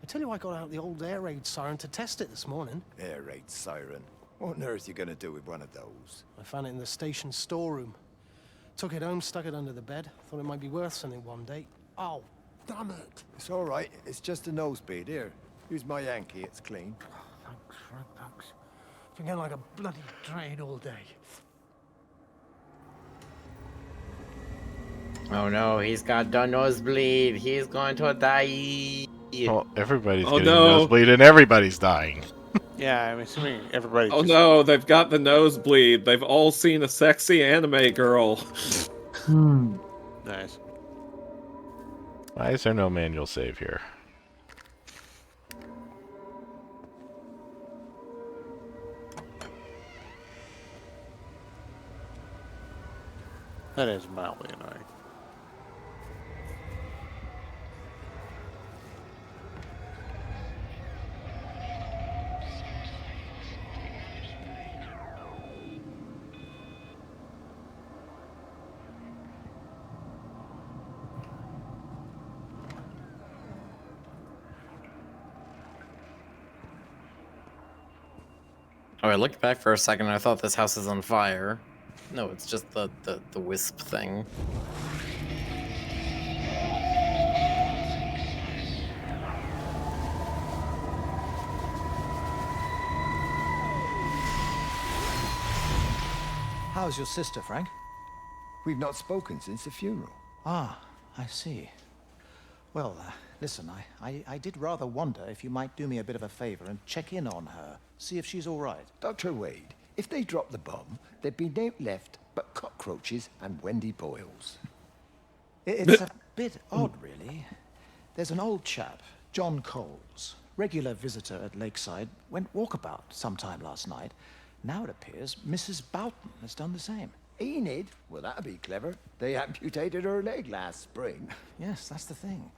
I tell you, I got out the old air raid siren to test it this morning. Air raid siren. What on earth are you going to do with one of those? I found it in the station storeroom. Took it home, stuck it under the bed. Thought it might be worth something one day. Oh, damn it. It's all right. It's just a nosebleed. Here, use my Yankee. It's clean. Thanks, Frank, thanks. Been getting like a bloody train all day. Oh no, he's got the nosebleed. He's going to die. Well, everybody's Oh, getting no. a nosebleed and everybody's dying. Yeah, I'm assuming everybody. Oh no, they've got the nosebleed. They've all seen a sexy anime girl. Nice. Why is there no manual save here? That is mildly annoying. Oh, I looked back for a second and I thought this house is on fire. No, it's just the wisp thing. How's your sister, Frank? We've not spoken since the funeral. Ah, I see. Well, listen, I did rather wonder if you might do me a bit of a favor and check in on her, see if she's all right. Dr. Wade, if they dropped the bomb, there'd be no left but cockroaches and Wendy Boyles. It's a bit odd, really. There's an old chap, John Coles, regular visitor at Lakeside, went walkabout sometime last night. Now it appears Mrs. Boughton has done the same. Enid? Well, that'd be clever. They amputated her leg last spring. Yes, that's the thing.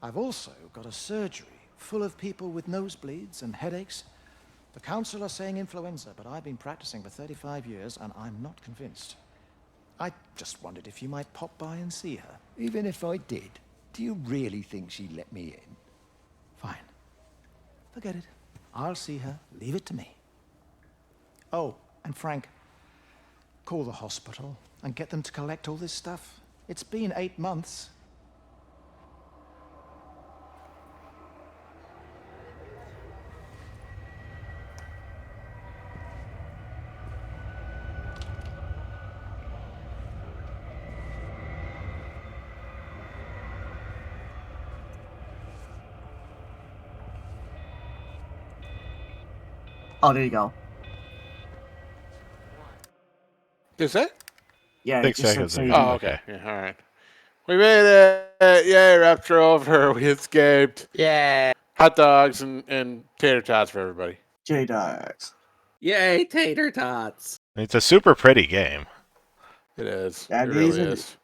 I've also got a surgery full of people with nosebleeds and headaches. The council are saying influenza, but I've been practicing for 35 years and I'm not convinced. I just wondered if you might pop by and see her. Even if I did, do you really think she'd let me in? Fine. Forget it. I'll see her. Leave it to me. Oh, and Frank, call the hospital and get them to collect all this stuff. It's been 8 months. Oh, there you go. Is it? Yeah, 6 it just seconds said ago. saving. Oh, okay. Yeah, all right. We made it! Yay, Rapture over. We escaped. Yeah. Hot dogs and tater tots for everybody. J-Dogs. Yay, tater tots. It's a super pretty game. It is. That it really is it. is.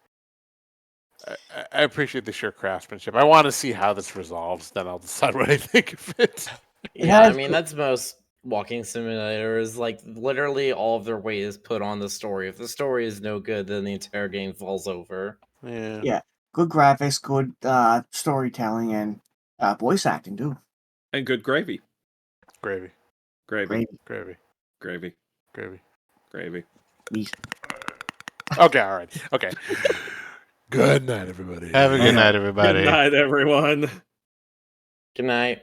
I appreciate the sheer craftsmanship. I want to see how this resolves, then I'll decide what I think of it. Yeah, I mean, that's most walking simulators. Like, literally all of their weight is put on the story. If the story is no good, then the entire game falls over. Yeah. Yeah, good graphics, good storytelling, and voice acting too. And good gravy. Gravy. Gravy. Gravy. Gravy. Gravy. Gravy. Meat. Okay, all right. Okay. Good night, everybody. Have a good night, everybody. Good night, everyone. Good night.